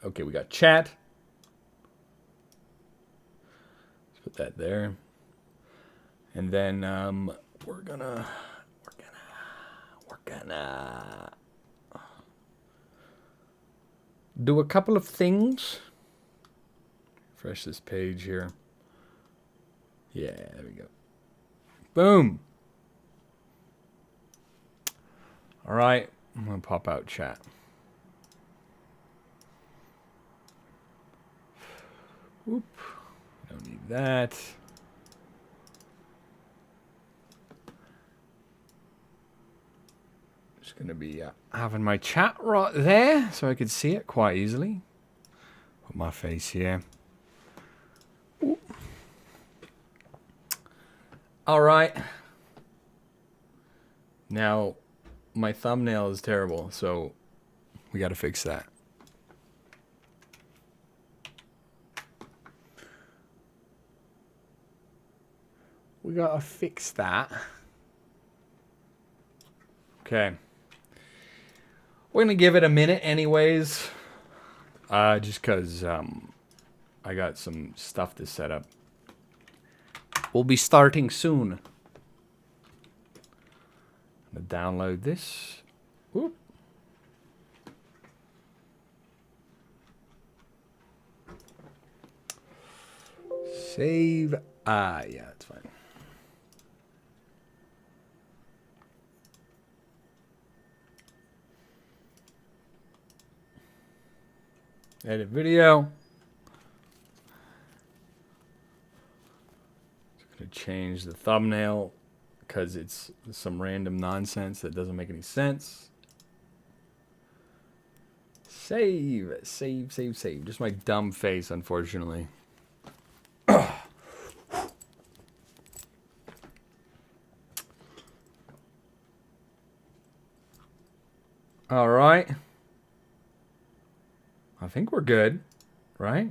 Okay, we got chat. Let's put that there. And then we're gonna do a couple of things. Refresh this page here. Yeah, there we go. Boom. All right, I'm gonna pop out chat. Whoop. Don't need that. Just gonna be having my chat right there so I could see it quite easily. Put my face here. Ooh. All right. Now, my thumbnail is terrible, so we got to fix that. We got to fix that. Okay. We're going to give it a minute anyways. Just because I got some stuff to set up. We'll be starting soon. I'm going to download this. Whoop. Save. Yeah, that's fine. Edit video. Just going to change the thumbnail because it's some random nonsense that doesn't make any sense. Save. Just my dumb face, unfortunately. All right. I think we're good, right?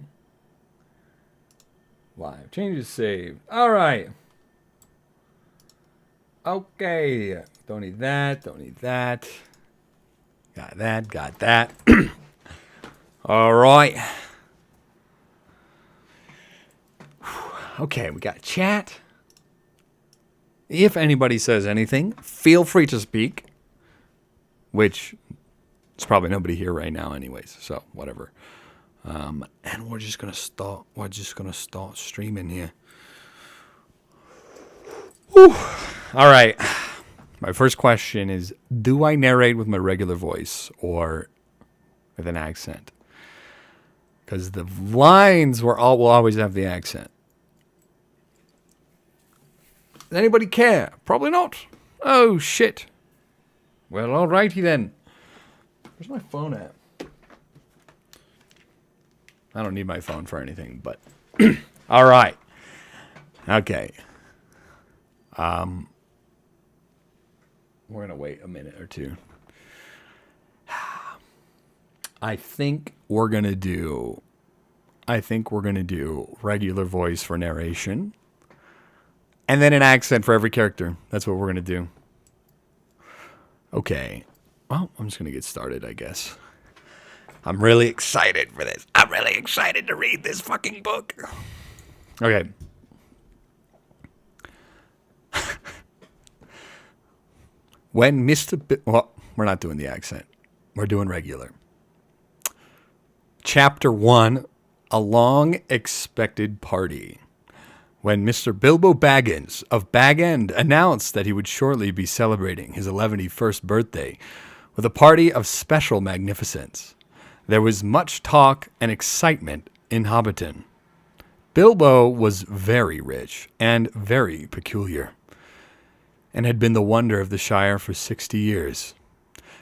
Live. Changes saved. All right. Okay. Don't need that. Don't need that. Got that. Got that. All right. Okay, we got chat. If anybody says anything, feel free to speak. Which it's probably nobody here right now anyways, so whatever. And we're just gonna start streaming here. Whew. All right. My first question is, do I narrate with my regular voice or with an accent? Because the lines will always have the accent. Does anybody care? Probably not. Oh shit. Well, alrighty then. Where's my phone at? I don't need my phone for anything, but all right. Okay. We're gonna wait a minute or two. I think we're gonna do regular voice for narration, and then an accent for every character. That's what we're gonna do. Okay. Well, I'm just going to get started, I guess. I'm really excited for this. I'm really excited to read this fucking book. Okay. When well, we're not doing the accent. We're doing regular. Chapter 1, A Long-Expected Party. When Mr. Bilbo Baggins of Bag End announced that he would shortly be celebrating his 11th birthday with a party of special magnificence, there was much talk and excitement in Hobbiton. Bilbo was very rich and very peculiar, and had been the wonder of the Shire for 60 years,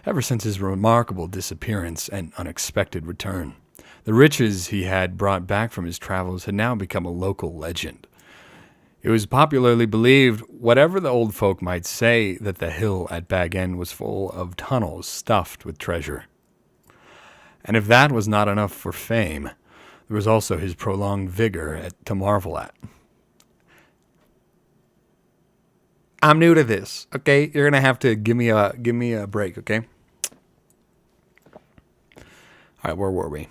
ever since his remarkable disappearance and unexpected return. The riches he had brought back from his travels had now become a local legend. It was popularly believed, whatever the old folk might say, that the hill at Bag End was full of tunnels stuffed with treasure. And if that was not enough for fame, there was also his prolonged vigor to marvel at. I'm new to this, okay? You're gonna have to give me a break, okay? All right, where were we?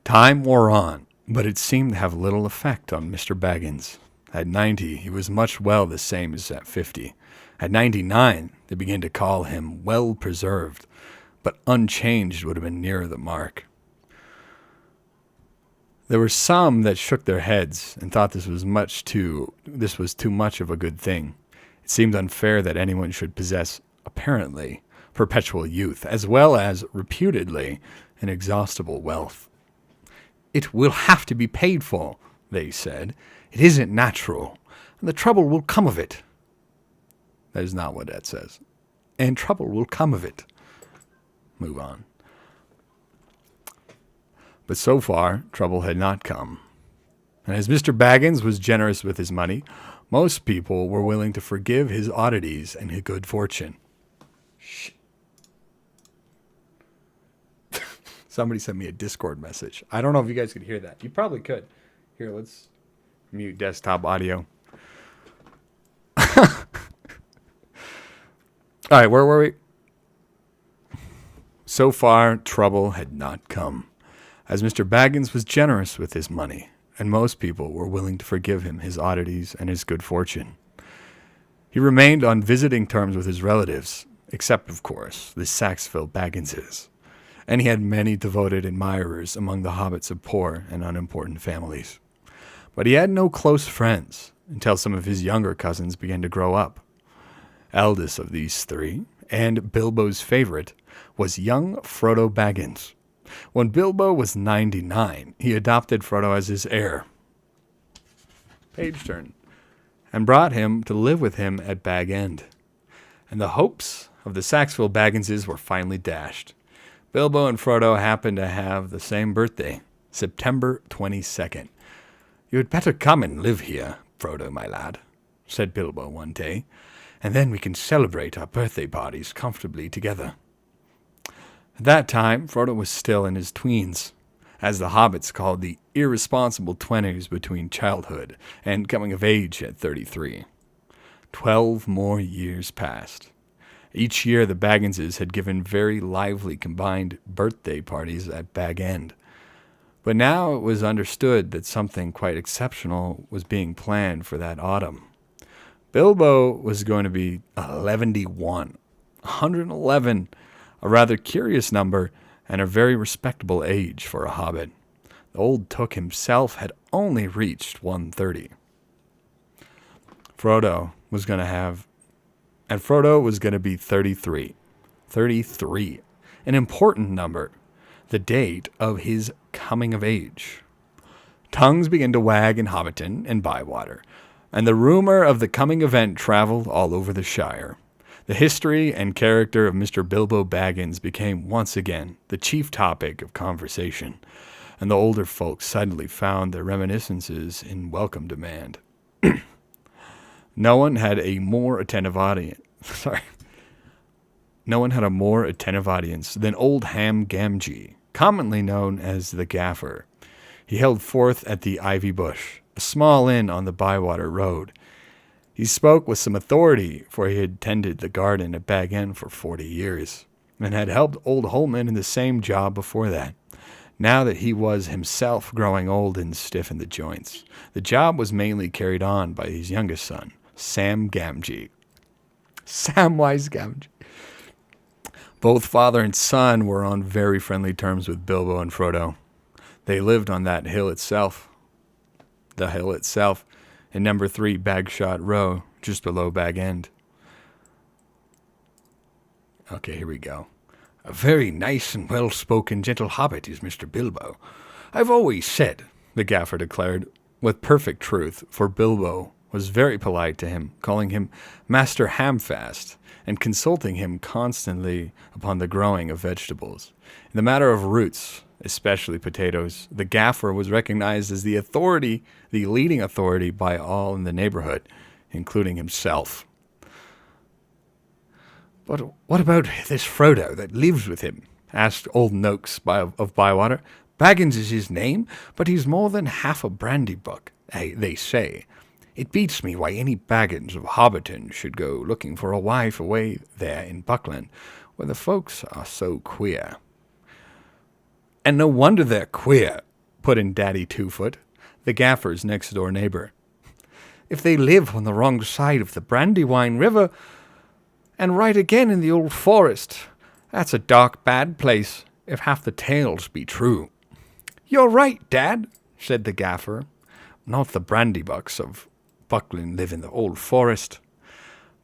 Time wore on, but it seemed to have little effect on Mr. Baggins. At 90, he was much the same as at 50. At 99, they began to call him well-preserved, but unchanged would have been nearer the mark. There were some that shook their heads and thought this was too much of a good thing. It seemed unfair that anyone should possess, apparently, perpetual youth, as well as, reputedly, inexhaustible wealth. "It will have to be paid for," they said. "It isn't natural, and the trouble will come of it." That is not what that says. And trouble will come of it. Move on. But so far, trouble had not come. And as Mr. Baggins was generous with his money, most people were willing to forgive his oddities and his good fortune. Shh. Somebody sent me a Discord message. I don't know if you guys could hear that. You probably could. Here, let's mute desktop audio. All right, where were we? So far, trouble had not come, as Mr. Baggins was generous with his money, and most people were willing to forgive him his oddities and his good fortune. He remained on visiting terms with his relatives, except, of course, the Saxville Bagginses, and he had many devoted admirers among the hobbits of poor and unimportant families. But he had no close friends until some of his younger cousins began to grow up. Eldest of these three, and Bilbo's favorite, was young Frodo Baggins. When Bilbo was 99, he adopted Frodo as his heir. Page turn. And brought him to live with him at Bag End. And the hopes of the Saxville Bagginses were finally dashed. Bilbo and Frodo happened to have the same birthday, September 22nd. "You had better come and live here, Frodo, my lad," said Bilbo one day, "and then we can celebrate our birthday parties comfortably together." At that time, Frodo was still in his tweens, as the hobbits called the irresponsible 20s between childhood and coming of age at 33. 12 more years passed. Each year, the Bagginses had given very lively combined birthday parties at Bag End. But now it was understood that something quite exceptional was being planned for that autumn. Bilbo was going to be 111, 111, a rather curious number and a very respectable age for a hobbit. The old Took himself had only reached 130. Frodo was going to be 33. 33. An important number. The date of his coming of age. Tongues began to wag in Hobbiton and Bywater, and the rumor of the coming event traveled all over the Shire. The history and character of Mr. Bilbo Baggins became once again the chief topic of conversation, and the older folks suddenly found their reminiscences in welcome demand. No one had a more attentive audience. No one had a more attentive audience than old Ham Gamgee, commonly known as the Gaffer. He held forth at the Ivy Bush, a small inn on the Bywater Road. He spoke with some authority, for he had tended the garden at Bag End for 40 years, and had helped old Holman in the same job before that. Now that he was himself growing old and stiff in the joints, the job was mainly carried on by his youngest son, Sam Gamgee. Samwise Gamgee. Both father and son were on very friendly terms with Bilbo and Frodo. They lived on that hill itself. The hill itself, in number 3 Bagshot Row, just below Bag End. Okay, here we go. "A very nice and well-spoken gentle hobbit is Mr. Bilbo. I've always said," the Gaffer declared, with perfect truth, for Bilbo was very polite to him, calling him Master Hamfast, and consulting him constantly upon the growing of vegetables. In the matter of roots, especially potatoes, the Gaffer was recognized as the leading authority by all in the neighborhood, including himself. "But what about this Frodo that lives with him?" asked old Noakes of Bywater. "Baggins is his name, but he's more than half a brandy buck, they say. It beats me why any Baggins of Hobbiton should go looking for a wife away there in Buckland, where the folks are so queer." "And no wonder they're queer," put in Daddy Two-Foot, the gaffer's next-door neighbor. "If they live on the wrong side of the Brandywine River, and right again in the old forest, that's a dark, bad place, if half the tales be true." "You're right, Dad," said the gaffer. "Not the Brandybucks of Buckland live in the old forest.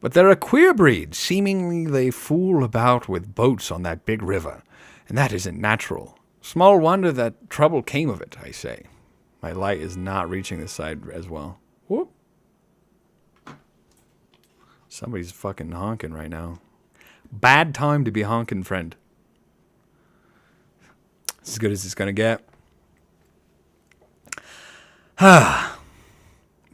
But they're a queer breed. Seemingly they fool about with boats on that big river, and that isn't natural. Small wonder that trouble came of it, I say." My light is not reaching this side as well. Whoop. Somebody's fucking honking right now. Bad time to be honking, friend. It's as good as it's gonna get.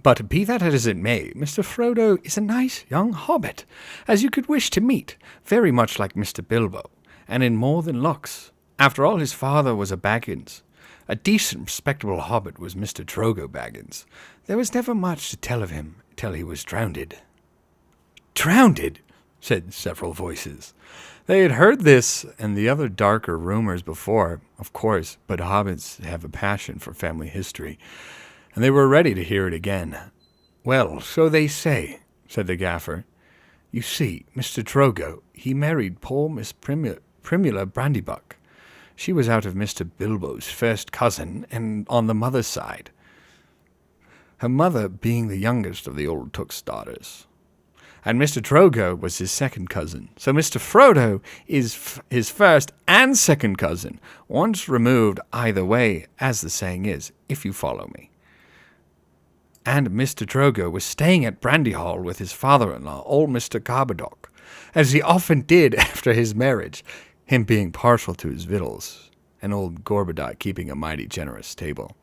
But be that as it may, Mr. Frodo is a nice young hobbit, as you could wish to meet, very much like Mr. Bilbo, and in more than looks. After all, his father was a Baggins. A decent, respectable hobbit was Mr. Drogo Baggins. There was never much to tell of him till he was drowned. "Drowned?" said several voices. They had heard this and the other darker rumors before, of course, but hobbits have a passion for family history, and they were ready to hear it again. "Well, so they say," said the gaffer. "You see, Mr. Drogo, he married poor Miss Primula Brandybuck. She was out of Mr. Bilbo's first cousin, and on the mother's side. Her mother being the youngest of the old Took's daughters. And Mr. Drogo was his second cousin. So Mr. Frodo is his first and second cousin, once removed either way, as the saying is, if you follow me. And Mr. Drogo was staying at Brandy Hall with his father-in-law, old Mr. Garbadoc, as he often did after his marriage, him being partial to his victuals, and old Gorbadoc keeping a mighty generous table.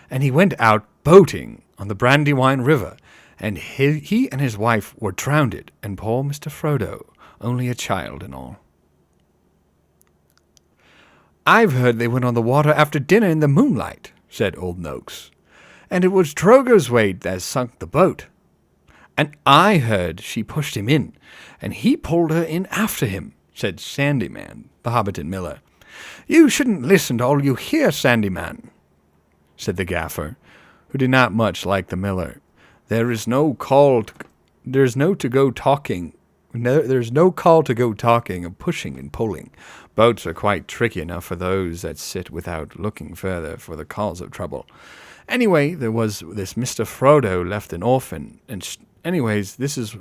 And he went out boating on the Brandywine River, and he and his wife were drowned, and poor Mr. Frodo, only a child and all. I've heard they went on the water after dinner in the moonlight, said old Noakes, and it was Drogo's weight that sunk the boat. And I heard she pushed him in, and he pulled her in after him, said Sandyman, the Hobbiton miller. You shouldn't listen to all you hear, Sandyman, said the gaffer, who did not much like the miller. There's no call to go talking of pushing and pulling. Boats are quite tricky enough for those that sit without looking further for the cause of trouble. Anyway, there was this Mr. Frodo left an orphan, and anyways, this is...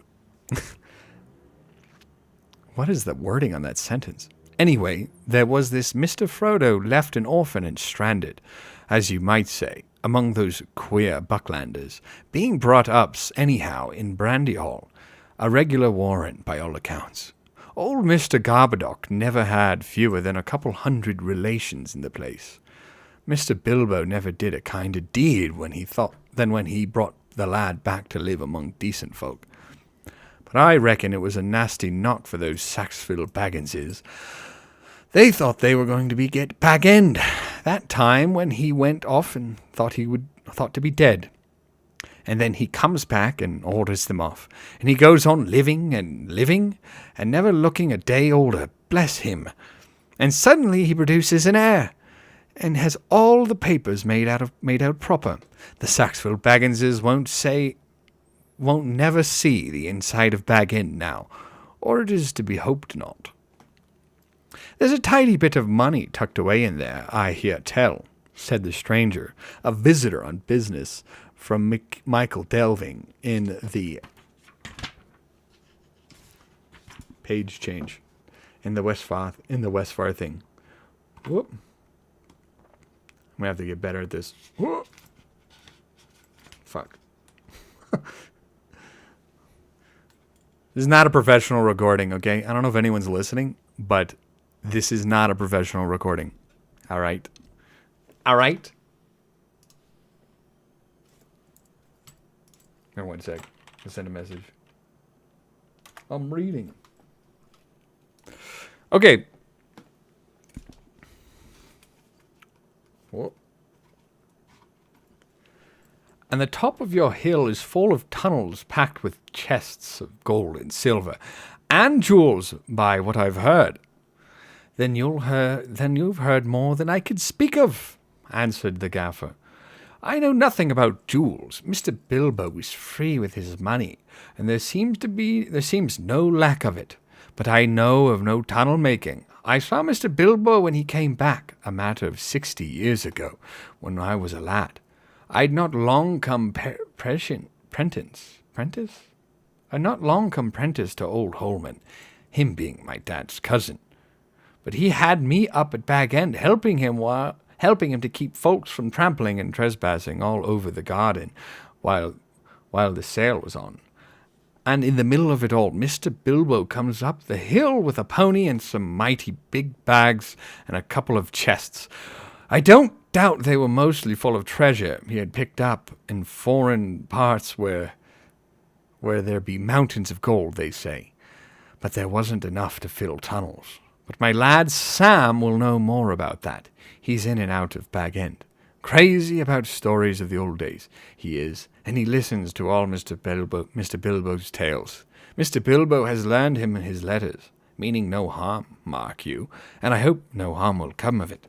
What is the wording on that sentence? Anyway, there was this Mr. Frodo left an orphan and stranded, as you might say, among those queer Bucklanders, being brought up anyhow in Brandy Hall, a regular warrant by all accounts. Old Mr. Garbadoc never had fewer than a couple hundred relations in the place. Mr. Bilbo never did a kinder deed when he brought the lad back to live among decent folk. But I reckon it was a nasty knock for those Saxville Bagginses. They thought they were going to get Bag-End that time when he went off and thought to be dead. And then he comes back and orders them off. And he goes on living and never looking a day older, bless him. And suddenly he produces an heir, and has all the papers made out proper. The Saxville Bagginses won't never see the inside of Bag-End now, or it is to be hoped not. There's a tidy bit of money tucked away in there, I hear tell, said the stranger, a visitor on business from Michael Delving in the page change in the Westfar thing. Whoop. I'm gonna have to get better at this. Whoop. Fuck. This is not a professional recording, okay? I don't know if anyone's listening, but this is not a professional recording. All right? All right? Here, one sec. I'll send a message. I'm reading. Okay. Whoa. And the top of your hill is full of tunnels packed with chests of gold and silver, and jewels, by what I've heard. Then you've heard more than I could speak of. answered the gaffer. I know nothing about jewels. Mr. Bilbo is free with his money, and there seems no lack of it. But I know of no tunnel making. I saw Mr. Bilbo when he came back, a matter of 60 years ago, when I was a lad. I'd not long come prentice to old Holman, him being my dad's cousin. But he had me up at Bag End, helping him to keep folks from trampling and trespassing all over the garden while the sale was on. And in the middle of it all, Mr. Bilbo comes up the hill with a pony and some mighty big bags and a couple of chests. I don't doubt they were mostly full of treasure he had picked up in foreign parts where there be mountains of gold, they say. But there wasn't enough to fill tunnels. But my lad Sam will know more about that. He's in and out of Bag End. Crazy about stories of the old days, he is, and he listens to all Mr. Bilbo's tales. Mr. Bilbo has learned him in his letters, meaning no harm, mark you, and I hope no harm will come of it.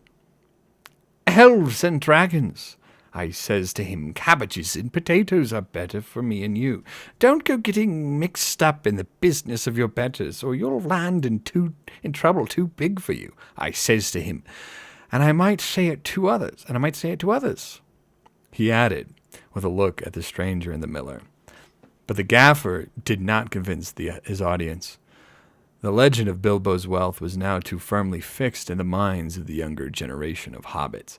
Elves and dragons, I says to him, cabbages and potatoes are better for me and you. Don't go getting mixed up in the business of your betters, or you'll land in trouble too big for you, I says to him. And I might say it to others, he added, with a look at the stranger and the miller. But the gaffer did not convince his audience. The legend of Bilbo's wealth was now too firmly fixed in the minds of the younger generation of hobbits.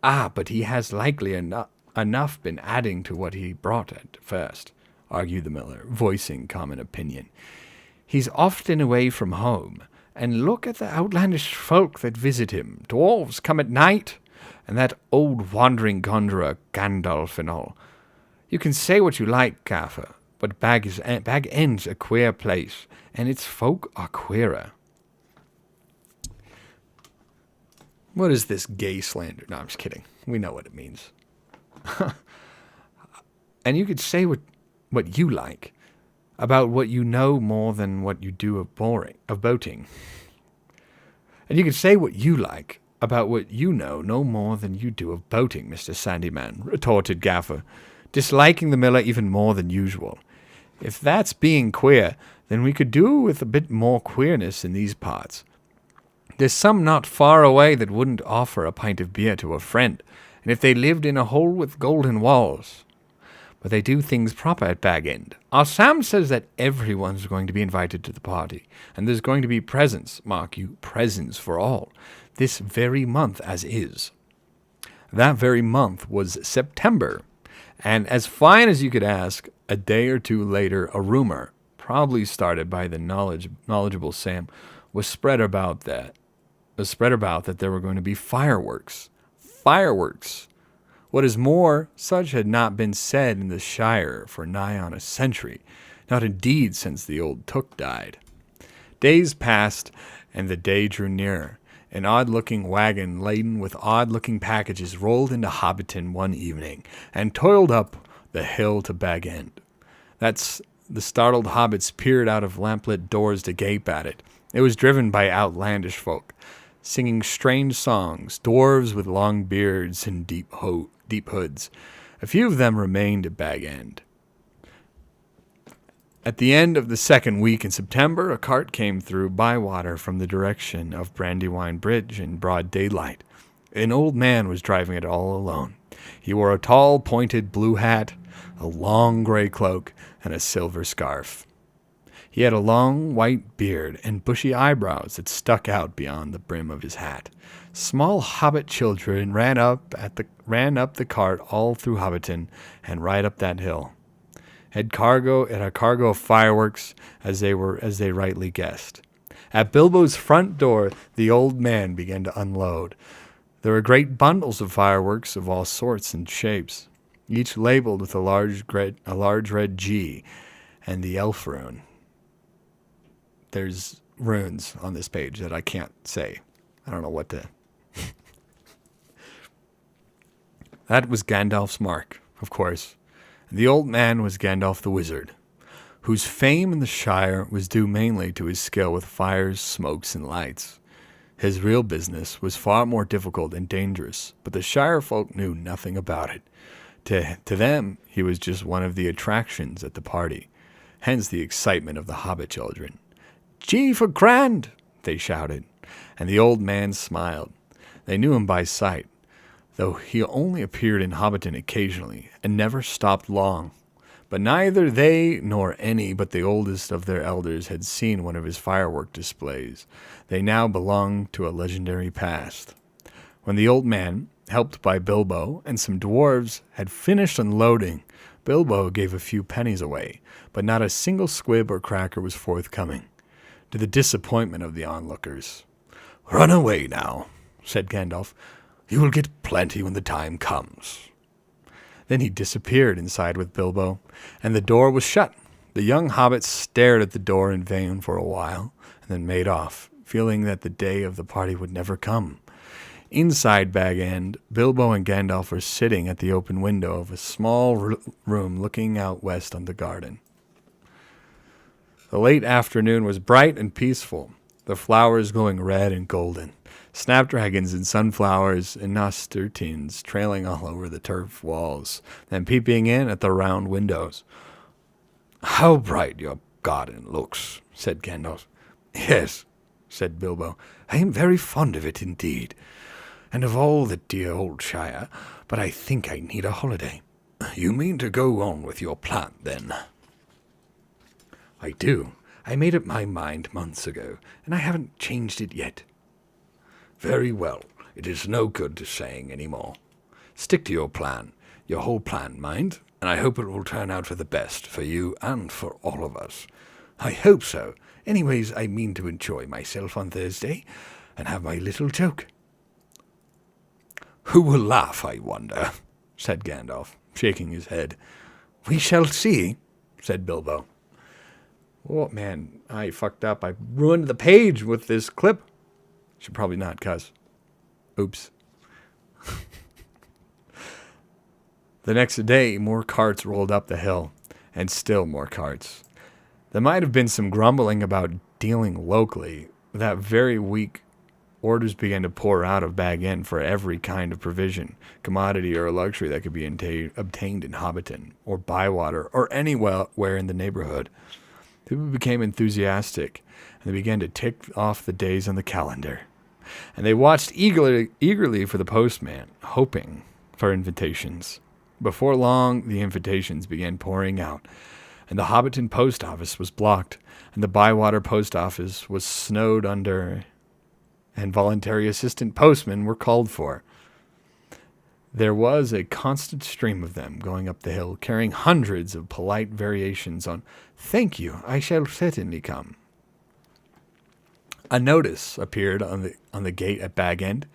But he has likely enough been adding to what he brought at first, argued the miller, voicing common opinion. He's often away from home, and look at the outlandish folk that visit him. Dwarves come at night, and that old wandering conjurer, Gandalf and all. You can say what you like, gaffer, but Bag End's a queer place, and its folk are queerer. What is this gay slander? No, I'm just kidding. We know what it means. And you could say what you like about what you know more than what you do of boating. And you can say what you like about what you know no more than you do of boating, Mr. Sandyman, retorted Gaffer, disliking the miller even more than usual. If that's being queer, then we could do with a bit more queerness in these parts. There's some not far away that wouldn't offer a pint of beer to a friend, and if they lived in a hole with golden walls. But they do things proper at Bag End. Our Sam says that everyone's going to be invited to the party, and there's going to be presents, mark you, presents for all, this very month as is. That very month was September, and as fine as you could ask, a day or two later, a rumor, probably started by the knowledgeable Sam, was spread about that there were going to be fireworks. Fireworks! What is more, such had not been said in the Shire for nigh on a century, not indeed since the old Took died. Days passed, and the day drew nearer. An odd-looking wagon laden with odd-looking packages rolled into Hobbiton one evening, and toiled up the hill to Bag End. The startled hobbits peered out of lamplit doors to gape at it. It was driven by outlandish folk, singing strange songs, dwarves with long beards and deep hoods. A few of them remained at Bag End. At the end of the second week in September, a cart came through Bywater from the direction of Brandywine Bridge in broad daylight. An old man was driving it all alone. He wore a tall, pointed blue hat, a long gray cloak, and a silver scarf. He had a long white beard and bushy eyebrows that stuck out beyond the brim of his hat. Small hobbit children ran up the cart all through Hobbiton and right up that hill. Had a cargo of fireworks, as they rightly guessed. At Bilbo's front door, the old man began to unload. There were great bundles of fireworks of all sorts and shapes, each labeled with a large red G and the elf rune. There's runes on this page that I can't say. I don't know what to... That was Gandalf's mark, of course. The old man was Gandalf the Wizard, whose fame in the Shire was due mainly to his skill with fires, smokes, and lights. His real business was far more difficult and dangerous, but the Shire folk knew nothing about it. To them, he was just one of the attractions at the party, hence the excitement of the Hobbit children. "Gee for grand!" they shouted, and the old man smiled. They knew him by sight, though he only appeared in Hobbiton occasionally, and never stopped long. But neither they nor any but the oldest of their elders had seen one of his firework displays. They now belonged to a legendary past. When the old man, helped by Bilbo and some dwarves, had finished unloading, Bilbo gave a few pennies away, but not a single squib or cracker was forthcoming, to the disappointment of the onlookers. "Run away now," said Gandalf. "You will get plenty when the time comes." Then he disappeared inside with Bilbo, and the door was shut. The young hobbits stared at the door in vain for a while, and then made off, feeling that the day of the party would never come. Inside Bag End, Bilbo and Gandalf were sitting at the open window of a small room looking out west on the garden. The late afternoon was bright and peaceful, the flowers glowing red and golden, snapdragons and sunflowers and nasturtiums trailing all over the turf walls, and peeping in at the round windows. "How bright your garden looks," said Gandalf. "Yes," said Bilbo, "I am very fond of it indeed, and of all the dear old Shire, but I think I need a holiday." "You mean to go on with your plan, then?" "I do. I made up my mind months ago, and I haven't changed it yet." "Very well. It is no good to saying any more. Stick to your plan, your whole plan, mind, and I hope it will turn out for the best, for you and for all of us." "I hope so. Anyways, I mean to enjoy myself on Thursday, and have my little joke." "Who will laugh, I wonder?" said Gandalf, shaking his head. "We shall see," said Bilbo. "Oh, man, I fucked up. I ruined the page with this clip. Should probably not cuss. Oops." The next day, more carts rolled up the hill, and still more carts. There might have been some grumbling about dealing locally. That very week, orders began to pour out of Bag End for every kind of provision, commodity, or luxury that could be obtained in Hobbiton, or Bywater, or anywhere in the neighborhood. People became enthusiastic, and they began to tick off the days on the calendar. And they watched eagerly for the postman, hoping for invitations. Before long, the invitations began pouring out, and the Hobbiton post office was blocked, and the Bywater post office was snowed under, and voluntary assistant postmen were called for. There was a constant stream of them going up the hill, carrying hundreds of polite variations on "Thank you, I shall certainly come." A notice appeared on the gate at Bag End.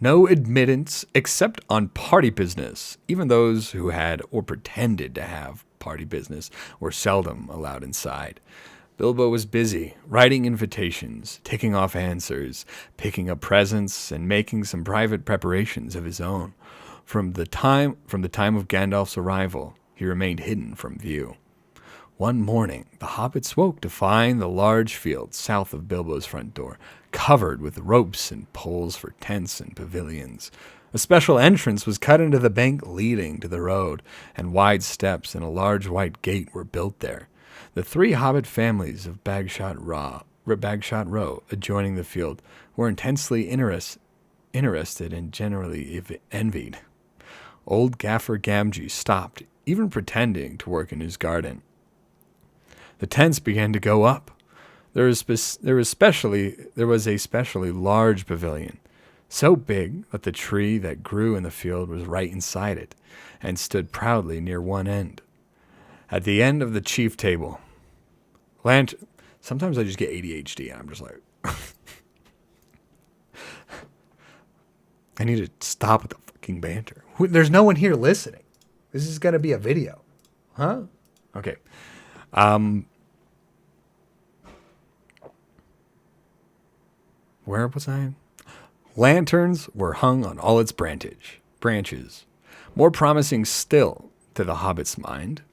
No admittance except on party business. Even those who had or pretended to have party business were seldom allowed inside. Bilbo was busy, writing invitations, taking off answers, picking up presents, and making some private preparations of his own. From the time of Gandalf's arrival, he remained hidden from view. One morning, the hobbits woke to find the large field south of Bilbo's front door covered with ropes and poles for tents and pavilions. A special entrance was cut into the bank leading to the road, and wide steps and a large white gate were built there. The three hobbit families of Bagshot Row, adjoining the field, were intensely interested and generally envied. Old Gaffer Gamgee stopped, even pretending to work in his garden. The tents began to go up. There was a specially large pavilion, so big that the tree that grew in the field was right inside it, and stood proudly near one end. At the end of the chief table, sometimes I just get ADHD, and I'm just like, I need to stop with the fucking banter. There's no one here listening. This is gonna be a video, huh? Okay. Where was I? Lanterns were hung on all its branches. More promising still, to the hobbit's mind,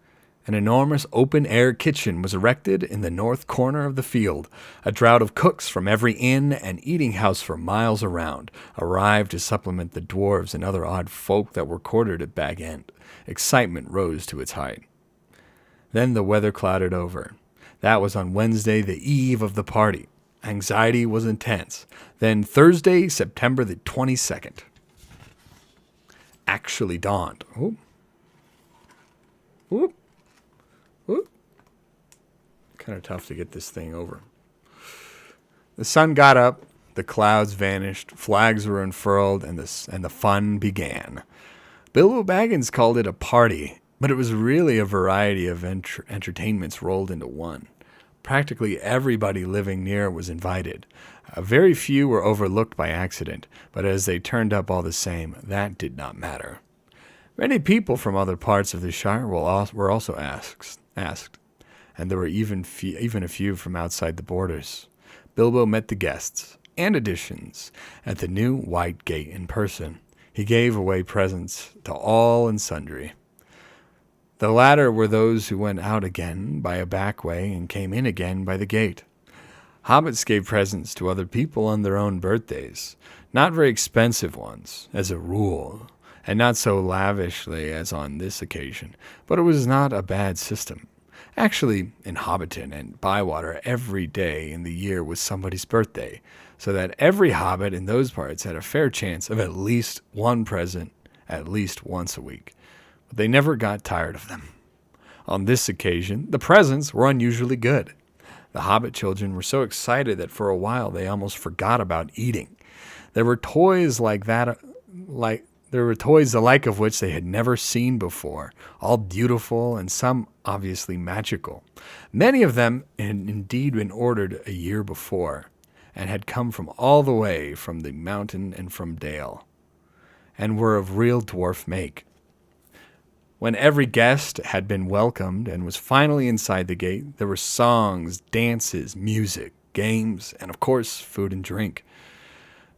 An enormous open-air kitchen was erected in the north corner of the field. A drought of cooks from every inn and eating house for miles around arrived to supplement the dwarves and other odd folk that were quartered at Bag End. Excitement rose to its height. Then the weather clouded over. That was on Wednesday, the eve of the party. Anxiety was intense. Then Thursday, September the 22nd, actually dawned. Oop. Oop. Oop. Kind of tough to get this thing over. The sun got up, the clouds vanished, flags were unfurled, and the fun began. Bilbo Baggins called it a party, but it was really a variety of entertainments rolled into one. Practically everybody living near was invited. Very few were overlooked by accident, but as they turned up all the same, that did not matter. Many people from other parts of the Shire were also asked, and there were even a few from outside the borders. Bilbo met the guests and additions at the new White Gate in person. He gave away presents to all and sundry. The latter were those who went out again by a back way and came in again by the gate. Hobbits gave presents to other people on their own birthdays, not very expensive ones, as a rule, and not so lavishly as on this occasion, but it was not a bad system. Actually, in Hobbiton and Bywater, every day in the year was somebody's birthday, so that every hobbit in those parts had a fair chance of at least one present at least once a week. But they never got tired of them. On this occasion, the presents were unusually good. The hobbit children were so excited that for a while they almost forgot about eating. There were toys the like of which they had never seen before, all beautiful and some obviously magical. Many of them had indeed been ordered a year before, and had come from all the way from the mountain and from dale, and were of real dwarf make. When every guest had been welcomed and was finally inside the gate, there were songs, dances, music, games, and of course, food and drink.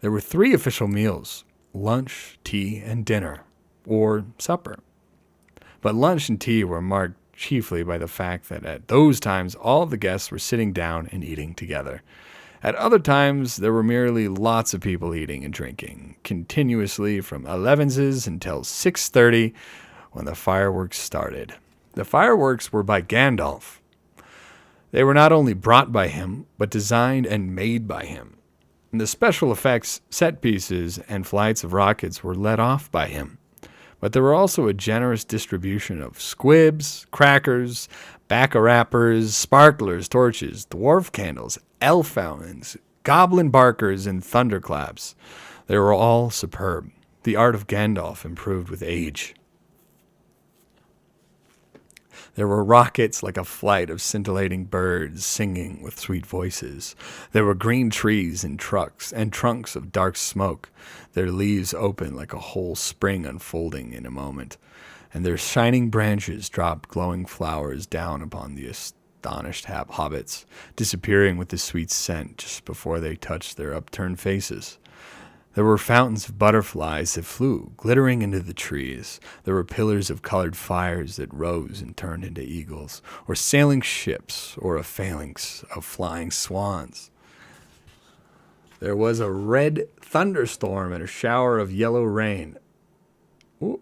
There were 3 official meals: lunch, tea, and dinner, or supper. But lunch and tea were marked chiefly by the fact that at those times all the guests were sitting down and eating together. At other times, there were merely lots of people eating and drinking, continuously from 11s until 6:30, when the fireworks started. The fireworks were by Gandalf. They were not only brought by him, but designed and made by him. And the special effects, set pieces, and flights of rockets were let off by him. But there were also a generous distribution of squibs, crackers, bacca-wrappers, sparklers, torches, dwarf candles, elf fountains, goblin barkers, and thunderclaps. They were all superb. The art of Gandalf improved with age. There were rockets like a flight of scintillating birds singing with sweet voices. There were green trees and trunks of dark smoke, their leaves open like a whole spring unfolding in a moment, and their shining branches dropped glowing flowers down upon the astonished hobbits, disappearing with the sweet scent just before they touched their upturned faces. There were fountains of butterflies that flew, glittering into the trees. There were pillars of colored fires that rose and turned into eagles, or sailing ships, or a phalanx of flying swans. There was a red thunderstorm and a shower of yellow rain. Ooh.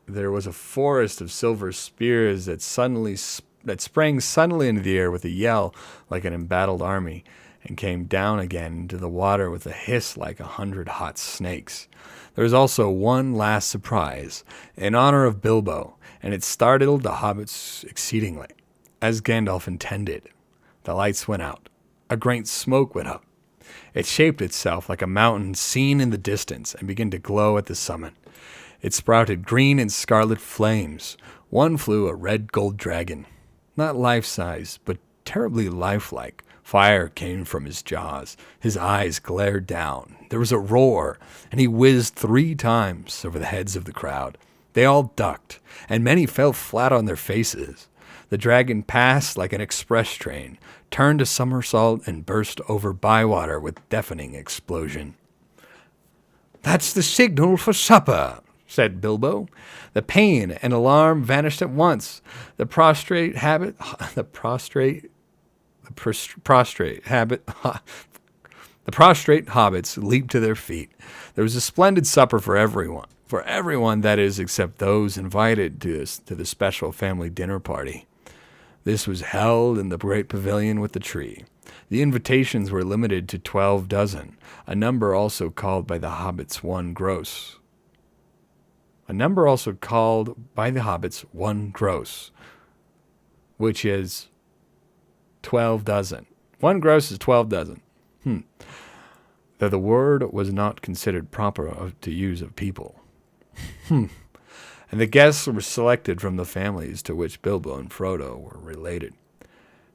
There was a forest of silver spears that sprang suddenly into the air with a yell like an embattled army, and came down again into the water with a hiss like 100 hot snakes. There was also one last surprise, in honor of Bilbo, and it startled the hobbits exceedingly, as Gandalf intended. The lights went out. A great smoke went up. It shaped itself like a mountain seen in the distance and began to glow at the summit. It sprouted green and scarlet flames. One flew a red gold dragon, not life-size, but terribly lifelike. Fire came from his jaws. His eyes glared down. There was a roar, and he whizzed 3 times over the heads of the crowd. They all ducked, and many fell flat on their faces. The dragon passed like an express train, turned a somersault, and burst over Bywater with deafening explosion. "That's the signal for supper," said Bilbo. The pain and alarm vanished at once. The prostrate hobbits leaped to their feet. There was a splendid supper for everyone. For everyone, that is, except those invited to the special family dinner party. This was held in the great pavilion with the tree. The invitations were limited to 12 dozen, a number also called by the hobbits one gross. Which is 12 dozen. One gross is 12 dozen. Though the word was not considered proper to use of people. And the guests were selected from the families to which Bilbo and Frodo were related,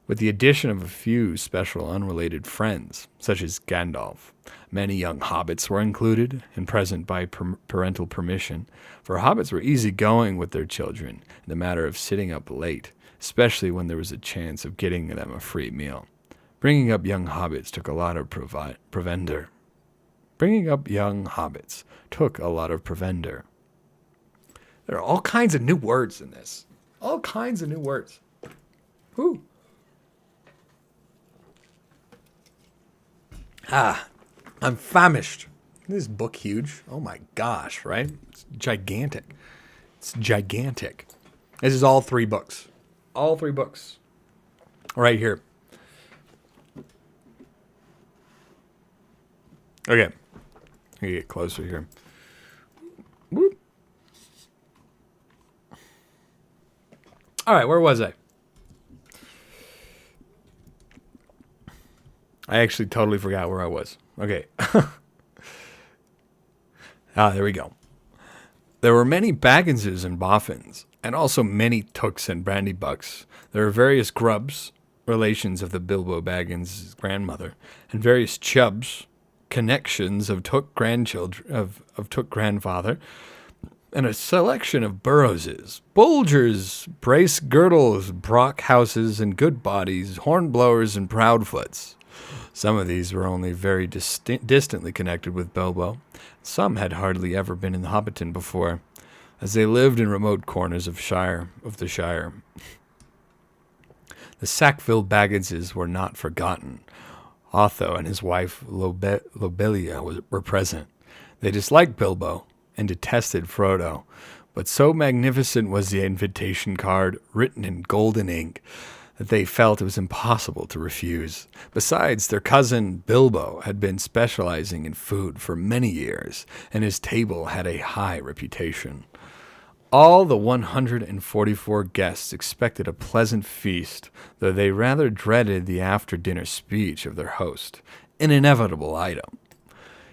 with the addition of a few special unrelated friends, such as Gandalf. Many young hobbits were included and present by parental permission, for hobbits were easygoing with their children in the matter of sitting up late, especially when there was a chance of getting them a free meal. Bringing up young hobbits took a lot of provender. There are all kinds of new words in this. All kinds of new words. Whew. I'm famished. Isn't this book huge? Oh my gosh, right? It's gigantic. This is all 3 books. All 3 books. Right here. Okay. Let me get closer here. Whoop. All right, where was I? I actually totally forgot where I was. Okay. There we go. There were many Bagginses and Boffins, and also many Tooks and Brandybucks. There were various Grubbs, relations of the Bilbo Baggins' grandmother, and various Chubbs, connections of Took grandchildren of Took grandfather, and a selection of Burrowses, Bulgers, Brace Girdles, Brock Houses, and Goodbodies, Hornblowers, and Proudfoots. Some of these were only very distantly connected with Bilbo. Some had hardly ever been in the Hobbiton before, as they lived in remote corners of the Shire. The Sackville Bagginses were not forgotten. Otho and his wife Lobelia were present. They disliked Bilbo and detested Frodo, but so magnificent was the invitation card, written in golden ink, that they felt it was impossible to refuse. Besides, their cousin Bilbo had been specializing in food for many years, and his table had a high reputation. All the 144 guests expected a pleasant feast, though they rather dreaded the after-dinner speech of their host, an inevitable item.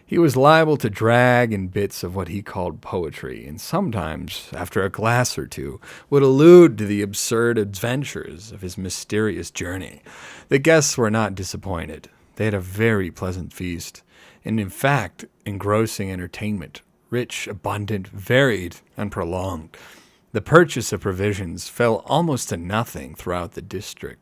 He was liable to drag in bits of what he called poetry, and sometimes, after a glass or two, would allude to the absurd adventures of his mysterious journey. The guests were not disappointed. They had a very pleasant feast, and in fact, engrossing entertainment, rich, abundant, varied, and prolonged. The purchase of provisions fell almost to nothing throughout the district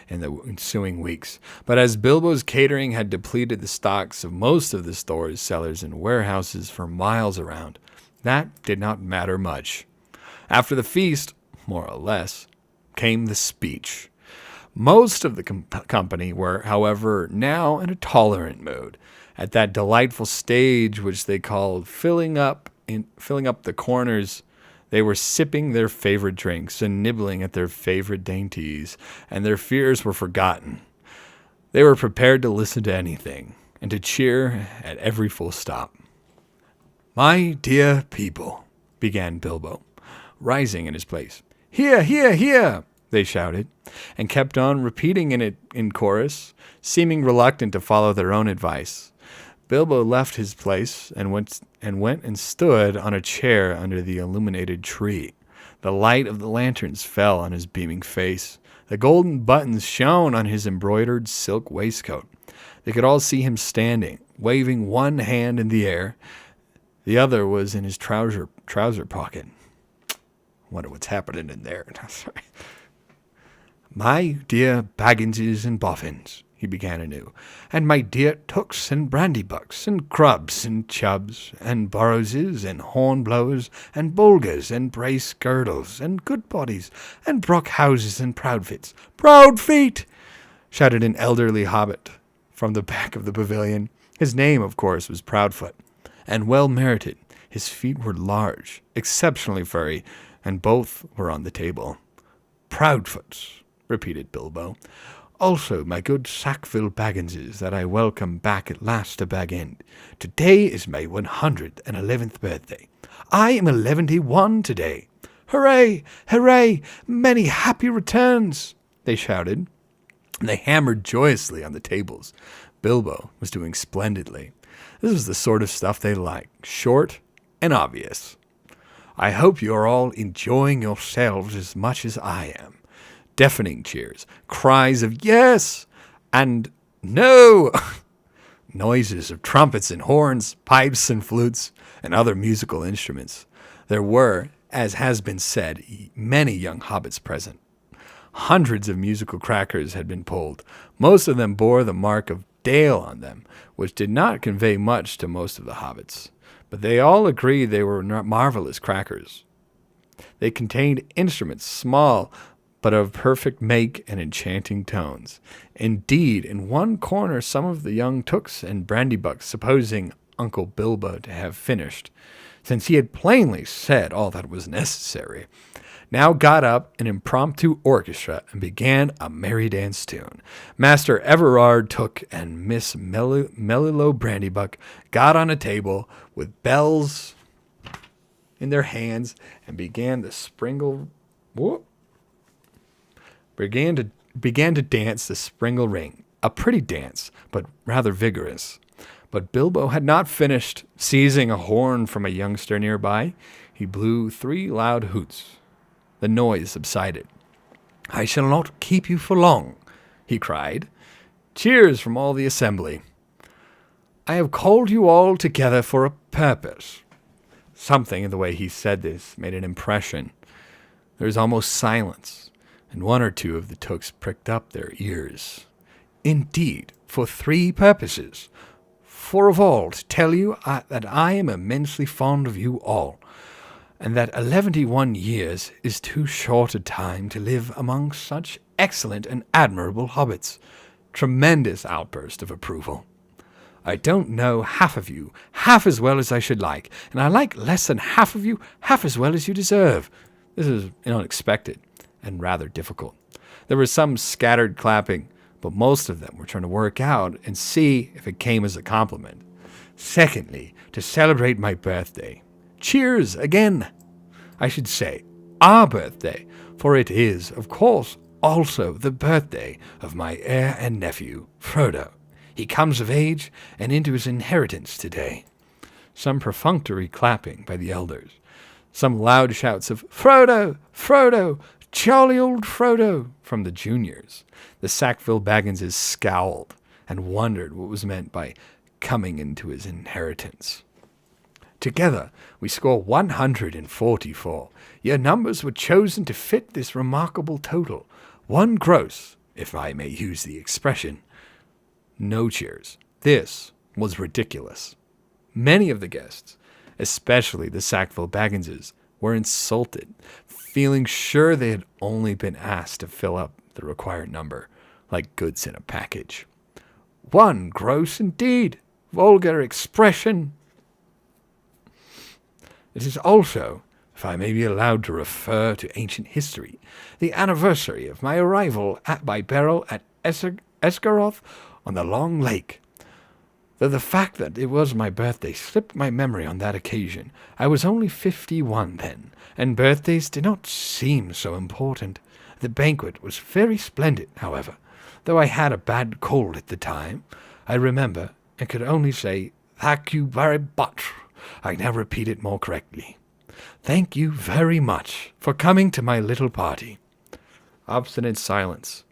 in the ensuing weeks, but as Bilbo's catering had depleted the stocks of most of the stores, cellars, and warehouses for miles around, that did not matter much. After the feast, more or less, came the speech. Most of the company were, however, now in a tolerant mood, at that delightful stage which they called filling up the corners. They were sipping their favorite drinks and nibbling at their favorite dainties, and their fears were forgotten. They were prepared to listen to anything, and to cheer at every full stop. "My dear people," began Bilbo, rising in his place. "Hear, hear, hear!" they shouted, and kept on repeating it in chorus, seeming reluctant to follow their own advice. Bilbo left his place and went and stood on a chair under the illuminated tree. The light of the lanterns fell on his beaming face. The golden buttons shone on his embroidered silk waistcoat. They could all see him standing, waving one hand in the air. The other was in his trouser pocket. Wonder what's happening in there. "My dear Bagginses and Boffins," he began anew, "and my dear Tooks and Brandybucks, and Crubs and Chubbs, and Burrowses, and Hornblowers, and Bulgers, and Brace Girdles, and Goodbodies, and Brockhouses, and Proudfits." "Proud feet!" shouted an elderly hobbit from the back of the pavilion. His name, of course, was Proudfoot, and well merited. His feet were large, exceptionally furry, and both were on the table. "Proudfoots," repeated Bilbo. "Also my good Sackville Bagginses, that I welcome back at last to Bag End. Today is my 111th birthday. I am 111 today. Hooray! Hooray! Many happy returns!" they shouted, and they hammered joyously on the tables. Bilbo was doing splendidly. This was the sort of stuff they liked, short and obvious. "I hope you are all enjoying yourselves as much as I am." Deafening cheers, cries of "yes" and "no," noises of trumpets and horns, pipes and flutes, and other musical instruments. There were, as has been said, many young hobbits present. Hundreds of musical crackers had been pulled. Most of them bore the mark of Dale on them, which did not convey much to most of the hobbits. But they all agreed they were marvelous crackers. They contained instruments, small, but of perfect make and enchanting tones. Indeed, in one corner some of the young Tooks and Brandybucks, supposing Uncle Bilbo to have finished, since he had plainly said all that was necessary, now got up an impromptu orchestra and began a merry dance tune. Master Everard Took and Miss Melilo Brandybuck got on a table with bells in their hands and began to dance the Springle Ring, a pretty dance, but rather vigorous. But Bilbo had not finished. Seizing a horn from a youngster nearby, he blew 3 loud hoots. The noise subsided. "I shall not keep you for long," he cried. Cheers from all the assembly. "I have called you all together for a purpose." Something in the way he said this made an impression. There was almost silence, and 1 or 2 of the Tooks pricked up their ears. "Indeed, for 3 purposes. For of all, to tell you that I am immensely fond of you all, and that 11 years is too short a time to live among such excellent and admirable hobbits." Tremendous outburst of approval. "I don't know half of you half as well as I should like, and I like less than half of you half as well as you deserve." This is unexpected and rather difficult. There was some scattered clapping, but most of them were trying to work out and see if it came as a compliment. "Secondly, to celebrate my birthday." Cheers again. "I should say our birthday, for it is, of course, also the birthday of my heir and nephew, Frodo. He comes of age and into his inheritance today." Some perfunctory clapping by the elders. Some loud shouts of "Frodo! Frodo! Jolly old Frodo!" from the juniors. The Sackville Bagginses scowled and wondered what was meant by coming into his inheritance. "Together we score 144. Your numbers were chosen to fit this remarkable total. 1 gross, if I may use the expression." No cheers. This was ridiculous. Many of the guests, especially the Sackville Bagginses, were insulted, feeling sure they had only been asked to fill up the required number, like goods in a package. 1 gross indeed. Vulgar expression. It is also, if I may be allowed to refer to ancient history, the anniversary of my arrival by barrel at Esgaroth on the Long Lake. Though the fact that it was my birthday slipped my memory on that occasion, I was only 51 then, and birthdays did not seem so important. The banquet was very splendid, however, though I had a bad cold at the time. I remember, and could only say, "Thank you very much." I now repeat it more correctly. "Thank you very much for coming to my little party." Obstinate silence.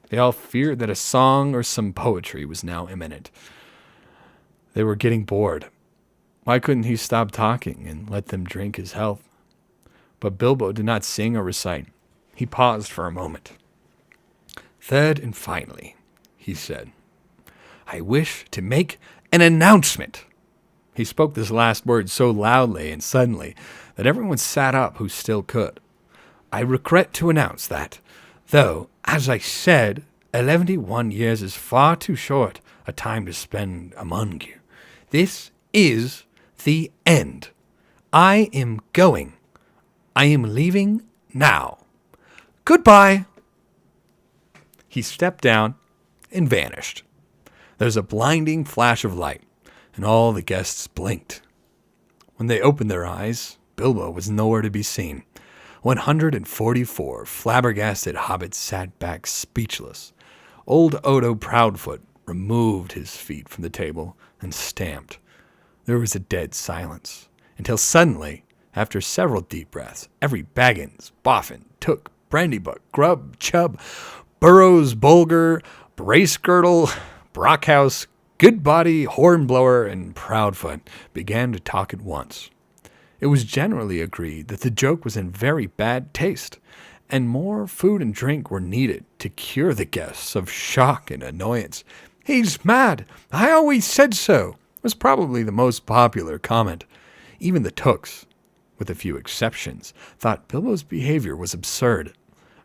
They all feared that a song or some poetry was now imminent. They were getting bored. Why couldn't he stop talking and let them drink his health? But Bilbo did not sing or recite. He paused for a moment. "Third and finally," he said, I wish to make an announcement. He spoke this last word so loudly and suddenly that everyone sat up who still could. I regret to announce that, though, as I said, 11 years is far too short a time to spend among you. This is the end. I am going. I am leaving now. Goodbye. He stepped down and vanished. There was a blinding flash of light, and all the guests blinked. When they opened their eyes, Bilbo was nowhere to be seen. 144 flabbergasted hobbits sat back speechless. Old Odo Proudfoot removed his feet from the table and stamped. There was a dead silence, until suddenly, after several deep breaths, every Baggins, Boffin, Took, Brandybuck, Grubb, Chubb, Burrows, Bulger, Bracegirdle, Brockhouse, Goodbody, Hornblower, and Proudfoot began to talk at once. It was generally agreed that the joke was in very bad taste, and more food and drink were needed to cure the guests of shock and annoyance. "He's mad! I always said so!" was probably the most popular comment. Even the Tooks, with a few exceptions, thought Bilbo's behavior was absurd.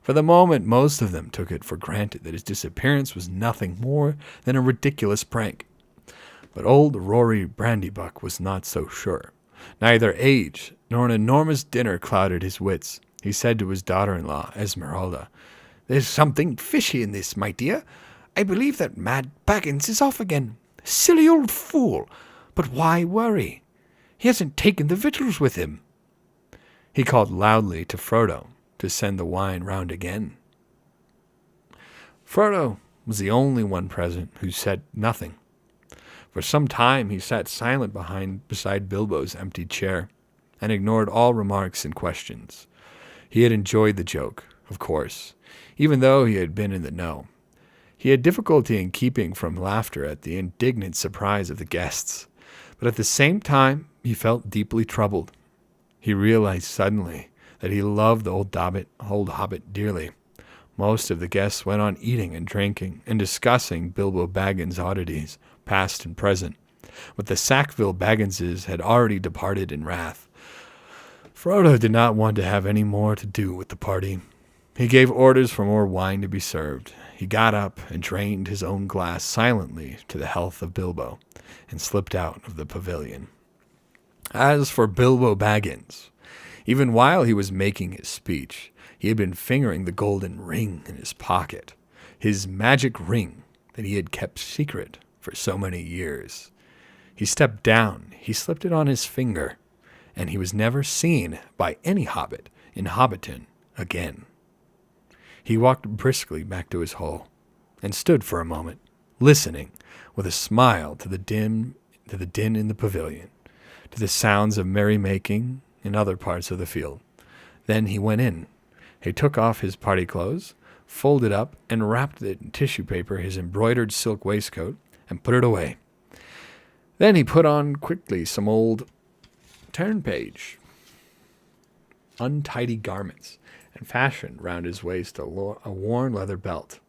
For the moment, most of them took it for granted that his disappearance was nothing more than a ridiculous prank. But old Rory Brandybuck was not so sure. Neither age nor an enormous dinner clouded his wits. He said to his daughter-in-law, Esmeralda, "There's something fishy in this, my dear. I believe that mad Baggins is off again. Silly old fool. But why worry? He hasn't taken the victuals with him." He called loudly to Frodo to send the wine round again. Frodo was the only one present who said nothing. For some time he sat silent beside Bilbo's empty chair, and ignored all remarks and questions. He had enjoyed the joke, of course, even though he had been in the know. He had difficulty in keeping from laughter at the indignant surprise of the guests, but at the same time he felt deeply troubled. He realized suddenly that he loved the old hobbit dearly. Most of the guests went on eating and drinking and discussing Bilbo Baggins' oddities, past and present, but the Sackville Bagginses had already departed in wrath. Frodo did not want to have any more to do with the party. He gave orders for more wine to be served. He got up and drained his own glass silently to the health of Bilbo, and slipped out of the pavilion. As for Bilbo Baggins, even while he was making his speech, he had been fingering the golden ring in his pocket, his magic ring that he had kept secret for so many years. He stepped down, he slipped it on his finger, and he was never seen by any hobbit in Hobbiton again. He walked briskly back to his hole, and stood for a moment, listening with a smile to the din in the pavilion, to the sounds of merrymaking in other parts of the field. Then he went in. He took off his party clothes, folded up, and wrapped it in tissue paper his embroidered silk waistcoat, and put it away. Then he put on quickly some old turn-page, untidy garments, and fastened round his waist a worn leather belt.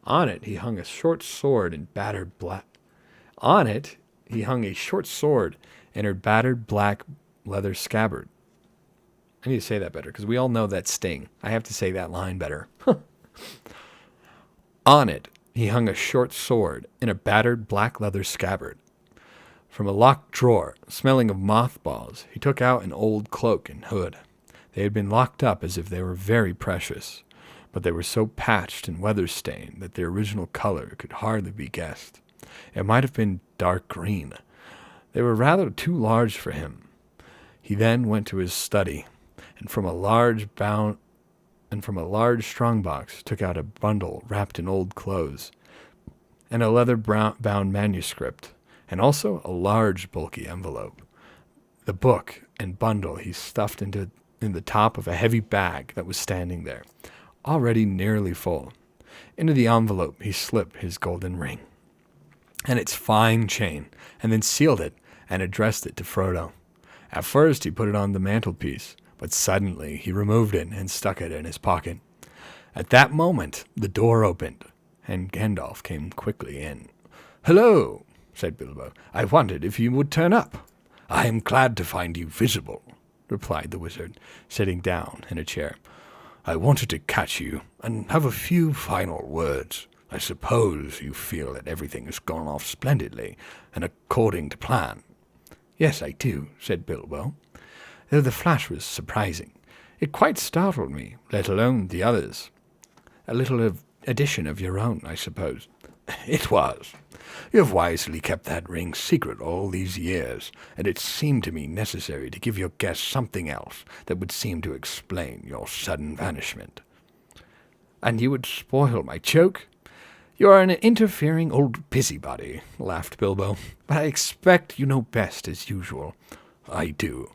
On it he hung a short sword in battered black. On it he hung a short sword in her battered black leather scabbard. I need to say that better, because we all know that Sting. I have to say that line better. On it he hung a short sword in a battered black leather scabbard. From a locked drawer, smelling of mothballs, he took out an old cloak and hood. They had been locked up as if they were very precious, but they were so patched and weather-stained that their original color could hardly be guessed. It might have been dark green. They were rather too large for him. He then went to his study, and from a large strong box took out a bundle wrapped in old clothes, and a leather-bound manuscript, and also a large bulky envelope. The book and bundle he stuffed in the top of a heavy bag that was standing there, already nearly full. Into the envelope he slipped his golden ring and its fine chain, and then sealed it and addressed it to Frodo. At first he put it on the mantelpiece, but suddenly he removed it and stuck it in his pocket. At that moment the door opened, and Gandalf came quickly in. "Hello," said Bilbo. "I wondered if you would turn up." "I am glad to find you visible," replied the wizard, sitting down in a chair. "I wanted to catch you and have a few final words. I suppose you feel that everything has gone off splendidly and according to plan." "Yes, I do," said Bilbo, though the flash was surprising. "It quite startled me, let alone the others. A little addition of your own, I suppose." "It was. You have wisely kept that ring secret all these years, and it seemed to me necessary to give your guests something else that would seem to explain your sudden vanishment." "And you would spoil my joke? You are an interfering old busybody," laughed Bilbo. "But I expect you know best as usual." "I do,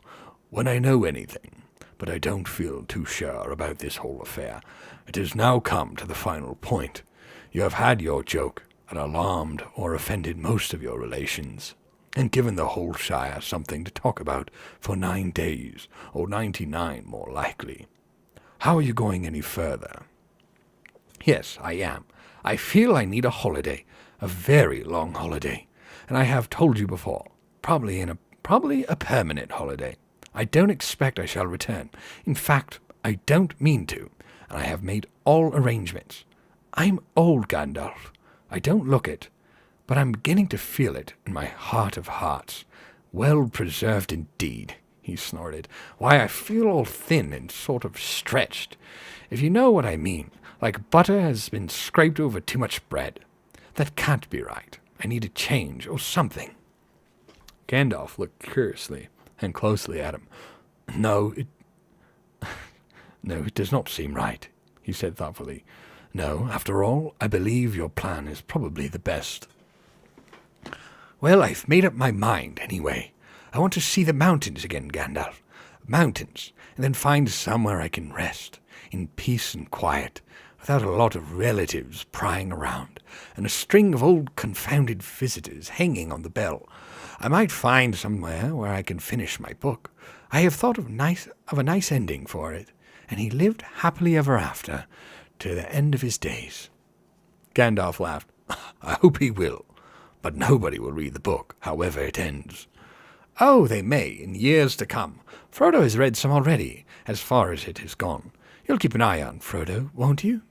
when I know anything, but I don't feel too sure about this whole affair. It has now come to the final point. You have had your joke, and alarmed or offended most of your relations, and given the whole Shire something to talk about for 9 days, or 99 more likely. How are you going any further?" "Yes, I am. I feel I need a holiday, a very long holiday, and I have told you before, probably a permanent holiday. I don't expect I shall return. In fact, I don't mean to, and I have made all arrangements. I'm old, Gandalf. I don't look it, but I'm beginning to feel it in my heart of hearts. Well preserved indeed," he snorted. "Why, I feel all thin and sort of stretched, if you know what I mean, like butter has been scraped over too much bread. That can't be right. I need a change or something." Gandalf looked curiously and closely at him. No, it does not seem right," he said thoughtfully. "No, after all, I believe your plan is probably the best." "Well, I've made up my mind, anyway. I want to see the mountains again, Gandalf. Mountains, and then find somewhere I can rest, in peace and quiet, without a lot of relatives prying around, and a string of old confounded visitors hanging on the bell. I might find somewhere where I can finish my book. I have thought of a nice ending for it, and he lived happily ever after, to the end of his days." Gandalf laughed. "I hope he will, but nobody will read the book, however it ends." "Oh, they may, in years to come. Frodo has read some already, as far as it has gone. You'll keep an eye on Frodo, won't you?"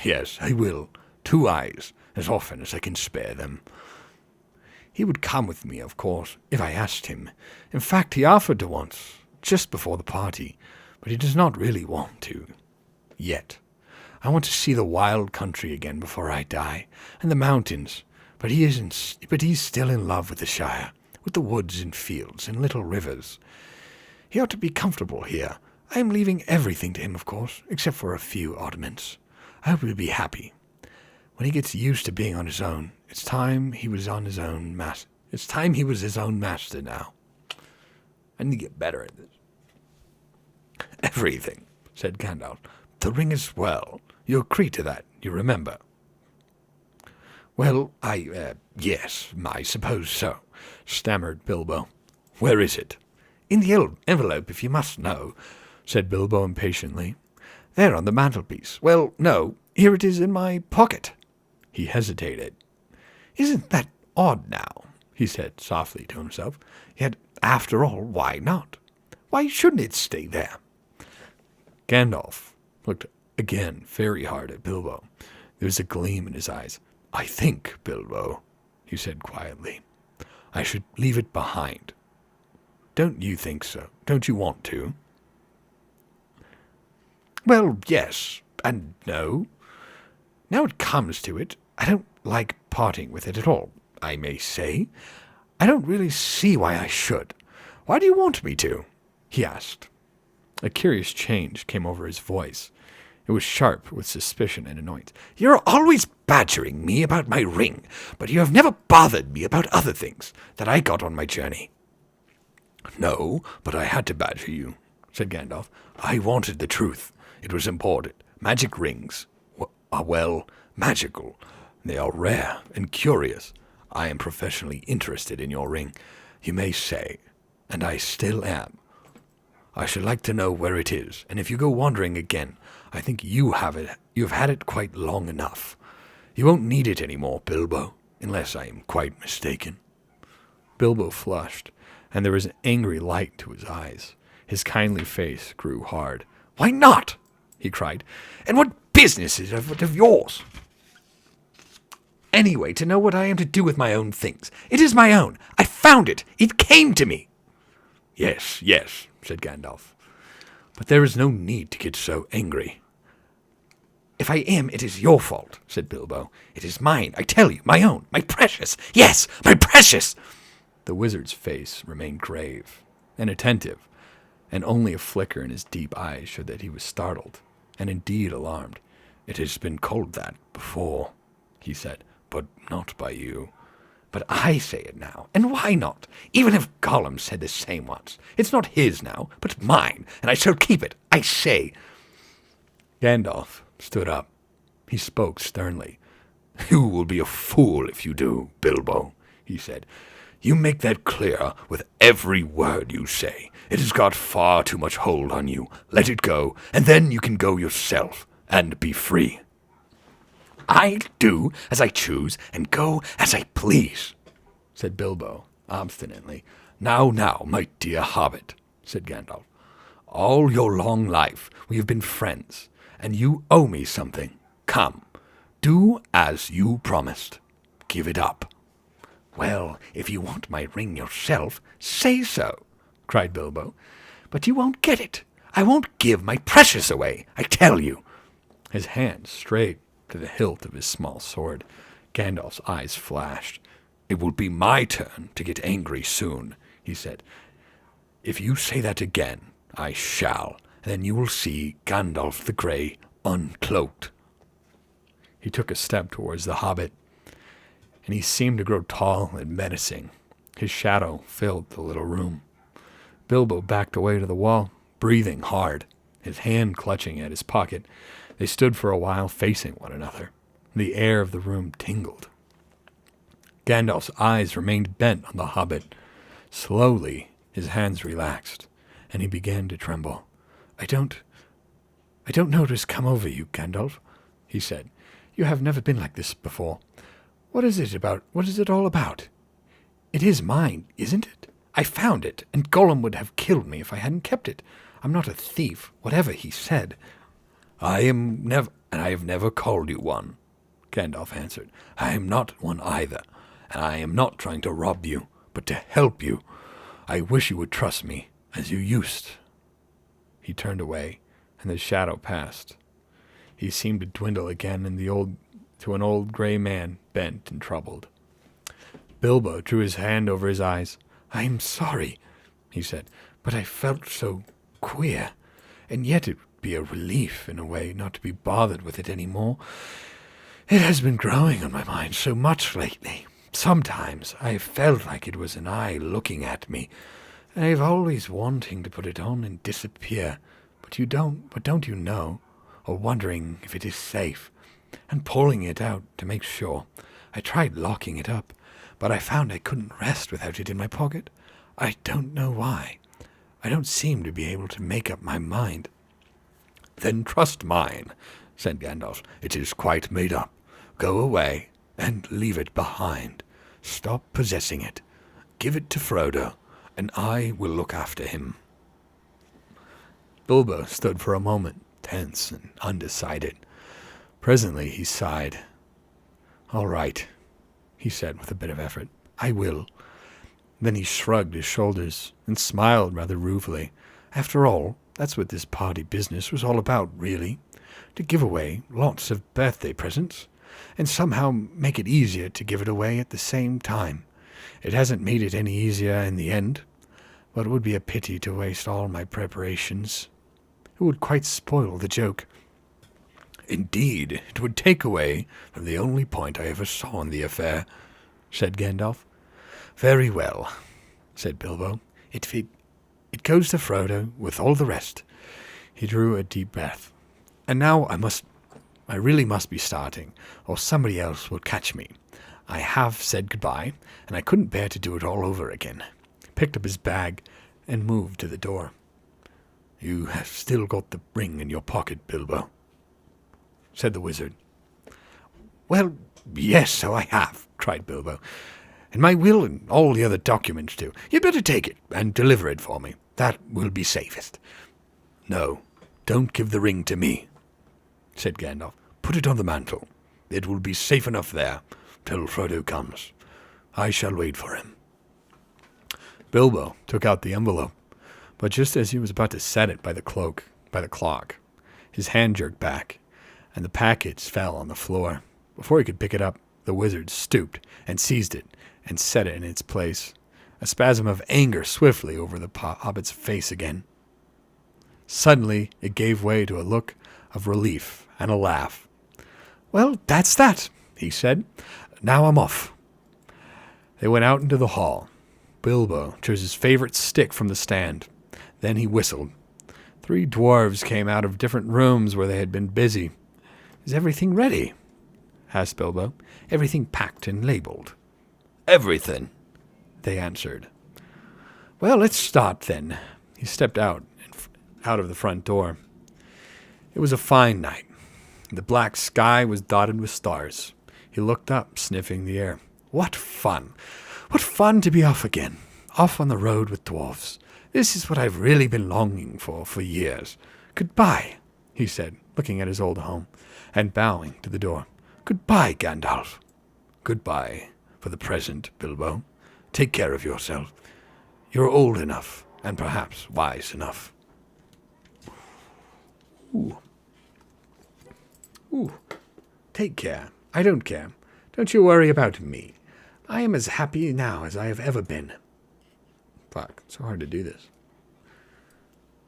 "Yes, I will. 2 eyes, as often as I can spare them." "He would come with me, of course, if I asked him. In fact, he offered to once, just before the party, but he does not really want to. Yet. I want to see the wild country again before I die, and the mountains, but he's still in love with the Shire, with the woods and fields and little rivers. He ought to be comfortable here. I am leaving everything to him, of course, except for a few ornaments. I hope he'll be happy. When he gets used to being on his own, it's time he was his own master now. I need to get better at this." "Everything," said Gandalf. "The ring as well. You agree to that, you remember?" "Well, yes, I suppose so," stammered Bilbo. "Where is it?" "In the envelope, if you must know," said Bilbo impatiently. "There on the mantelpiece. Well, no, here it is in my pocket." He hesitated. "Isn't that odd now?" he said softly to himself. "Yet, after all, why not? Why shouldn't it stay there?" Gandalf looked again very hard at Bilbo. There was a gleam in his eyes. "I think, Bilbo," he said quietly, "I should leave it behind. Don't you think so? Don't you want to?" "Well, yes, and no. Now it comes to it, I don't like parting with it at all, I may say. I don't really see why I should. Why do you want me to?" he asked. A curious change came over his voice. It was sharp with suspicion and annoyance. "You're always badgering me about my ring, but you have never bothered me about other things that I got on my journey." "No, but I had to badger you," said Gandalf. "I wanted the truth. It was important. Magic rings are, well, magical. They are rare and curious. I am professionally interested in your ring, you may say, and I still am. I should like to know where it is, and if you go wandering again, I think you have had it quite long enough. You won't need it any more, Bilbo. unless I am quite mistaken. Bilbo flushed, and there was an angry light to his eyes. His kindly face grew hard. "Why not?" he cried. "And what business is it of yours? Anyway, to know what I am to do with my own things. It is my own. I found it. It came to me." "Yes, yes," said Gandalf. "But there is no need to get so angry." "If I am, it is your fault," said Bilbo. "It is mine, I tell you, my own, my precious. Yes, my precious!" The wizard's face remained grave and attentive, and only a flicker in his deep eyes showed that he was startled, and indeed alarmed. "It has been called that before," he said, "but not by you." "But I say it now, and why not? Even if Gollum said the same once. It's not his now, but mine, and I shall keep it, I say." Gandalf stood up. He spoke sternly. "You will be a fool if you do, Bilbo," he said. "You make that clear with every word you say. It has got far too much hold on you. Let it go, and then you can go yourself, and be free." "I do as I choose, and go as I please," said Bilbo, obstinately. Now, my dear hobbit," said Gandalf. "All your long life we have been friends, and you owe me something. Come, do as you promised. Give it up." "Well, if you want my ring yourself, say so," cried Bilbo. "But you won't get it. I won't give my precious away, I tell you." His hand strayed to the hilt of his small sword. Gandalf's eyes flashed. "It will be my turn to get angry soon," he said. "If you say that again, I shall, and then you will see Gandalf the Grey uncloaked." He took a step towards the hobbit, and he seemed to grow tall and menacing. His shadow filled the little room. Bilbo backed away to the wall, breathing hard, his hand clutching at his pocket. They stood for a while facing one another. The air of the room tingled. Gandalf's eyes remained bent on the hobbit. Slowly, his hands relaxed, and he began to tremble. I don't know what has come over you, Gandalf," he said. "You have never been like this before. What is it about? What is it all about? It is mine, isn't it? I found it, and Gollum would have killed me if I hadn't kept it. I'm not a thief, whatever he said." I have never called you one," Gandalf answered. "I am not one either, and I am not trying to rob you, but to help you. I wish you would trust me, as you used." He turned away, and the shadow passed. He seemed to dwindle again to an old gray man, bent and troubled. Bilbo drew his hand over his eyes. "I am sorry," he said, "but I felt so queer, and yet it would be a relief, in a way, not to be bothered with it any more. It has been growing on my mind so much lately. Sometimes I have felt like it was an eye looking at me, and I have always wanting to put it on and disappear, but don't you know, or wondering if it is safe, and pulling it out to make sure. I tried locking it up, but I found I couldn't rest without it in my pocket. I don't know why. I don't seem to be able to make up my mind." "Then trust mine," said Gandalf. "It is quite made up. Go away, and leave it behind. Stop possessing it. Give it to Frodo, and I will look after him." Bilbo stood for a moment, tense and undecided. Presently he sighed. "All right," he said with a bit of effort. "I will." Then he shrugged his shoulders and smiled rather ruefully. After all, that's what this party business was all about, really. To give away lots of birthday presents, and somehow make it easier to give it away at the same time. It hasn't made it any easier in the end, but it would be a pity to waste all my preparations. It would quite spoil the joke. "Indeed, it would take away from the only point I ever saw in the affair," said Gandalf. "Very well," said Bilbo. It goes to Frodo with all the rest." He drew a deep breath. "And now I really must be starting, or somebody else will catch me. I have said goodbye, and I couldn't bear to do it all over again." He picked up his bag and moved to the door. "You have still got the ring in your pocket, Bilbo," said the wizard. "Well, yes, so I have, cried Bilbo. And my will and all the other documents too. You'd better take it and deliver it for me. That will be safest. No, don't give the ring to me, said Gandalf. Put it on the mantle. It will be safe enough there till Frodo comes. I shall wait for him. Bilbo took out the envelope, but just as he was about to set it by the clock, his hand jerked back, and the package fell on the floor. Before he could pick it up, the wizard stooped and seized it and set it in its place. A spasm of anger swiftly over the hobbit's face again. Suddenly, it gave way to a look of relief and a laugh. Well, that's that, he said. Now I'm off. They went out into the hall. Bilbo chose his favorite stick from the stand. Then he whistled. 3 dwarves came out of different rooms where they had been busy. Is everything ready? Asked Bilbo. Everything packed and labeled. Everything, they answered. Well, let's start then. He stepped out of the front door. It was a fine night. The black sky was dotted with stars. He looked up, sniffing the air. What fun! What fun to be off again. Off on the road with dwarfs. This is what I've really been longing for years. Goodbye, he said, looking at his old home, and bowing to the door. Goodbye, Gandalf. Goodbye, for the present, Bilbo. Take care of yourself. You're old enough, and perhaps wise enough. Ooh. Take care. I don't care. Don't you worry about me. I am as happy now as I have ever been. Fuck, it's so hard to do this.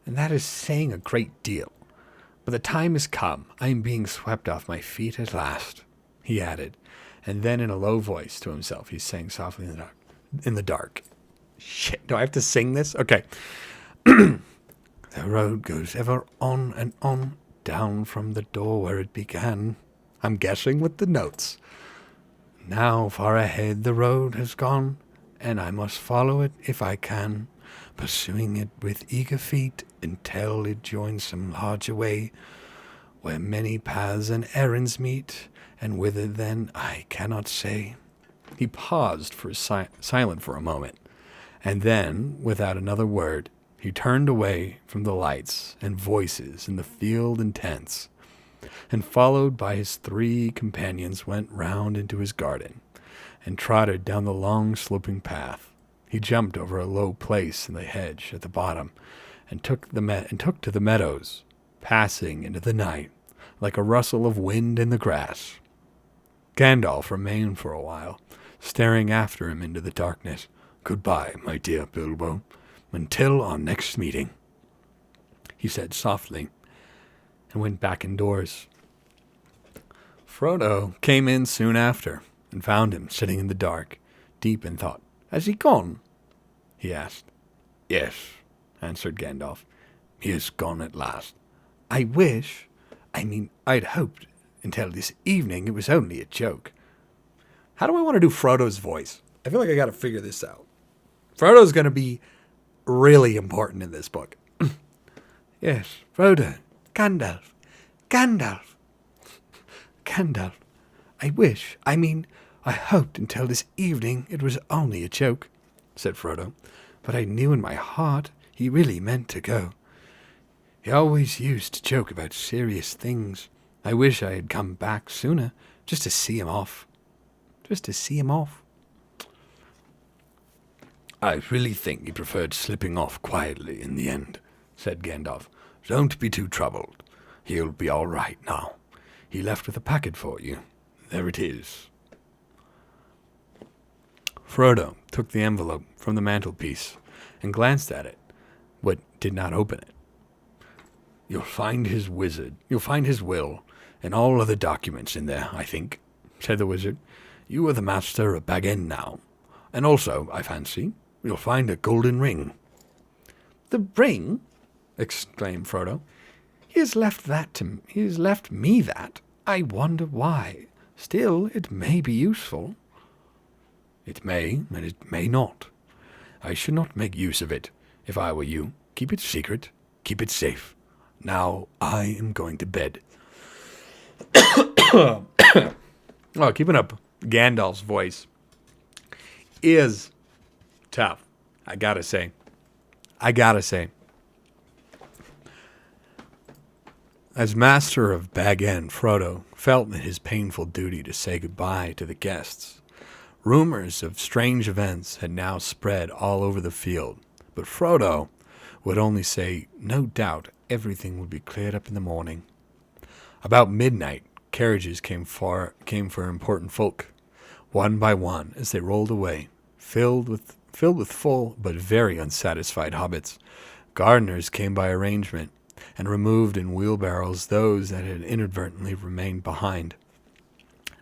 And that is saying a great deal. But the time has come. I am being swept off my feet at last, he added. And then in a low voice to himself, he sang softly in the dark. Shit, do I have to sing this? Okay. The road goes ever on and on, down from the door where it began. I'm guessing with the notes. Now far ahead the road has gone, and I must follow it if I can, pursuing it with eager feet until it joins some larger way, where many paths and errands meet, and whither then I cannot say. He paused silent for a moment, and then, without another word, he turned away from the lights and voices in the field and tents, and followed by his 3 companions went round into his garden, and trotted down the long sloping path. He jumped over a low place in the hedge at the bottom, and took to the meadows, passing into the night like a rustle of wind in the grass. Gandalf remained for a while, staring after him into the darkness. Goodbye, my dear Bilbo, until our next meeting, he said softly, and went back indoors. Frodo came in soon after, and found him sitting in the dark, deep in thought. Has he gone? He asked. Yes, answered Gandalf. He is gone at last. I'd hoped until this evening it was only a joke. How do I want to do Frodo's voice? I feel like I got to figure this out. Frodo's going to be really important in this book. Yes, Frodo, Gandalf. I hoped until this evening it was only a joke, said Frodo, but I knew in my heart he really meant to go. He always used to joke about serious things. I wish I had come back sooner, just to see him off. I really think he preferred slipping off quietly in the end, said Gandalf. Don't be too troubled. He'll be all right now. He left with a packet for you. There it is. Frodo took the envelope from the mantelpiece and glanced at it, but did not open it. You'll find his will, and all other documents in there, I think, said the wizard. You are the master of Bag End now, and also, I fancy, you'll find a golden ring. The ring? Exclaimed Frodo. He has left me that. I wonder why. Still, it may be useful. It may, and it may not. I should not make use of it, if I were you. Keep it secret. Keep it safe. Now I am going to bed. Oh, keeping up Gandalf's voice is tough. I gotta say. As master of Bag End, Frodo felt it his painful duty to say goodbye to the guests. Rumors of strange events had now spread all over the field, but Frodo would only say, no doubt everything would be cleared up in the morning. About midnight, carriages came for important folk, one by one, as they rolled away, filled with full but very unsatisfied hobbits. Gardeners came by arrangement, and removed in wheelbarrows those that had inadvertently remained behind.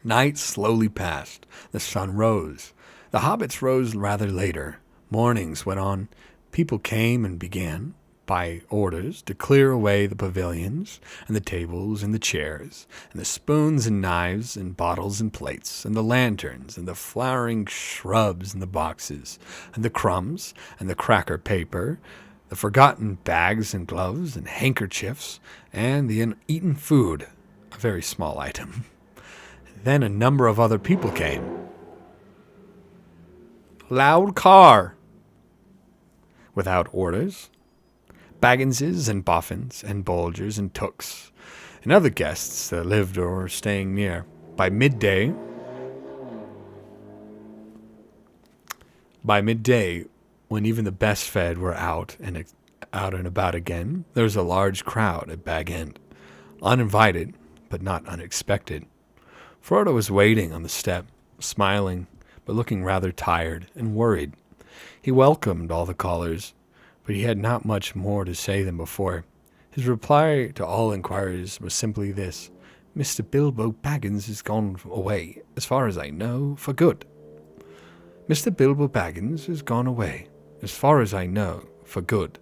Night slowly passed. The sun rose. The hobbits rose rather later. Mornings went on. People came and began, by orders, to clear away the pavilions, and the tables and the chairs, and the spoons and knives, and bottles and plates, and the lanterns, and the flowering shrubs and the boxes, and the crumbs, and the cracker paper, the forgotten bags and gloves and handkerchiefs, and the uneaten food, a very small item. Then a number of other people came. Loud car, without orders. Bagginses and boffins and bolgers and tooks, and other guests that lived or were staying near. By midday, when even the best fed were out and about again, there was a large crowd at Bag End, uninvited but not unexpected. Frodo was waiting on the step, smiling but looking rather tired and worried. He welcomed all the callers, but he had not much more to say than before. His reply to all inquiries was simply this: Mr. Bilbo Baggins has gone away, as far as I know, for good. Mr. Bilbo Baggins has gone away, as far as I know, for good.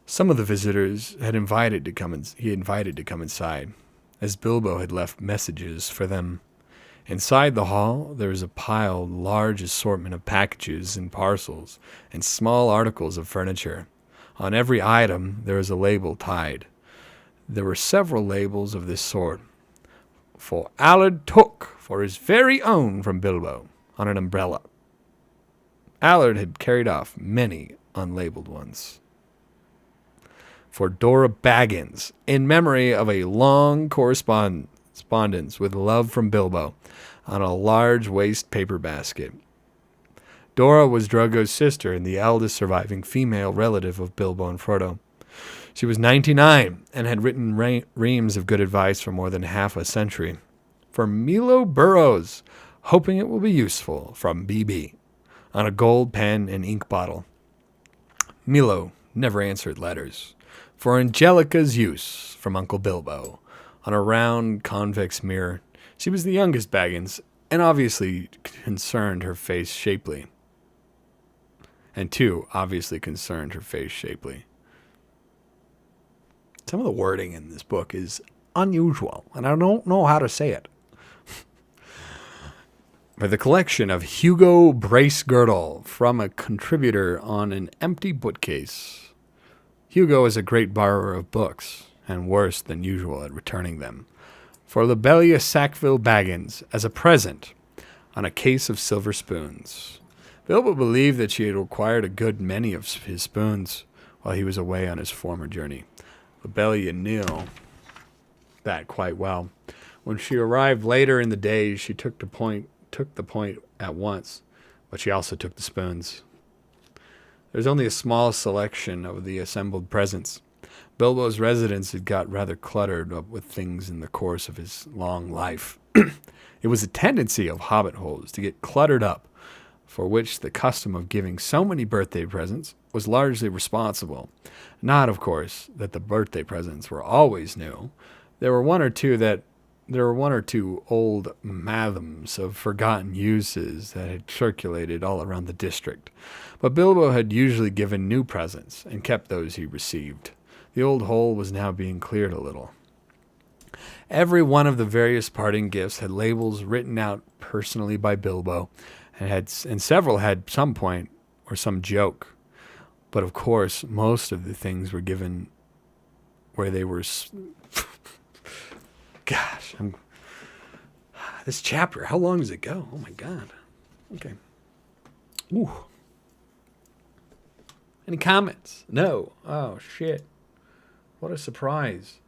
Some of the visitors he invited to come inside, as Bilbo had left messages for them. Inside the hall, there was a piled large assortment of packages and parcels and small articles of furniture. On every item, there was a label tied. There were several labels of this sort. For Allard took for his very own from Bilbo, on an umbrella. Allard had carried off many unlabeled ones. For Dora Baggins, in memory of a long correspondence with love from Bilbo, on a large waste paper basket. Dora was Drogo's sister and the eldest surviving female relative of Bilbo and Frodo. She was 99 and had written reams of good advice for more than half a century. For Milo Burrows, hoping it will be useful, from BB, on a gold pen and ink bottle. Milo never answered letters. For Angelica's use, from Uncle Bilbo, on a round convex mirror. She was the youngest Baggins, and obviously concerned her face shapely. Some of the wording in this book is unusual, and I don't know how to say it. For the collection of Hugo Bracegirdle, from a contributor on an empty bookcase. Hugo is a great borrower of books, and worse than usual at returning them. For Lobelia Sackville Baggins, as a present, on a case of silver spoons. Bilbo believed that she had acquired a good many of his spoons while he was away on his former journey. Lobelia knew that quite well. When she arrived later in the day, she took the point at once, but she also took the spoons. There's only a small selection of the assembled presents. Bilbo's residence had got rather cluttered up with things in the course of his long life. It was a tendency of hobbit holes to get cluttered up, for which the custom of giving so many birthday presents was largely responsible. Not, of course, that the birthday presents were always new. There were one or two old mathams of forgotten uses that had circulated all around the district. But Bilbo had usually given new presents and kept those he received. The old hole was now being cleared a little. Every one of the various parting gifts had labels written out personally by Bilbo, and several had some point or some joke. But of course, most of the things were given where they were... This chapter, how long does it go? Oh my god. Okay. Ooh. Any comments? No. Oh shit. What a surprise.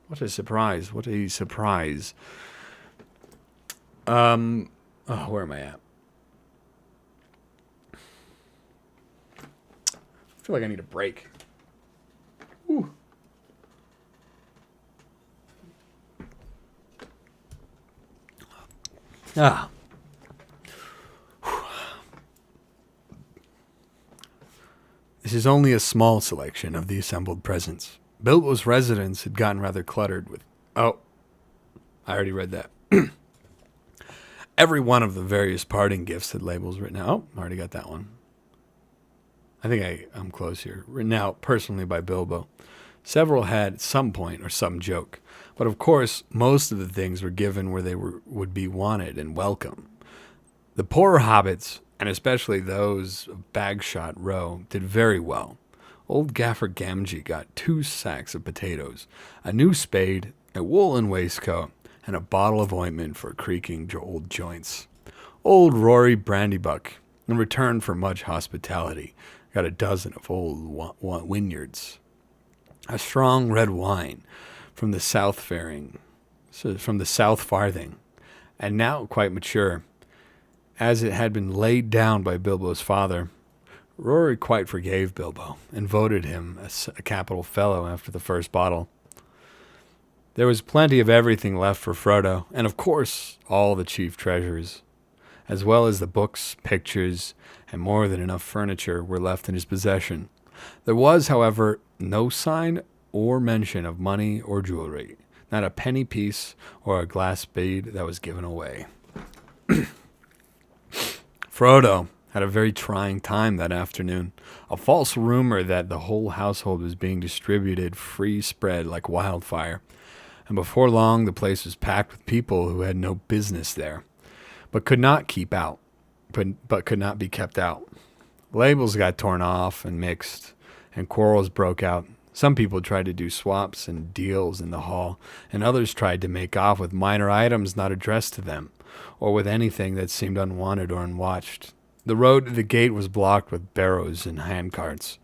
What a surprise. What a surprise. Oh, where am I at? I feel like I need a break. Ooh. Ah. This is only a small selection of the assembled presents. Bilbo's residence had gotten rather cluttered with... Oh, I already read that. Every one of the various parting gifts had labels written out. Oh, I already got that one. I think I'm close here. Written out personally by Bilbo. Several had some point or some joke. But of course, most of the things were given where they would be wanted and welcome. The poorer hobbits, and especially those of Bagshot Row, did very well. Old Gaffer Gamgee got 2 sacks of potatoes, a new spade, a woolen waistcoat, and a bottle of ointment for creaking old joints. Old Rory Brandybuck, in return for much hospitality, got a dozen of old vineyards. A strong red wine from the South Farthing, and now quite mature, as it had been laid down by Bilbo's father. Rory quite forgave Bilbo and voted him a capital fellow after the first bottle. There was plenty of everything left for Frodo, and of course all the chief treasures, as well as the books, pictures, and more than enough furniture were left in his possession. There was, however, no sign or mention of money or jewelry, not a penny piece or a glass bead that was given away. Frodo had a very trying time that afternoon. A false rumor that the whole household was being distributed free spread like wildfire, and before long the place was packed with people who had no business there, but could not be kept out. Labels got torn off and mixed, and quarrels broke out. Some people tried to do swaps and deals in the hall, and others tried to make off with minor items not addressed to them, or with anything that seemed unwanted or unwatched. The road to the gate was blocked with barrows and handcarts.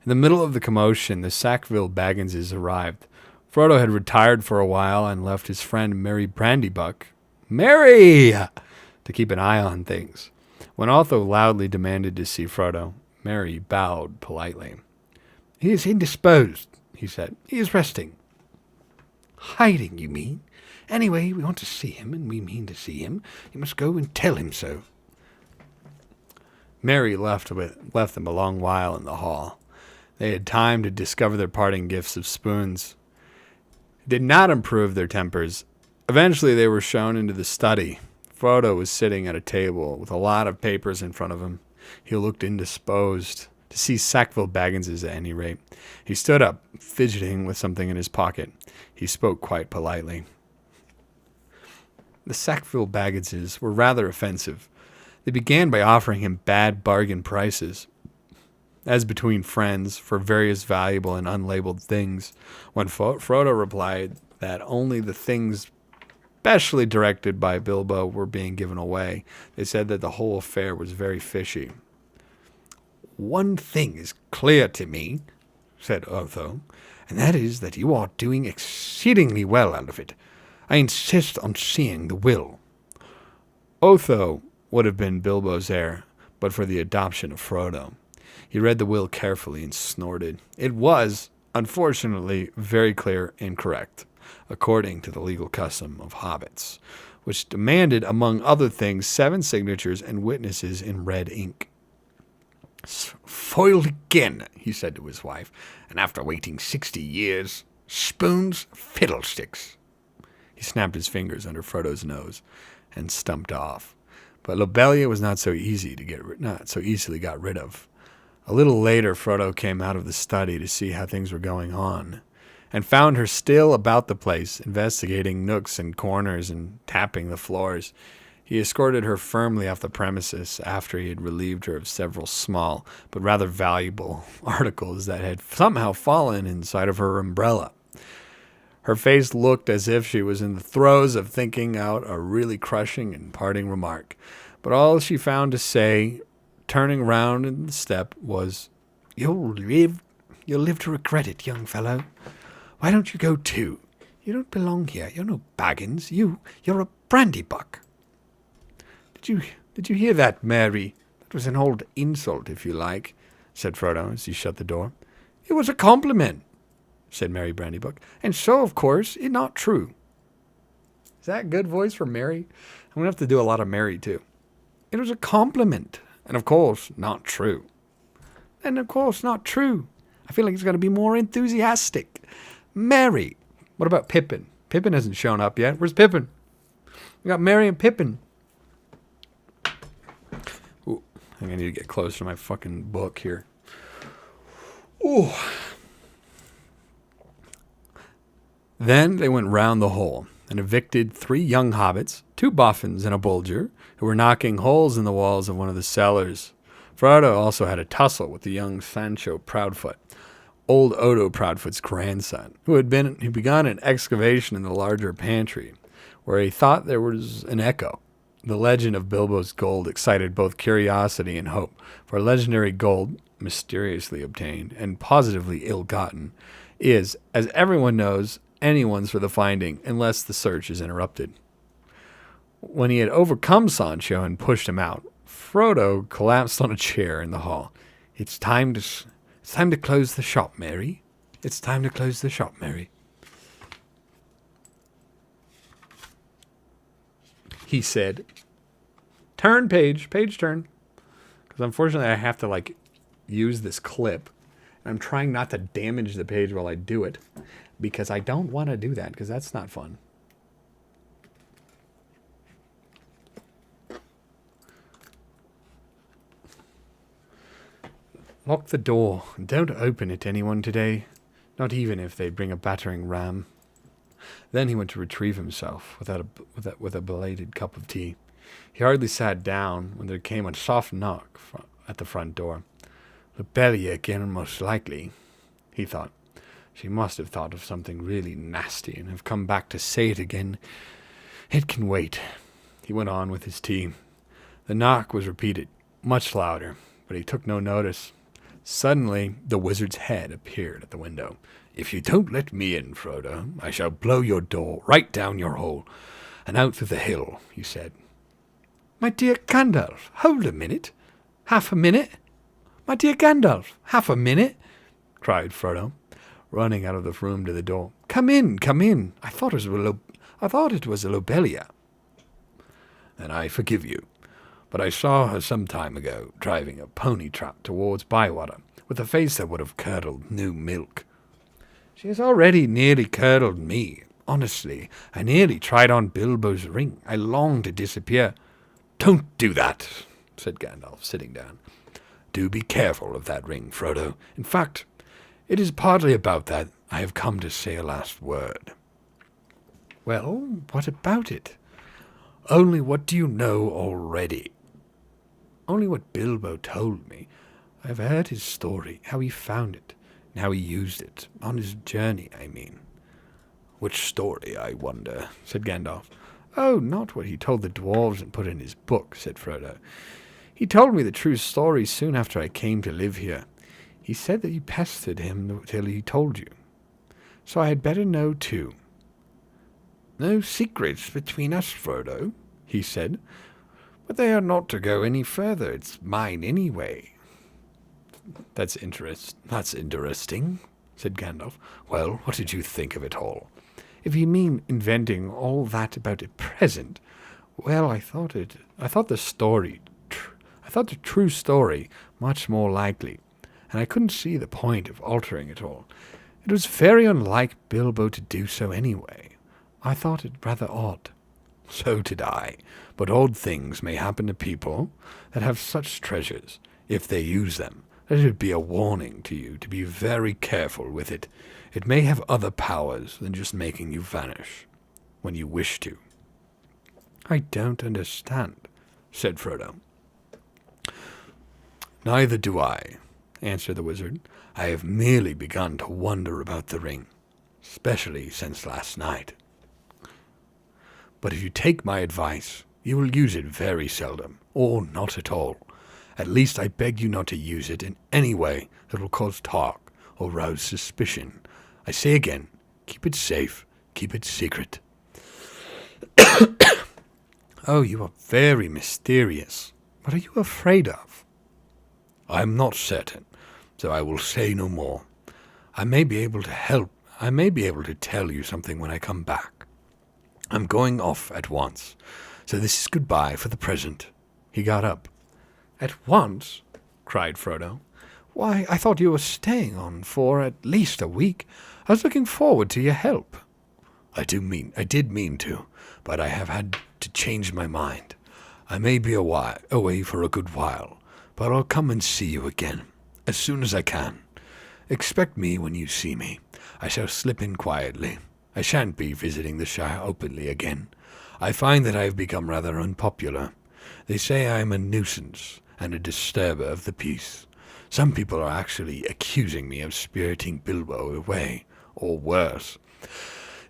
In the middle of the commotion, the Sackville Bagginses arrived. Frodo had retired for a while and left his friend Merry Brandybuck, Merry, to keep an eye on things. When Otho loudly demanded to see Frodo, Merry bowed politely. "He is indisposed," he said. "He is resting." "Hiding, you mean? Anyway, we want to see him, and we mean to see him. You must go and tell him so." Merry left them a long while in the hall. They had time to discover their parting gifts of spoons. It did not improve their tempers. Eventually they were shown into the study. Frodo was sitting at a table with a lot of papers in front of him. He looked indisposed, to see Sackville Bagginses at any rate. He stood up, fidgeting with something in his pocket. He spoke quite politely. The Sackville Bagginses were rather offensive. They began by offering him bad bargain prices, as between friends, for various valuable and unlabeled things. When Frodo replied that only the things specially directed by Bilbo were being given away, they said that the whole affair was very fishy. "One thing is clear to me," said Otho, "and that is that you are doing exceedingly well out of it. I insist on seeing the will." Otho would have been Bilbo's heir, but for the adoption of Frodo. He read the will carefully and snorted. It was, unfortunately, very clear and correct, according to the legal custom of hobbits, which demanded, among other things, 7 signatures and witnesses in red ink. "Foiled again," he said to his wife, "and after waiting 60 years. Spoons, fiddlesticks." He snapped his fingers under Frodo's nose and stumped off. But Lobelia was not so easily got rid of. A little later, Frodo came out of the study to see how things were going on, and found her still about the place, investigating nooks and corners and tapping the floors. He escorted her firmly off the premises after he had relieved her of several small but rather valuable articles that had somehow fallen inside of her umbrella. Her face looked as if she was in the throes of thinking out a really crushing and parting remark. But all she found to say, turning round in the step, was, You'll live to regret it, young fellow. Why don't you go too? You don't belong here. You're no Baggins. You're a brandy-buck. Did you hear that, Mary? That was an old insult, if you like, said Frodo as he shut the door. It was a compliment, said Mary Brandybuck, and so, of course, it's not true. Is that a good voice for Mary? I'm going to have to do a lot of Mary, too. It was a compliment, and of course, not true. And of course, not true. I feel like it's going to be more enthusiastic. Mary. What about Pippin? Pippin hasn't shown up yet. Where's Pippin? We got Mary and Pippin. Ooh, I think I need to get closer to my fucking book here. Ooh. Then they went round the hole and evicted 3 young hobbits, 2 boffins and a bulger, who were knocking holes in the walls of one of the cellars. Frodo also had a tussle with the young Sancho Proudfoot, old Odo Proudfoot's grandson, who had begun an excavation in the larger pantry, where he thought there was an echo. The legend of Bilbo's gold excited both curiosity and hope, for legendary gold, mysteriously obtained and positively ill-gotten, is, as everyone knows, anyone's for the finding, unless the search is interrupted. When he had overcome Sancho and pushed him out, Frodo collapsed on a chair in the hall. It's time to close the shop, Mary. It's time to close the shop, Mary. He said, turn page turn. Because unfortunately I have to use this clip. And I'm trying not to damage the page while I do it. Because I don't want to do that, because that's not fun. Lock the door, and don't open it to anyone today, not even if they bring a battering ram. Then he went to retrieve himself with a belated cup of tea. He hardly sat down when there came a soft knock at the front door. Lobelia again, most likely, he thought. She must have thought of something really nasty and have come back to say it again. It can wait. He went on with his tea. The knock was repeated, much louder, but he took no notice. Suddenly, the wizard's head appeared at the window. If you don't let me in, Frodo, I shall blow your door right down your hole and out through the hill, he said. My dear Gandalf, hold a minute. Half a minute. My dear Gandalf, half a minute, cried Frodo, running out of the room to the door. Come in, come in. I thought it was a lobelia. Then I forgive you. But I saw her some time ago, driving a pony trap towards Bywater, with a face that would have curdled new milk. She has already nearly curdled me. Honestly, I nearly tried on Bilbo's ring. I long to disappear. Don't do that, said Gandalf, sitting down. Do be careful of that ring, Frodo. In fact, it is partly about that I have come to say a last word. Well, what about it? Only what do you know already? Only what Bilbo told me. I have heard his story, how he found it, and how he used it, on his journey, I mean. Which story, I wonder, said Gandalf. Oh, not what he told the dwarves and put in his book, said Frodo. He told me the true story soon after I came to live here. He said that you pestered him till he told you. So I had better know, too. No secrets between us, Frodo, he said. But they are not to go any further. It's mine anyway. That's interesting, said Gandalf. Well, what did you think of it all? If you mean inventing all that about a present, well, I thought the true story much more likely, and I couldn't see the point of altering it all. It was very unlike Bilbo to do so anyway. I thought it rather odd. So did I, but odd things may happen to people that have such treasures, if they use them. Let it be a warning to you to be very careful with it. It may have other powers than just making you vanish, when you wish to. I don't understand, said Frodo. Neither do I, answered the wizard. I have merely begun to wonder about the ring. especially since last night. But if you take my advice, you will use it very seldom, or not at all. At least I beg you not to use it in any way that will cause talk or rouse suspicion. I say again, keep it safe, keep it secret. Oh, you are very mysterious. What are you afraid of? I am not certain, so I will say no more. I may be able to tell you something when I come back. I'm going off at once, so this is goodbye for the present. He got up. At once? Cried Frodo. Why, I thought you were staying on for at least a week. I was looking forward to your help. I did mean to, but I have had to change my mind. I may be away for a good while, but I'll come and see you again, as soon as I can. Expect me when you see me. I shall slip in quietly. I shan't be visiting the Shire openly again. I find that I have become rather unpopular. They say I am a nuisance and a disturber of the peace. Some people are actually accusing me of spiriting Bilbo away, or worse.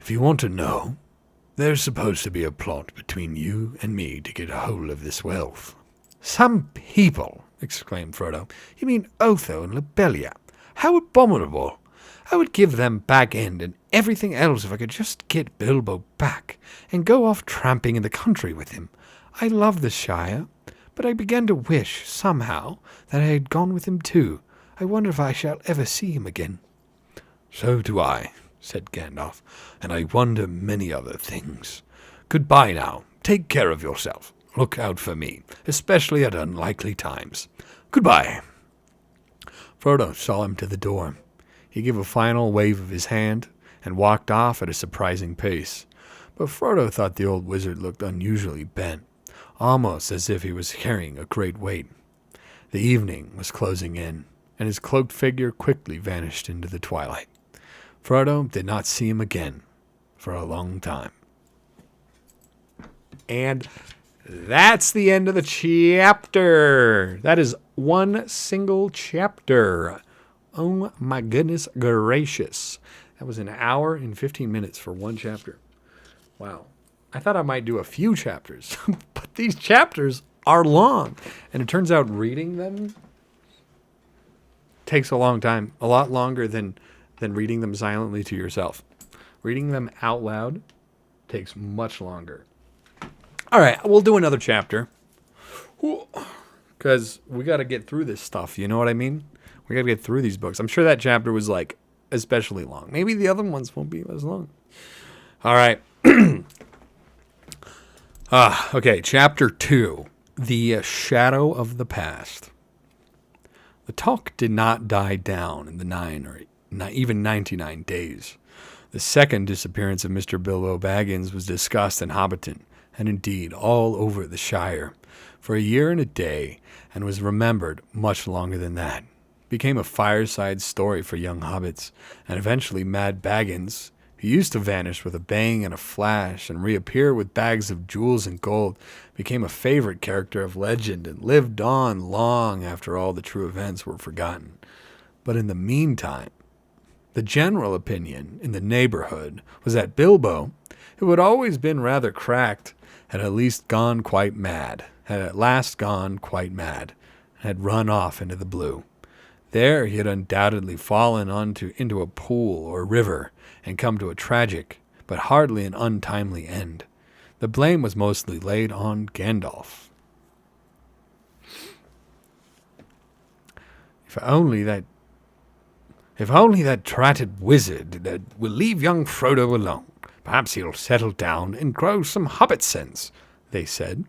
If you want to know, there's supposed to be a plot between you and me to get a hold of this wealth. Some people, exclaimed Frodo. You mean Otho and Lobelia? How abominable! I would give them Bag End and everything else if I could just get Bilbo back and go off tramping in the country with him. I love the Shire, but I began to wish, somehow, that I had gone with him too. I wonder if I shall ever see him again. So do I, said Gandalf, and I wonder many other things. Goodbye now. Take care of yourself. Look out for me, especially at unlikely times. Goodbye. Frodo saw him to the door. He gave a final wave of his hand and walked off at a surprising pace. But Frodo thought the old wizard looked unusually bent, almost as if he was carrying a great weight. The evening was closing in, and his cloaked figure quickly vanished into the twilight. Frodo did not see him again for a long time. And that's the end of the chapter. That is one single chapter. Oh my goodness gracious. That was an hour and 15 minutes for one chapter. Wow. I thought I might do a few chapters, but these chapters are long. And it turns out reading them takes a long time, a lot longer than reading them silently to yourself. Reading them out loud takes much longer. All right, we'll do another chapter because we got to get through this stuff. You know what I mean? We got to get through these books. I'm sure that chapter was like especially long. Maybe the other ones won't be as long. All right. Okay, chapter 2, The Shadow of the Past. The talk did not die down in the 9 or even 99 days. The second disappearance of Mr. Bilbo Baggins was discussed in Hobbiton, and indeed all over the Shire, for a year and a day, and was remembered much longer than that. Became a fireside story for young hobbits, and eventually Mad Baggins, who used to vanish with a bang and a flash and reappear with bags of jewels and gold, became a favorite character of legend and lived on long after all the true events were forgotten. But in the meantime, the general opinion in the neighborhood was that Bilbo, who had always been rather cracked, had at last gone quite mad, and had run off into the blue. There he had undoubtedly fallen into a pool or river and come to a tragic, but hardly an untimely end. The blame was mostly laid on Gandalf. If only that dratted wizard will leave young Frodo alone. Perhaps he'll settle down and grow some hobbit sense, they said.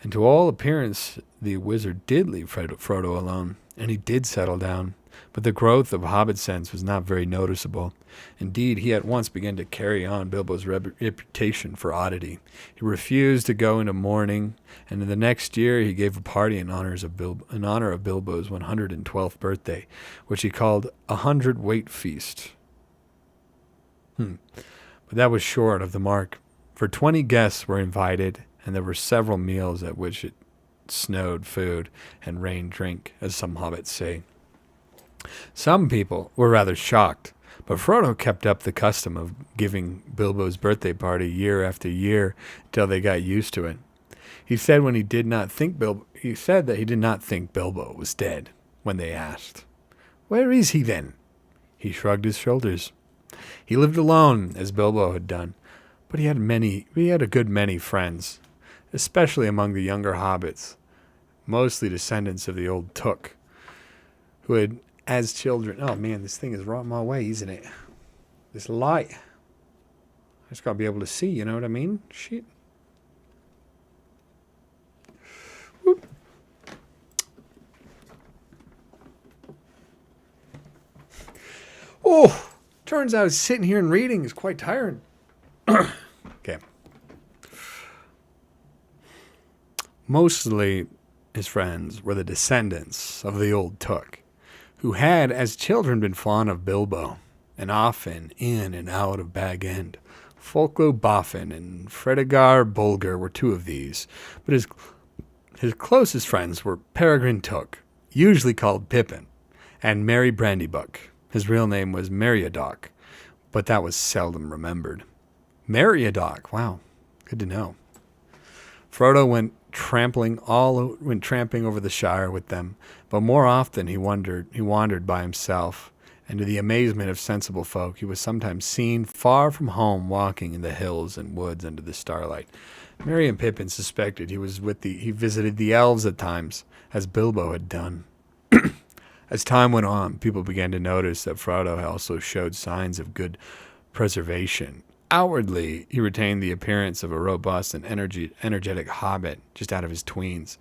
And to all appearance, the wizard did leave Frodo alone, and he did settle down. But the growth of hobbit sense was not very noticeable. Indeed, he at once began to carry on Bilbo's reputation for oddity. He refused to go into mourning, and in the next year he gave a party in honor of Bilbo's 112th birthday, which he called a 100-weight feast. But that was short of the mark, for 20 guests were invited, and there were several meals at which it snowed food and rained drink, as some hobbits say. Some people were rather shocked, But Frodo kept up the custom of giving Bilbo's birthday party year after year until they got used to it. He said that he did not think Bilbo was dead when they asked, "Where is he then?" He shrugged his shoulders. He lived alone, as Bilbo had done, but he had a good many friends, especially among the younger hobbits, mostly descendants of the old Took, who had, as children... Oh, man, this thing is right my way, isn't it? This light. I just got to be able to see, you know what I mean? Shit. Whoop. Oh, turns out sitting here and reading is quite tiring. Okay. Mostly his friends were the descendants of the old Took, who had as children been fond of Bilbo, and often in and out of Bag End. Folko Boffin and Fredegar Bolger were two of these, but his closest friends were Peregrine Took, usually called Pippin, and Merry Brandybuck. His real name was Meriadoc, but that was seldom remembered. Meriadoc, wow, good to know. Frodo went tramping over the Shire with them, but more often he wandered by himself, and to the amazement of sensible folk, he was sometimes seen far from home walking in the hills and woods under the starlight. Merry and Pippin suspected he visited the elves at times, as Bilbo had done. As time went on, people began to notice that Frodo also showed signs of good preservation. Outwardly, he retained the appearance of a robust and energetic hobbit just out of his tweens.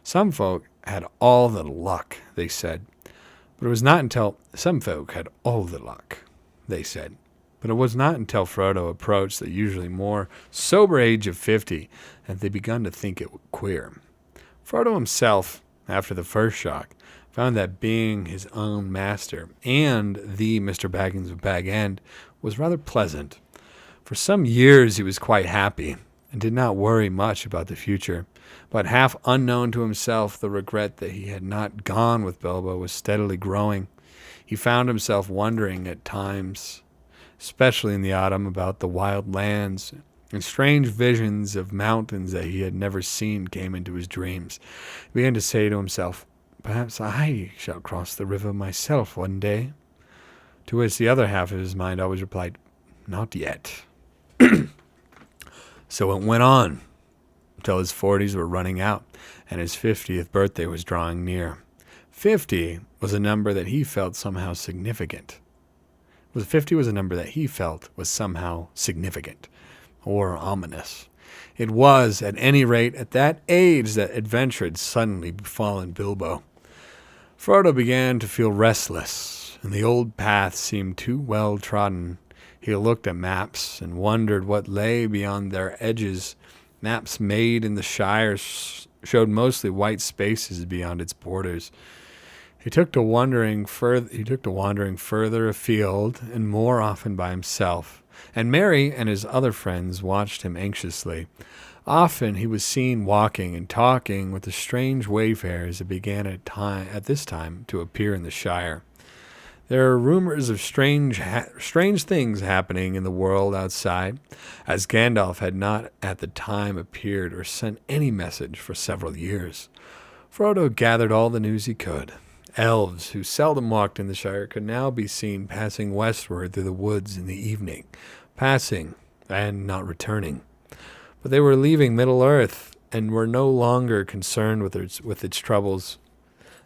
Some folk had all the luck, they said. But it was not until Frodo approached the usually more sober age of 50 that they begun to think it queer. Frodo himself, after the first shock, found that being his own master and the Mr. Baggins of Bag End was rather pleasant. For some years he was quite happy and did not worry much about the future, but half unknown to himself, the regret that he had not gone with Bilbo was steadily growing. He found himself wondering at times, especially in the autumn, about the wild lands, and strange visions of mountains that he had never seen came into his dreams. He began to say to himself, "Perhaps I shall cross the river myself one day." To which the other half of his mind always replied, "Not yet." So it went on until his 40s were running out and his 50th birthday was drawing near. 50 was a number that he felt somehow significant. 50 was a number that he felt was somehow significant or ominous. It was, at any rate, at that age that adventure had suddenly befallen Bilbo. Frodo began to feel restless, and the old path seemed too well trodden. He looked at maps and wondered what lay beyond their edges. Maps made in the Shire showed mostly white spaces beyond its borders. He took to wandering further afield, and more often by himself. And Merry and his other friends watched him anxiously. Often he was seen walking and talking with the strange wayfarers that began at this time to appear in the Shire. There are rumors of strange things happening in the world outside, as Gandalf had not at the time appeared or sent any message for several years. Frodo gathered all the news he could. Elves, who seldom walked in the Shire, could now be seen passing westward through the woods in the evening, passing and not returning. But they were leaving Middle-earth and were no longer concerned with its troubles.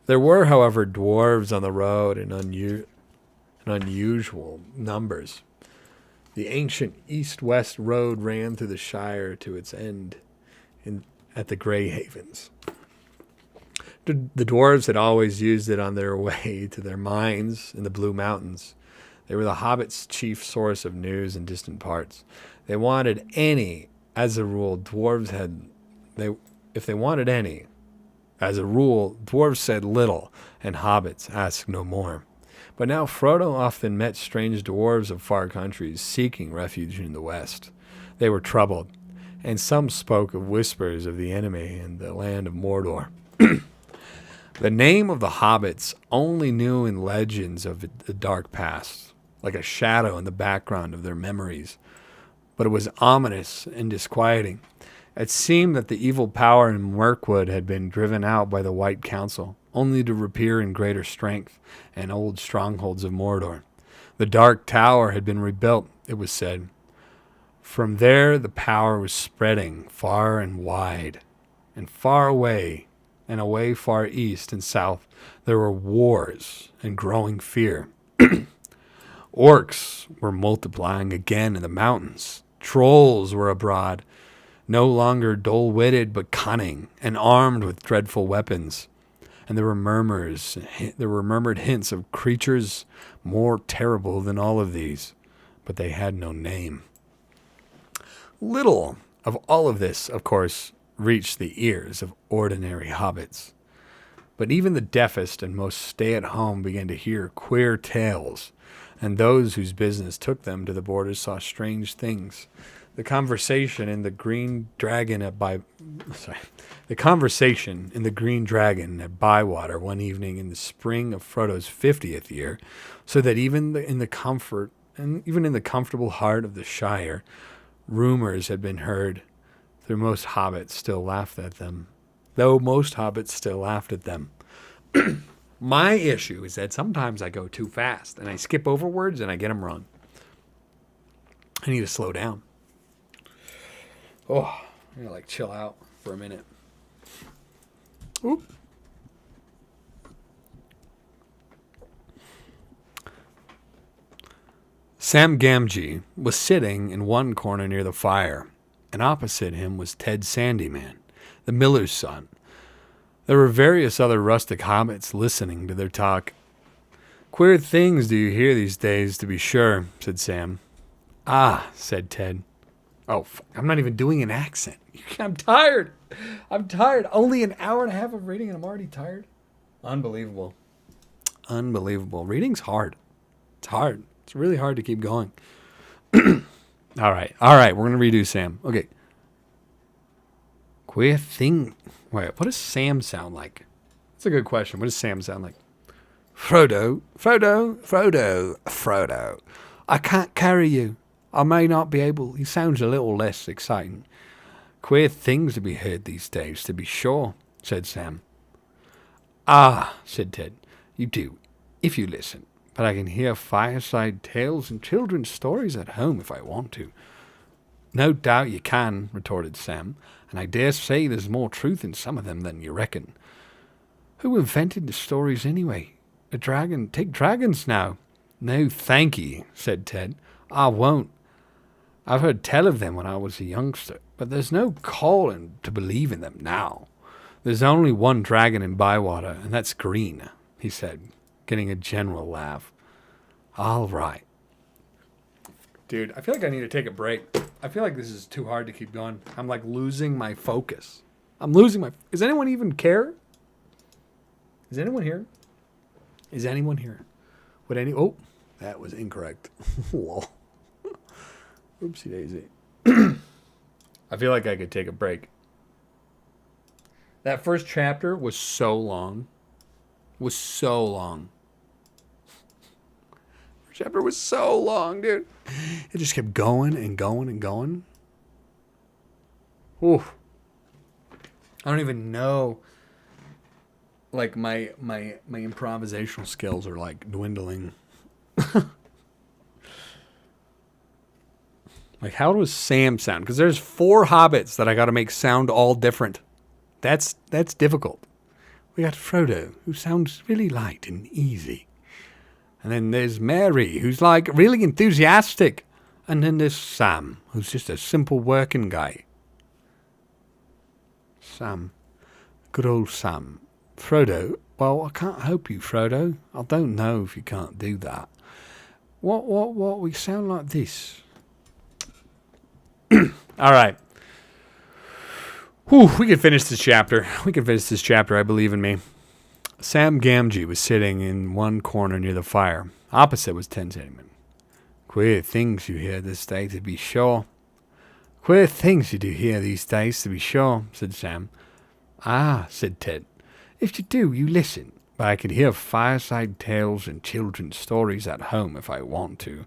There were, however, dwarves on the road in unusual numbers. The ancient east-west road ran through the Shire to its end at the Grey Havens. The dwarves had always used it on their way to their mines in the Blue Mountains. They were the hobbits' chief source of news in distant parts. They wanted any, as a rule, dwarves said little, and hobbits asked no more. But now Frodo often met strange dwarves of far countries seeking refuge in the west. They were troubled, and some spoke of whispers of the enemy in the land of Mordor. The name of the hobbits only knew in legends of the dark past, like a shadow in the background of their memories. But it was ominous and disquieting. It seemed that the evil power in Mirkwood had been driven out by the White Council, only to reappear in greater strength and old strongholds of Mordor. The Dark Tower had been rebuilt, it was said. From there, the power was spreading far and wide, and far away, and away far east and south, there were wars and growing fear. Orcs were multiplying again in the mountains. Trolls were abroad, no longer dull-witted but cunning and armed with dreadful weapons. And there were murmured hints of creatures more terrible than all of these, but they had no name. Little of all of this, of course, reached the ears of ordinary hobbits. But even the deafest and most stay-at-home began to hear queer tales, and those whose business took them to the borders saw strange things. The conversation in the Green Dragon at Bywater one evening in the spring of Frodo's 50th year, so that even in the comfortable heart of the Shire, rumors had been heard, though most hobbits still laughed at them. My issue is that sometimes I go too fast, and I skip over words, and I get them wrong. I need to slow down. Oh, I'm going to chill out for a minute. Oop. Sam Gamgee was sitting in one corner near the fire, and opposite him was Ted Sandyman, the miller's son. There were various other rustic hobbits listening to their talk. "Queer things do you hear these days, to be sure," said Sam. "Ah," said Ted. Oh, I'm not even doing an accent. I'm tired. Only an hour and a half of reading and I'm already tired. Unbelievable. Reading's hard. It's hard. It's really hard to keep going. All right. We're going to redo Sam. Okay. Queer thing. Wait, what does Sam sound like? That's a good question. What does Sam sound like? Frodo. I can't carry you. I may not be able. He sounds a little less exciting. "Queer things to be heard these days, to be sure," said Sam. "Ah," said Ted. "You do, if you listen. But I can hear fireside tales and children's stories at home if I want to." "No doubt you can," retorted Sam, "and I dare say there's more truth in some of them than you reckon." "Who invented the stories anyway? Take dragons now." "No, thank ye," said Ted. "I won't. I've heard tell of them when I was a youngster, but there's no calling to believe in them now. There's only one dragon in Bywater, and that's green," he said, getting a general laugh. "All right." Dude, I feel like I need to take a break. I feel like this is too hard to keep going. I'm losing my focus. Does anyone even care? Is anyone here? Oh, that was incorrect. Lol. Oopsie daisy. I feel like I could take a break. That first chapter was so long. First chapter was so long, dude. It just kept going and going and going. Ooh. I don't even know. My improvisational skills are dwindling. How does Sam sound? Because there's 4 hobbits that I got to make sound all different. That's difficult. We got Frodo, who sounds really light and easy. And then there's Mary, who's really enthusiastic. And then there's Sam, who's just a simple working guy. Sam. Good old Sam. Frodo. Well, I can't help you, Frodo. I don't know if you can't do that. What, we sound like this. All right. Whew, we can finish this chapter. I believe in me. Sam Gamgee was sitting in one corner near the fire. Opposite was Ted Sandyman. "Queer things you hear this day, to be sure." "Queer things you do hear these days, to be sure," said Sam. "Ah," said Ted. "If you do, you listen. but I could hear fireside tales and children's stories at home if I want to.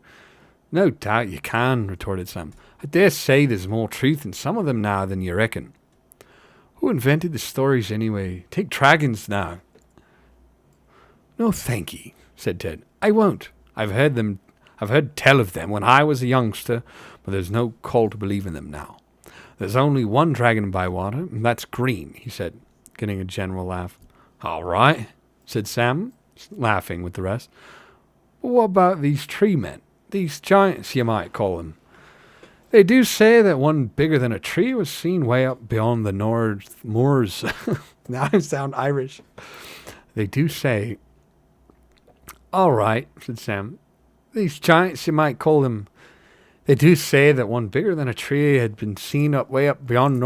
No doubt you can, retorted Sam. I dare say there's more truth in some of them now than you reckon. Who invented the stories anyway? Take dragons now. No, thank ye, said Ted. I won't. I've heard tell of them when I was a youngster, but there's no call to believe in them now. There's only one dragon in Bywater, and that's green, he said, getting a general laugh. All right, said Sam, laughing with the rest. But what about these tree men? These giants, you might call them. They do say that one bigger than a tree was seen way up beyond the north moors. Now I sound Irish. They do say... All right, said Sam. These giants, you might call them. They do say that one bigger than a tree had been seen way up beyond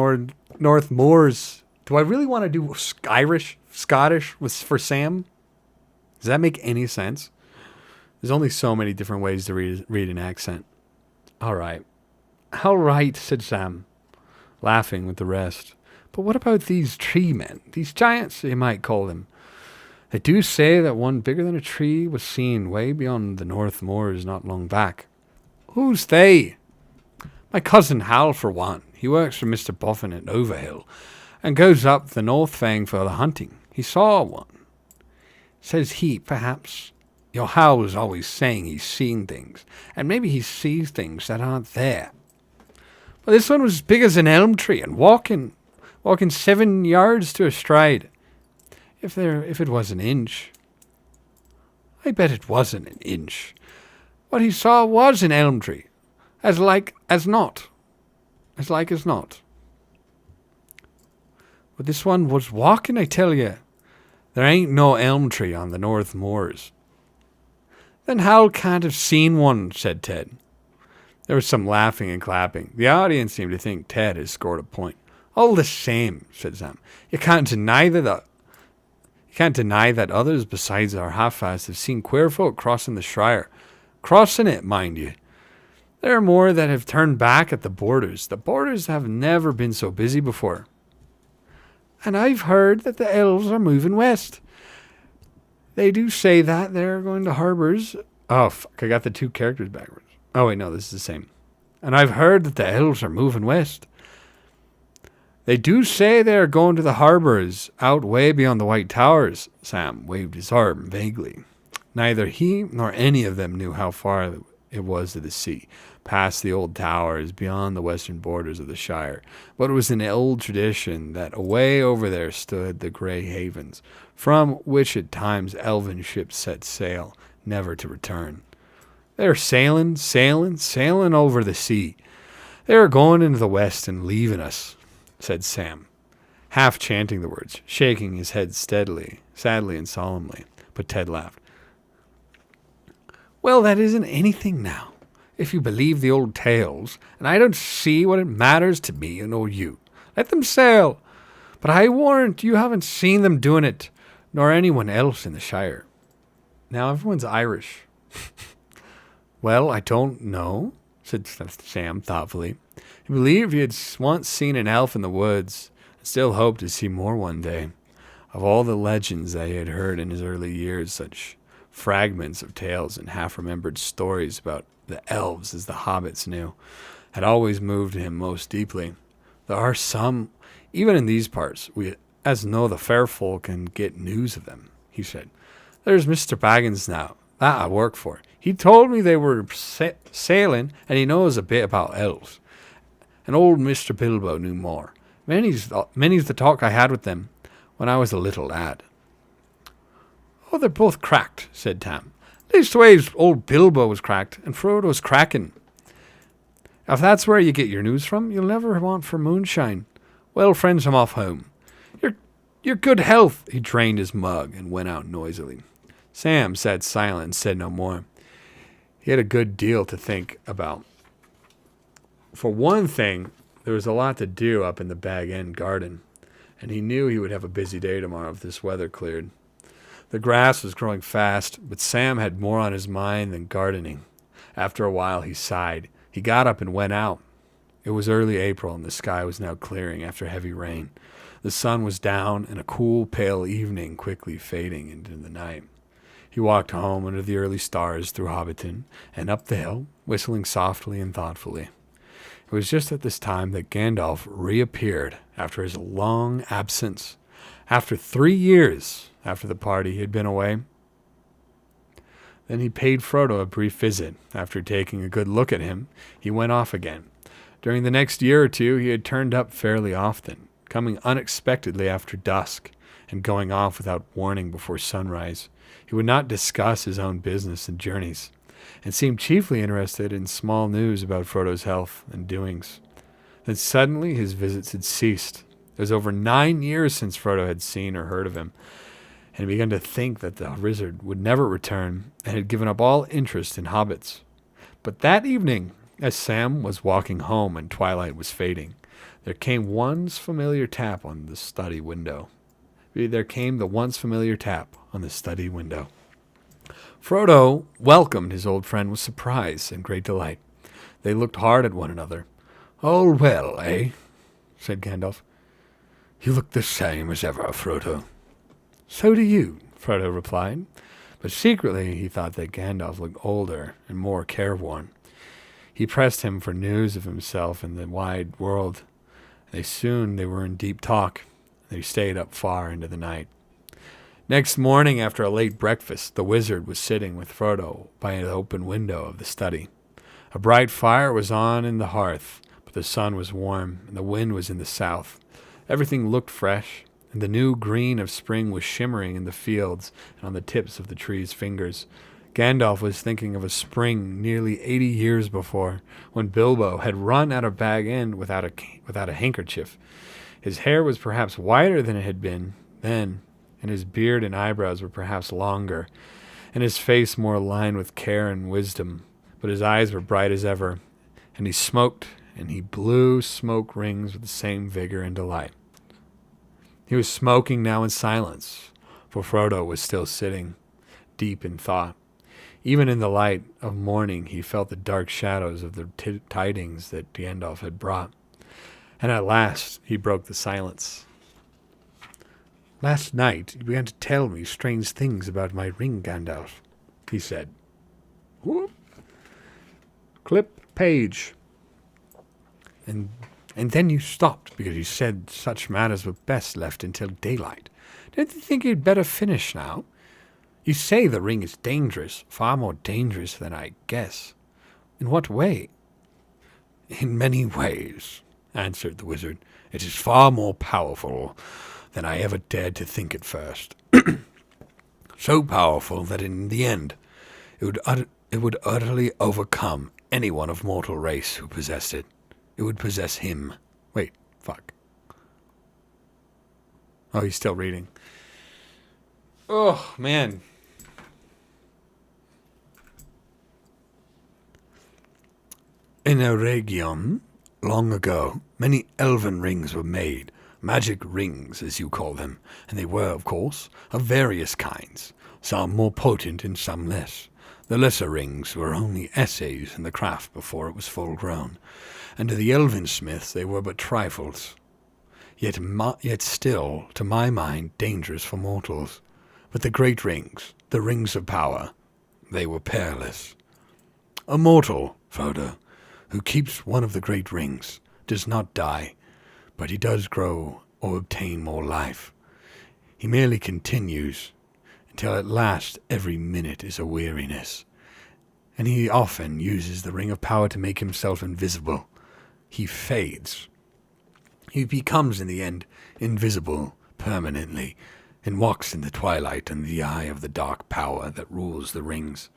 north moors. Do I really want to do Scottish for Sam? Does that make any sense? There's only so many different ways to read an accent. All right, said Sam, laughing with the rest. But what about these tree men? These giants, you might call them. They do say that one bigger than a tree was seen way beyond the north moors not long back. Who's they? My cousin Hal, for one. He works for Mr. Boffin at Overhill and goes up the North Fang for the hunting. He saw one. Says he, perhaps. Your Hal was always saying he's seen things, and maybe he sees things that aren't there. But this one was as big as an elm tree and walking 7 yards to a stride. If it was an inch. I bet it wasn't an inch. What he saw was an elm tree. As like as not. As like as not. But this one was walking, I tell you. There ain't no elm tree on the North Moors. Then Hal can't have seen one, said Ted. There was some laughing and clapping. The audience seemed to think Ted had scored a point. All the same, said Sam. You can't deny that others besides our half-fast have seen queer folk crossing the Shire. Crossing it, mind you. There are more that have turned back at the borders. The borders have never been so busy before. And I've heard that the elves are moving west. They do say that they're going to harbours. Oh, fuck, I got the two characters backwards. Oh, wait, no, this is the same. And I've heard that the elves are moving west. They do say they are going to the harbours out way beyond the White Towers. Sam waved his arm vaguely. Neither he nor any of them knew how far it was to the sea, past the old towers, beyond the western borders of the Shire. But it was an old tradition that away over there stood the grey havens, from which at times elven ships set sail, never to return. They are sailing over the sea. They are going into the west and leaving us, said Sam, half chanting the words, shaking his head sadly and solemnly. But Ted laughed. Well, that isn't anything now, if you believe the old tales, and I don't see what it matters to me nor you. Let them sail. But I warrant you haven't seen them doing it, nor anyone else in the Shire. Now everyone's Irish. Well, I don't know, said Sam thoughtfully. He believed he had once seen an elf in the woods, and still hoped to see more one day. Of all the legends that he had heard in his early years, such fragments of tales and half-remembered stories about the elves, as the hobbits knew, had always moved him most deeply. There are some, even in these parts, we as know the fair folk and get news of them, he said. There's Mr. Baggins now, that I work for. He told me they were sailing, and he knows a bit about elves. And old Mr. Bilbo knew more. Many's the talk I had with them when I was a little lad. Oh, they're both cracked, said Tam. Leastways, old Bilbo was cracked, and Frodo's cracking. If that's where you get your news from, you'll never want for moonshine. Well, friends, I'm off home. Your good health. He drained his mug and went out noisily. Sam sat silent and said no more. He had a good deal to think about. For one thing, there was a lot to do up in the Bag End garden, and he knew he would have a busy day tomorrow if this weather cleared. The grass was growing fast, but Sam had more on his mind than gardening. After a while, he sighed. He got up and went out. It was early April, and the sky was now clearing after heavy rain. The sun was down, and a cool, pale evening quickly fading into the night. He walked home under the early stars through Hobbiton and up the hill, whistling softly and thoughtfully. It was just at this time that Gandalf reappeared after his long absence. After 3 years after the party had been away. Then he paid Frodo a brief visit. After taking a good look at him, he went off again. During the next year or two, he had turned up fairly often, coming unexpectedly after dusk and going off without warning before sunrise. He would not discuss his own business and journeys, and seemed chiefly interested in small news about Frodo's health and doings. Then suddenly his visits had ceased. It was over 9 years since Frodo had seen or heard of him, and he began to think that the wizard would never return, and had given up all interest in hobbits. But that evening, as Sam was walking home and twilight was fading, there came the once familiar tap on the study window. Frodo welcomed his old friend with surprise and great delight. They looked hard at one another. "All well, eh?" said Gandalf. "You look the same as ever, Frodo." "So do you," Frodo replied. But secretly he thought that Gandalf looked older and more careworn. He pressed him for news of himself and the wide world. Soon they were in deep talk. They stayed up far into the night. Next morning, after a late breakfast, the wizard was sitting with Frodo by an open window of the study. A bright fire was on in the hearth, but the sun was warm, and the wind was in the south. Everything looked fresh, and the new green of spring was shimmering in the fields and on the tips of the trees' fingers. Gandalf was thinking of a spring nearly 80 years before, when Bilbo had run out of Bag End without a handkerchief. His hair was perhaps whiter than it had been then, and his beard and eyebrows were perhaps longer, and his face more lined with care and wisdom. But his eyes were bright as ever, and he smoked, and he blew smoke rings with the same vigor and delight. He was smoking now in silence, for Frodo was still sitting, deep in thought. Even in the light of morning he felt the dark shadows of the tidings that Gandalf had brought. And at last he broke the silence. "Last night you began to tell me strange things about my ring, Gandalf," he said. Whoop. Clip page. And then you stopped because you said such matters were best left until daylight. Don't you think you'd better finish now? You say the ring is dangerous, far more dangerous than I guess. In what way? "In many ways," answered the wizard. "It is far more powerful than I ever dared to think at first. So powerful that in the end it would utterly overcome anyone of mortal race who possessed it. It would possess him." Wait, fuck. Oh, he's still reading. Oh, man. "In Eregion, long ago, many elven rings were made, magic rings, as you call them, and they were, of course, of various kinds, some more potent and some less. The lesser rings were only essays in the craft before it was full grown, and to the elven smiths they were but trifles, yet still, to my mind, dangerous for mortals. But the great rings, the rings of power, they were peerless. A mortal, Frodo, who keeps one of the great rings, does not die, but he does grow or obtain more life. He merely continues, until at last every minute is a weariness. And he often uses the ring of power to make himself invisible. He fades. He becomes in the end invisible permanently, and walks in the twilight in the eye of the dark power that rules the rings.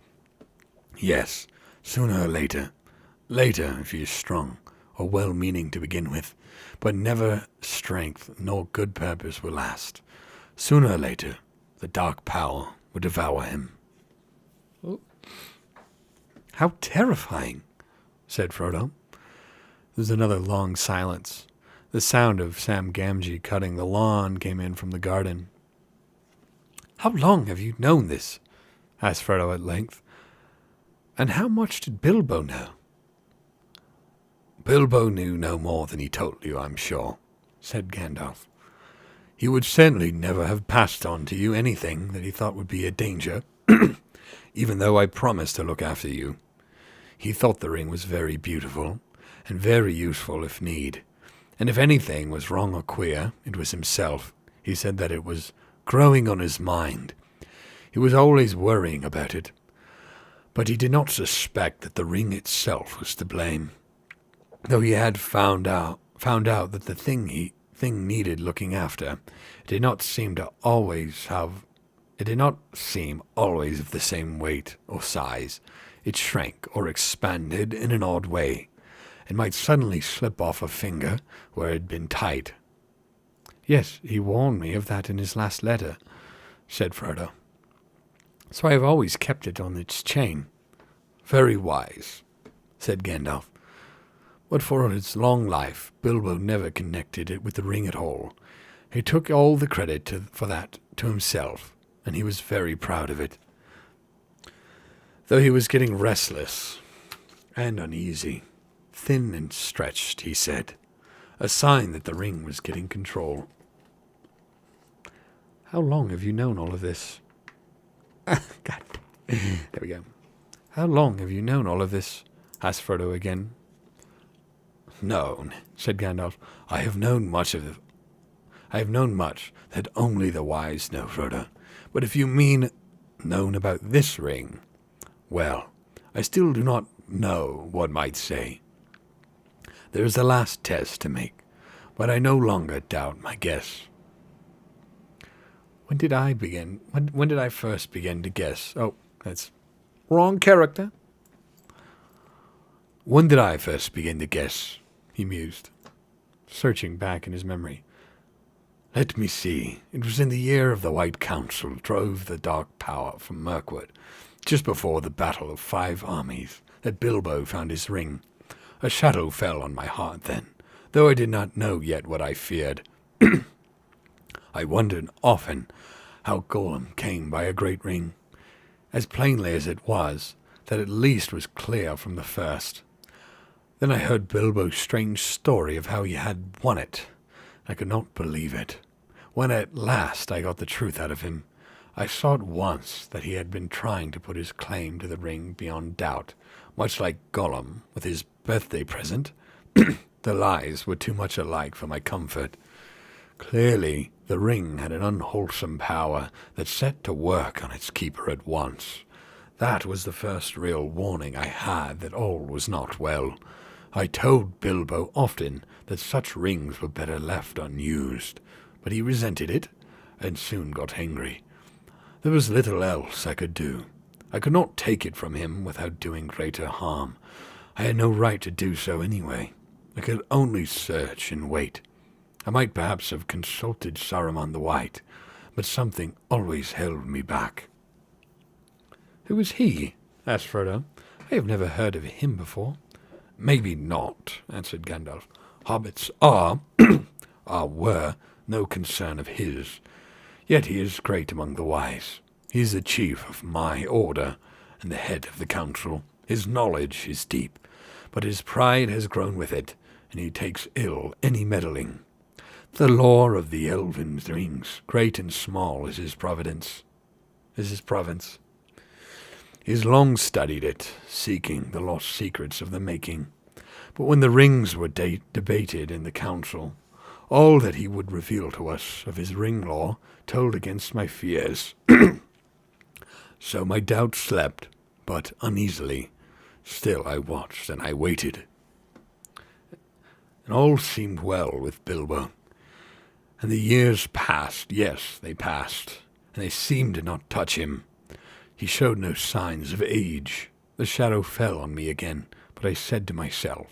Yes, sooner or later if he is strong, or well-meaning to begin with, but never strength nor good purpose will last. Sooner or later, the dark power will devour him." "How terrifying," said Frodo. There was another long silence. The sound of Sam Gamgee cutting the lawn came in from the garden. "How long have you known this?" asked Frodo at length. "And how much did Bilbo know?" "Bilbo knew no more than he told you, I'm sure," said Gandalf. He would certainly never have passed on to you anything that he thought would be a danger, even though I promised to look after you. He thought the ring was very beautiful, and very useful if need. And if anything was wrong or queer, it was himself. He said that it was growing on his mind. He was always worrying about it. But he did not suspect that the ring itself was to blame. Though he had found out that the thing needed looking after, it did not seem always of the same weight or size. It shrank or expanded in an odd way, and might suddenly slip off a finger where it had been tight. Yes, he warned me of that in his last letter, said Frodo. So I have always kept it on its chain. Very wise, said Gandalf. But for its long life, Bilbo never connected it with the ring at all. He took all the credit for that to himself, and he was very proud of it. Though he was getting restless and uneasy, thin and stretched, he said, a sign that the ring was getting control. How long have you known all of this? God. There we go. How long have you known all of this? Asked Frodo again. Known, said Gandalf. I have known much that only the wise know, Frodo. But if you mean known about this ring, well, I still do not know what might say. There is a last test to make, but I no longer doubt my guess. When did I begin? When did I first begin to guess? Oh, that's wrong character. When did I first begin to guess? He mused, searching back in his memory. Let me see. It was in the year of the White Council drove the dark power from Mirkwood, just before the battle of 5 armies, that Bilbo found his ring. A shadow fell on my heart then, though I did not know yet what I feared. I wondered often how Gollum came by a great ring. As plainly as it was, that at least was clear from the first. Then I heard Bilbo's strange story of how he had won it. I could not believe it. When at last I got the truth out of him, I saw at once that he had been trying to put his claim to the ring beyond doubt, much like Gollum with his birthday present. The lies were too much alike for my comfort. Clearly, the ring had an unwholesome power that set to work on its keeper at once. That was the first real warning I had that all was not well. I told Bilbo often that such rings were better left unused, but he resented it, and soon got angry. There was little else I could do. I could not take it from him without doing greater harm. I had no right to do so anyway. I could only search and wait. I might perhaps have consulted Saruman the White, but something always held me back. Who is he? Asked Frodo. I have never heard of him before. Maybe not, answered Gandalf. Hobbits were no concern of his. Yet he is great among the wise. He is the chief of my order, and the head of the council. His knowledge is deep, but his pride has grown with it, and he takes ill any meddling. The lore of the elven rings, great and small, is his province. He has long studied it, seeking the lost secrets of the making. But when the rings were debated in the council, all that he would reveal to us of his ring lore told against my fears. So my doubts slept, but uneasily. Still I watched and I waited. And all seemed well with Bilbo. And the years passed, yes, they passed, and they seemed to not touch him. He showed no signs of age. The shadow fell on me again, but I said to myself,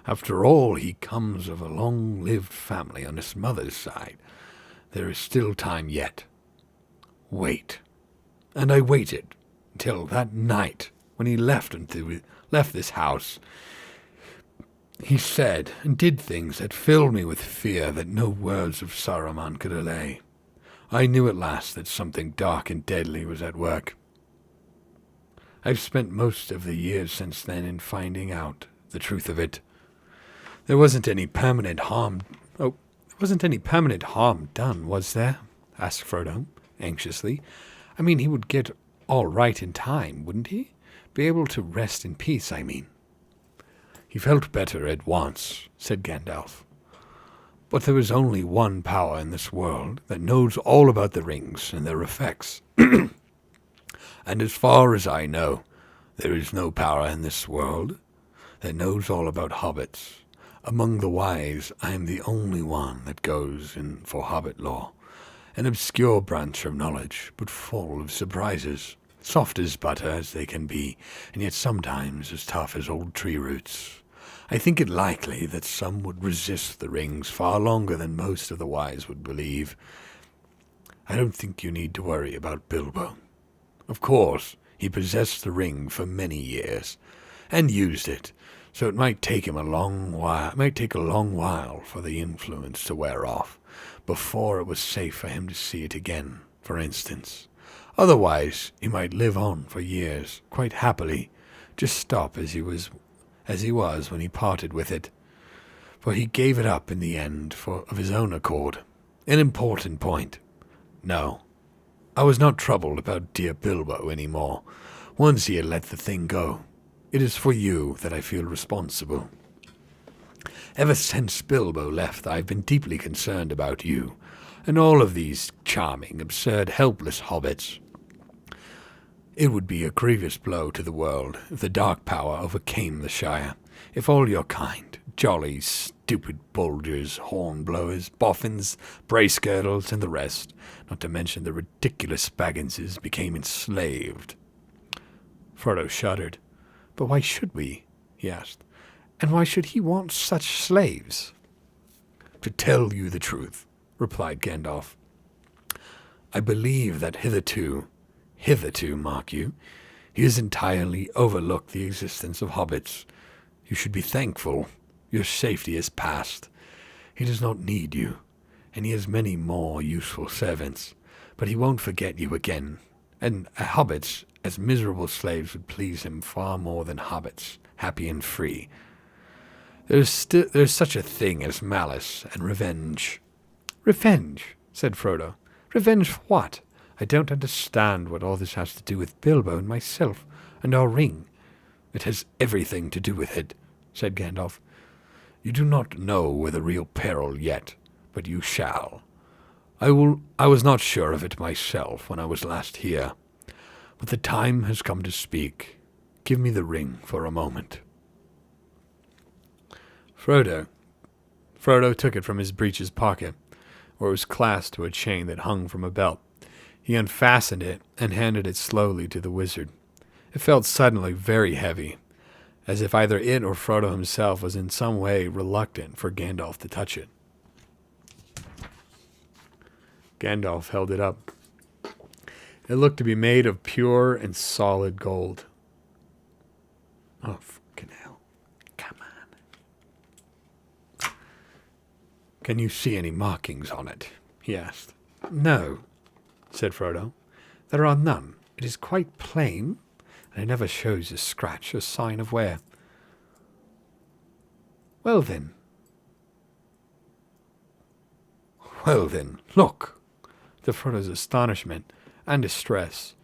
after all, he comes of a long-lived family on his mother's side. There is still time yet. Wait. And I waited until that night when he left this house. He said and did things that filled me with fear that no words of Saruman could allay. I knew at last that something dark and deadly was at work. I've spent most of the years since then in finding out the truth of it. There wasn't any permanent harm. Oh, there wasn't any permanent harm done, was there? Asked Frodo, anxiously. I mean, he would get all right in time, wouldn't he? Be able to rest in peace, I mean. He felt better at once, said Gandalf. But there is only one power in this world that knows all about the rings and their effects. And as far as I know, there is no power in this world that knows all about hobbits. Among the wise, I am the only one that goes in for hobbit lore, an obscure branch of knowledge, but full of surprises, soft as butter as they can be, and yet sometimes as tough as old tree roots. I think it likely that some would resist the rings far longer than most of the wise would believe. I don't think you need to worry about Bilbo. Of course, he possessed the ring for many years, and used it, so it might take him a long while for the influence to wear off, before it was safe for him to see it again, for instance. Otherwise, he might live on for years, quite happily, just stop as he was when he parted with it. For he gave it up in the end of his own accord. An important point. No, I was not troubled about dear Bilbo any more, once he had let the thing go. It is for you that I feel responsible. Ever since Bilbo left, I have been deeply concerned about you, and all of these charming, absurd, helpless hobbits. It would be a grievous blow to the world if the dark power overcame the Shire, if all your kind, jolly, stupid bulgers, hornblowers, boffins, brace-girdles, and the rest, not to mention the ridiculous Bagginses, became enslaved. Frodo shuddered. But why should we? He asked. And why should he want such slaves? To tell you the truth, replied Gandalf, I believe that hitherto, mark you, he has entirely overlooked the existence of hobbits. You should be thankful. Your safety is past. He does not need you, and he has many more useful servants, but he won't forget you again, and hobbits as miserable slaves would please him far more than hobbits, happy and free. There's such a thing as malice and revenge. Revenge, said Frodo. Revenge for what? I don't understand what all this has to do with Bilbo and myself and our ring. It has everything to do with it, said Gandalf. You do not know the real peril yet, but you shall. I was not sure of it myself when I was last here, but the time has come to speak. Give me the ring for a moment. Frodo took it from his breeches pocket, where it was clasped to a chain that hung from a belt. He unfastened it and handed it slowly to the wizard. It felt suddenly very heavy, as if either it or Frodo himself was in some way reluctant for Gandalf to touch it. Gandalf held it up. It looked to be made of pure and solid gold. Oh, fucking hell. Come on. Can you see any markings on it? He asked. No, said Frodo. There are none. It is quite plain, and it never shows a scratch or sign of wear. Well then, look. To Frodo's astonishment and distress,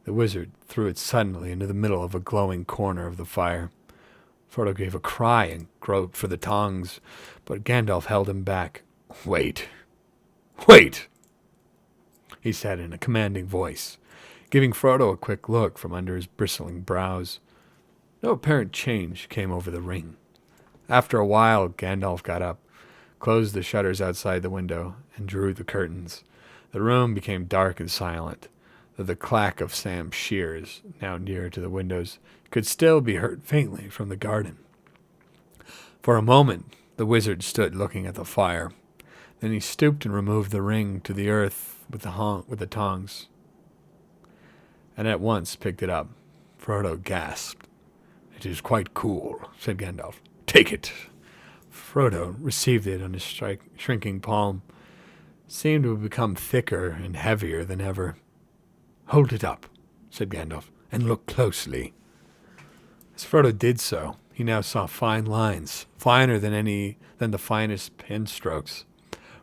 the wizard threw it suddenly into the middle of a glowing corner of the fire. Frodo gave a cry and groped for the tongs, but Gandalf held him back. Wait, he said in a commanding voice, giving Frodo a quick look from under his bristling brows. No apparent change came over the ring. After a while, Gandalf got up, closed the shutters outside the window, and drew the curtains. The room became dark and silent, though the clack of Sam's shears, now nearer to the windows, could still be heard faintly from the garden. For a moment, the wizard stood looking at the fire. Then he stooped and removed the ring to the earth with the tongs, and at once picked it up. Frodo gasped. It is quite cool, said Gandalf. Take it. Frodo received it on his shrinking palm. It seemed to have become thicker and heavier than ever. Hold it up, said Gandalf, and look closely. As Frodo did so, he now saw fine lines, finer than the finest pen strokes,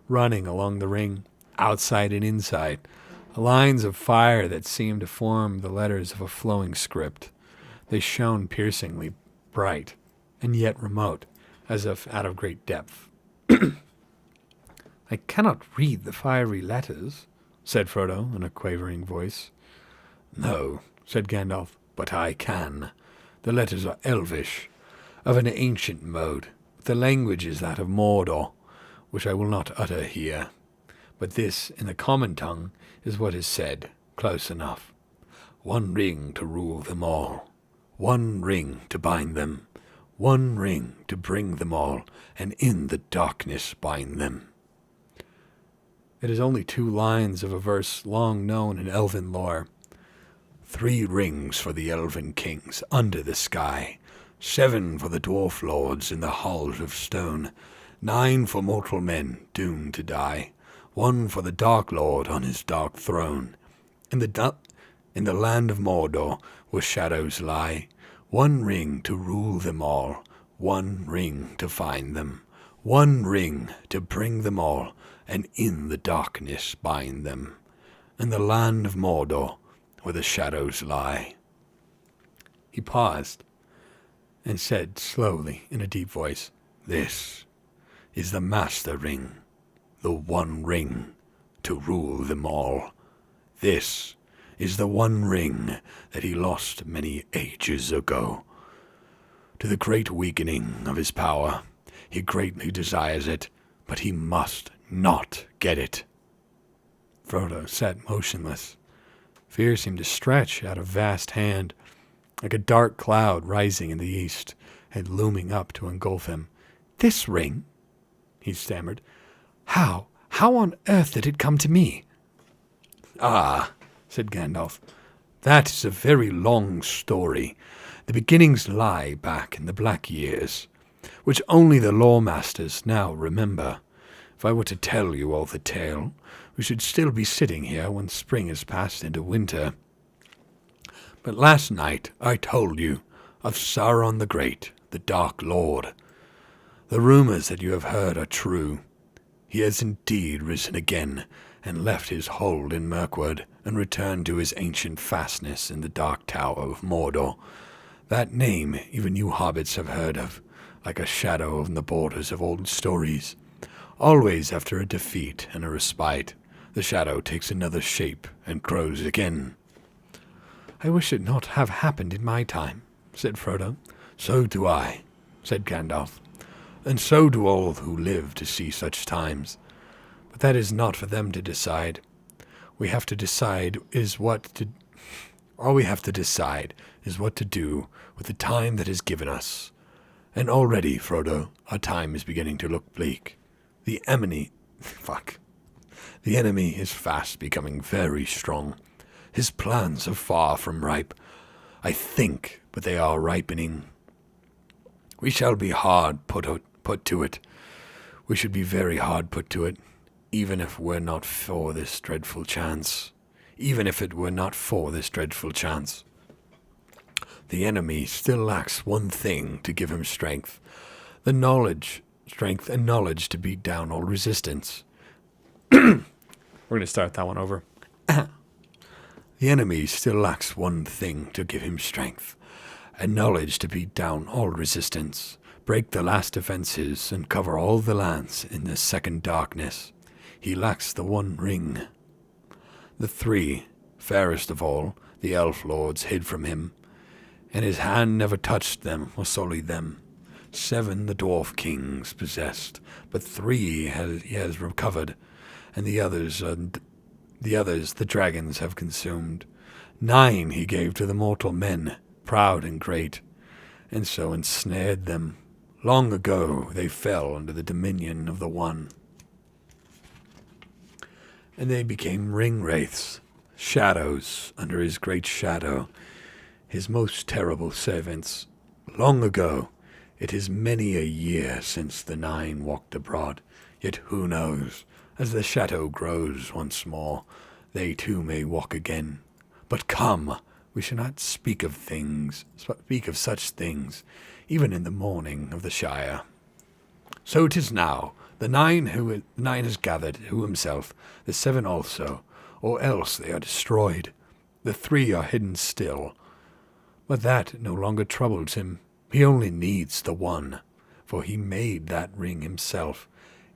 running along the ring, outside and inside, lines of fire that seemed to form the letters of a flowing script. They shone piercingly bright, and yet remote, as if out of great depth. "I cannot read the fiery letters," said Frodo in a quavering voice. "No," said Gandalf, "but I can. The letters are elvish, of an ancient mode. The language is that of Mordor, which I will not utter here. But this, in the common tongue, is what is said, close enough. One ring to rule them all. One ring to bind them. One ring to bring them all, and in the darkness bind them." It is only 2 lines of a verse long known in elven lore. 3 rings for the elven kings under the sky, 7 for the dwarf lords in the halls of stone, 9 for mortal men doomed to die, 1 for the Dark Lord on his dark throne. In the land of Mordor, where shadows lie, 1 ring to rule them all, 1 ring to find them, 1 ring to bring them all, and in the darkness bind them. In the land of Mordor, where the shadows lie. He paused and said slowly in a deep voice, "This is the Master Ring, the one ring to rule them all. This is the one ring that he lost many ages ago. To the great weakening of his power, he greatly desires it, but he must not get it." Frodo sat motionless. Fear seemed to stretch out a vast hand, like a dark cloud rising in the east and looming up to engulf him. "This ring?" he stammered. How on earth did it come to me?" "Ah," said Gandalf, "that is a very long story. The beginnings lie back in the Black Years, which only the lore-masters now remember. If I were to tell you all the tale, we should still be sitting here when spring has passed into winter. But last night I told you of Sauron the Great, the Dark Lord. The rumors that you have heard are true. He has indeed risen again, and left his hold in Mirkwood, and returned to his ancient fastness in the Dark Tower of Mordor. That name even you hobbits have heard of, like a shadow on the borders of old stories. Always after a defeat and a respite, the shadow takes another shape and grows again." "I wish it not have happened in my time," said Frodo. "So do I," said Gandalf, "and so do all who live to see such times. But that is not for them to decide. All we have to decide is what to do with the time that is given us. And already, Frodo, our time is beginning to look bleak. The enemy is fast becoming very strong. His plans are far from ripe. I think, but they are ripening. We shall be hard put to it. We should be very hard put to it, even if it were not for this dreadful chance. The enemy still lacks one thing to give him strength and knowledge to beat down all resistance. We're going to start that one over. The enemy still lacks one thing to give him strength and knowledge to beat down all resistance, break the last defenses, and cover all the lands in the second darkness. He lacks the one ring. The 3, fairest of all, the elf lords hid from him, and his hand never touched them or sullied them. 7 the dwarf kings possessed, but 3 he has recovered, and the others the dragons have consumed. 9 he gave to the mortal men, proud and great, and so ensnared them. Long ago they fell under the dominion of the One, and they became ring-wraiths, shadows under his great shadow, his most terrible servants. Long ago, it is many a year since the 9 walked abroad, yet who knows, as the shadow grows once more, they too may walk again. But come, we shall not speak of such things, even in the morning of the Shire. So 'tis now, The nine is gathered to himself, the 7 also, or else they are destroyed. The 3 are hidden still. But that no longer troubles him. He only needs the 1, for he made that ring himself.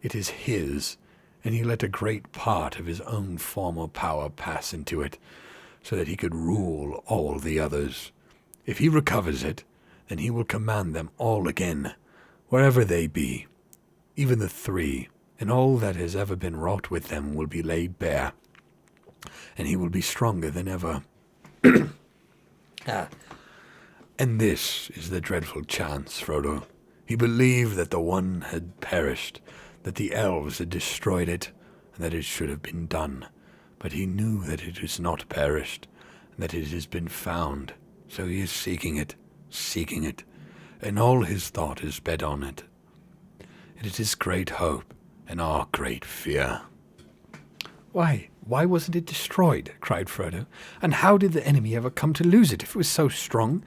It is his, and he let a great part of his own former power pass into it, so that he could rule all the others. If he recovers it, then he will command them all again, wherever they be. Even the 3, and all that has ever been wrought with them will be laid bare, and he will be stronger than ever. And this is the dreadful chance, Frodo. He believed that the 1 had perished, that the elves had destroyed it, and that it should have been done. But he knew that it has not perished, and that it has been found. So he is seeking it, and all his thought is bent on it. It is his great hope, and our great fear. Why wasn't it destroyed? Cried Frodo. And how did the enemy ever come to lose it, if it was so strong,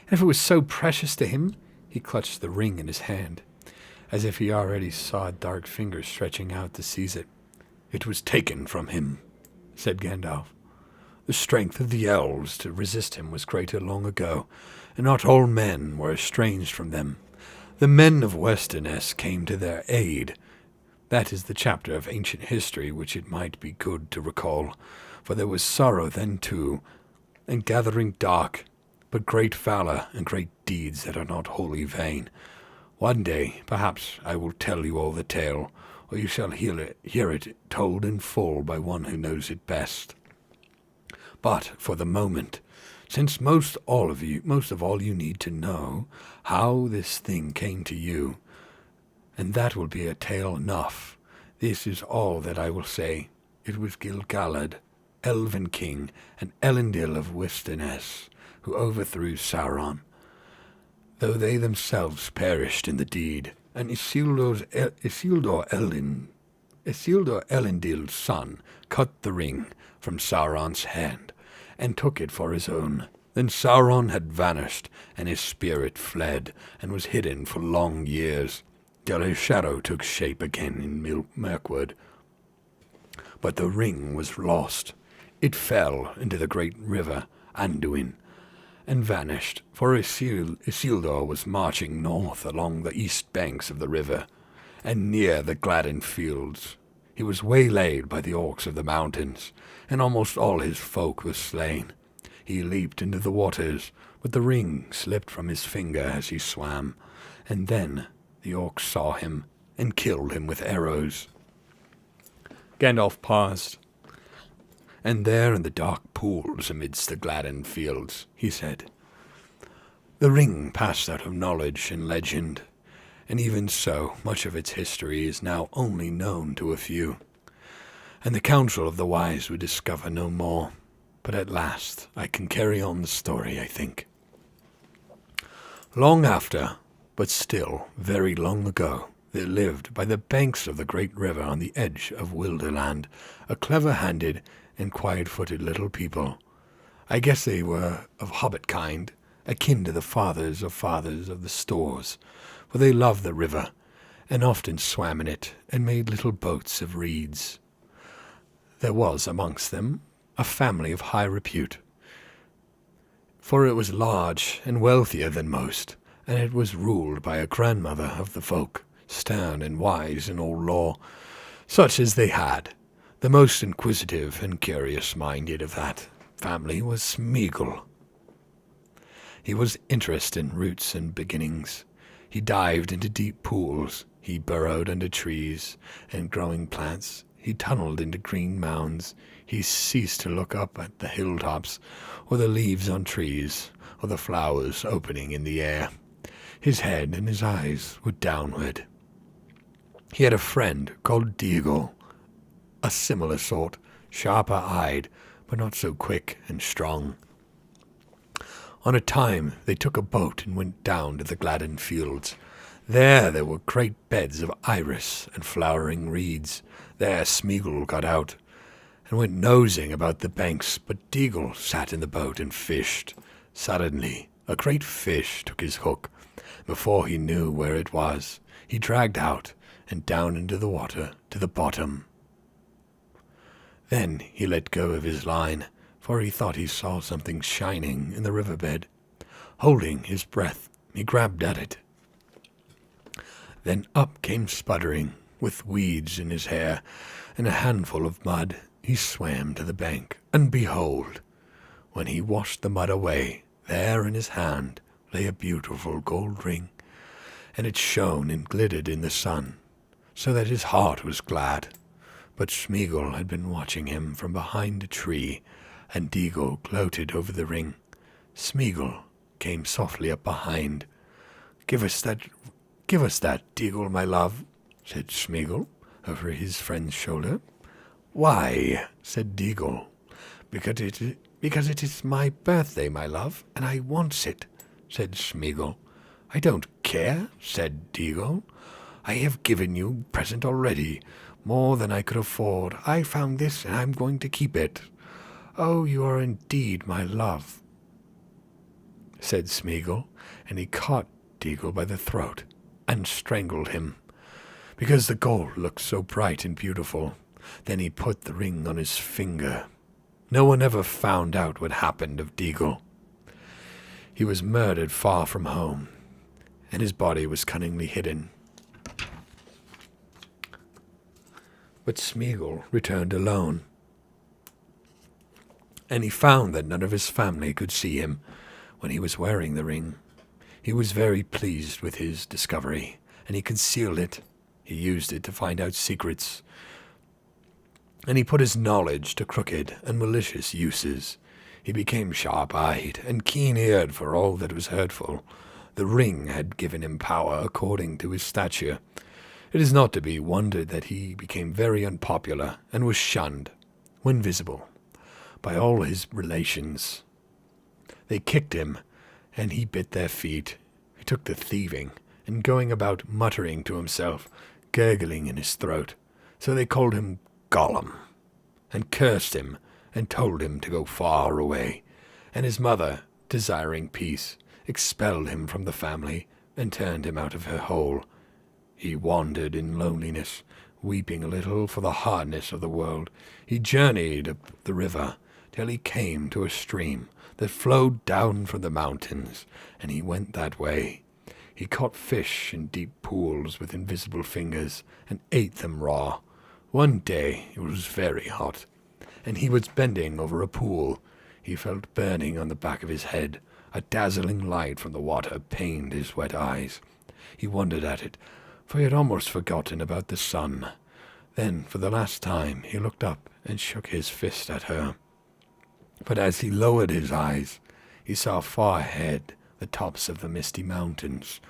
and if it was so precious to him? He clutched the ring in his hand, as if he already saw dark fingers stretching out to seize it. It was taken from him, said Gandalf. The strength of the elves to resist him was greater long ago, and not all men were estranged from them. The men of Westerness came to their aid. That is the chapter of ancient history which it might be good to recall, for there was sorrow then too, and gathering dark, but great valor and great deeds that are not wholly vain. One day, perhaps, I will tell you all the tale, or you shall hear it told in full by one who knows it best. But for the moment, since most of all you need to know how this thing came to you, and that will be a tale enough. This is all that I will say. It was Gil-galad, Elven King, and Elendil of Westerness, who overthrew Sauron, though they themselves perished in the deed. And Isildur Elendil's son cut the ring from Sauron's hand, and took it for his own. Then Sauron had vanished, and his spirit fled, and was hidden for long years, till his shadow took shape again in Mirkwood. But the ring was lost. It fell into the great river Anduin, and vanished, for Isildur was marching north along the east banks of the river, and near the Gladden fields. He was waylaid by the orcs of the mountains, and almost all his folk were slain. He leaped into the waters, but the ring slipped from his finger as he swam, and then the orcs saw him and killed him with arrows. Gandalf paused. And there in the dark pools amidst the Gladden fields, he said, the ring passed out of knowledge and legend, and even so much of its history is now only known to a few, and the council of the wise would discover no more. But at last I can carry on the story, I think. Long after, but still very long ago, there lived by the banks of the great river on the edge of Wilderland a clever-handed and quiet-footed little people. I guess they were of hobbit kind, akin to the fathers of the stores, for they loved the river, and often swam in it, and made little boats of reeds. There was amongst them a family of high repute, for it was large and wealthier than most, and it was ruled by a grandmother of the folk, stern and wise in all law, such as they had. The most inquisitive and curious-minded of that family was Smeagol. He was interested in roots and beginnings. He dived into deep pools. He burrowed under trees and growing plants. He tunneled into green mounds. He ceased to look up at the hilltops, or the leaves on trees, or the flowers opening in the air. His head and his eyes were downward. He had a friend called Deagle, a similar sort, sharper-eyed, but not so quick and strong. On a time they took a boat and went down to the Gladden fields. There were great beds of iris and flowering reeds. There Smeagol got out, and went nosing about the banks, but Deagle sat in the boat and fished. Suddenly a great fish took his hook. Before he knew where it was, he dragged out and down into the water to the bottom. Then he let go of his line, for he thought he saw something shining in the riverbed. Holding his breath, he grabbed at it. Then up came Sputtering, with weeds in his hair and a handful of mud. He swam to the bank, and behold, when he washed the mud away, there in his hand lay a beautiful gold ring, and it shone and glittered in the sun, so that his heart was glad. But Smeagol had been watching him from behind a tree, and Deagle gloated over the ring. Smeagol came softly up behind. Give us that, Deagle, my love," said Smeagol over his friend's shoulder. "Why?" said Deagle. Because it is my birthday, my love, and I wants it," said Smeagol. "I don't care," said Deagle. "I have given you a present already, more than I could afford. I found this, and I'm going to keep it." "Oh, you are indeed my love," said Smeagol, and he caught Deagle by the throat and strangled him, because the gold looked so bright and beautiful. Then he put the ring on his finger. No one ever found out what happened of Deagle. He was murdered far from home, and his body was cunningly hidden. But Smeagol returned alone, and he found that none of his family could see him when he was wearing the ring. He was very pleased with his discovery, and he concealed it. He used it to find out secrets, and he put his knowledge to crooked and malicious uses. He became sharp-eyed and keen-eared for all that was hurtful. The ring had given him power according to his stature. It is not to be wondered that he became very unpopular and was shunned, when visible, by all his relations. They kicked him, and he bit their feet. He took to thieving, and going about muttering to himself, gurgling in his throat. So they called him Gollum, and cursed him, and told him to go far away. And his mother, desiring peace, expelled him from the family, and turned him out of her hole. He wandered in loneliness, weeping a little for the hardness of the world. He journeyed up the river, till he came to a stream that flowed down from the mountains, and he went that way. He caught fish in deep pools with invisible fingers, and ate them raw. One day it was very hot, and he was bending over a pool. He felt burning on the back of his head. A dazzling light from the water pained his wet eyes. He wondered at it, for he had almost forgotten about the sun. Then, for the last time, he looked up and shook his fist at her. But as he lowered his eyes, he saw far ahead the tops of the misty mountains,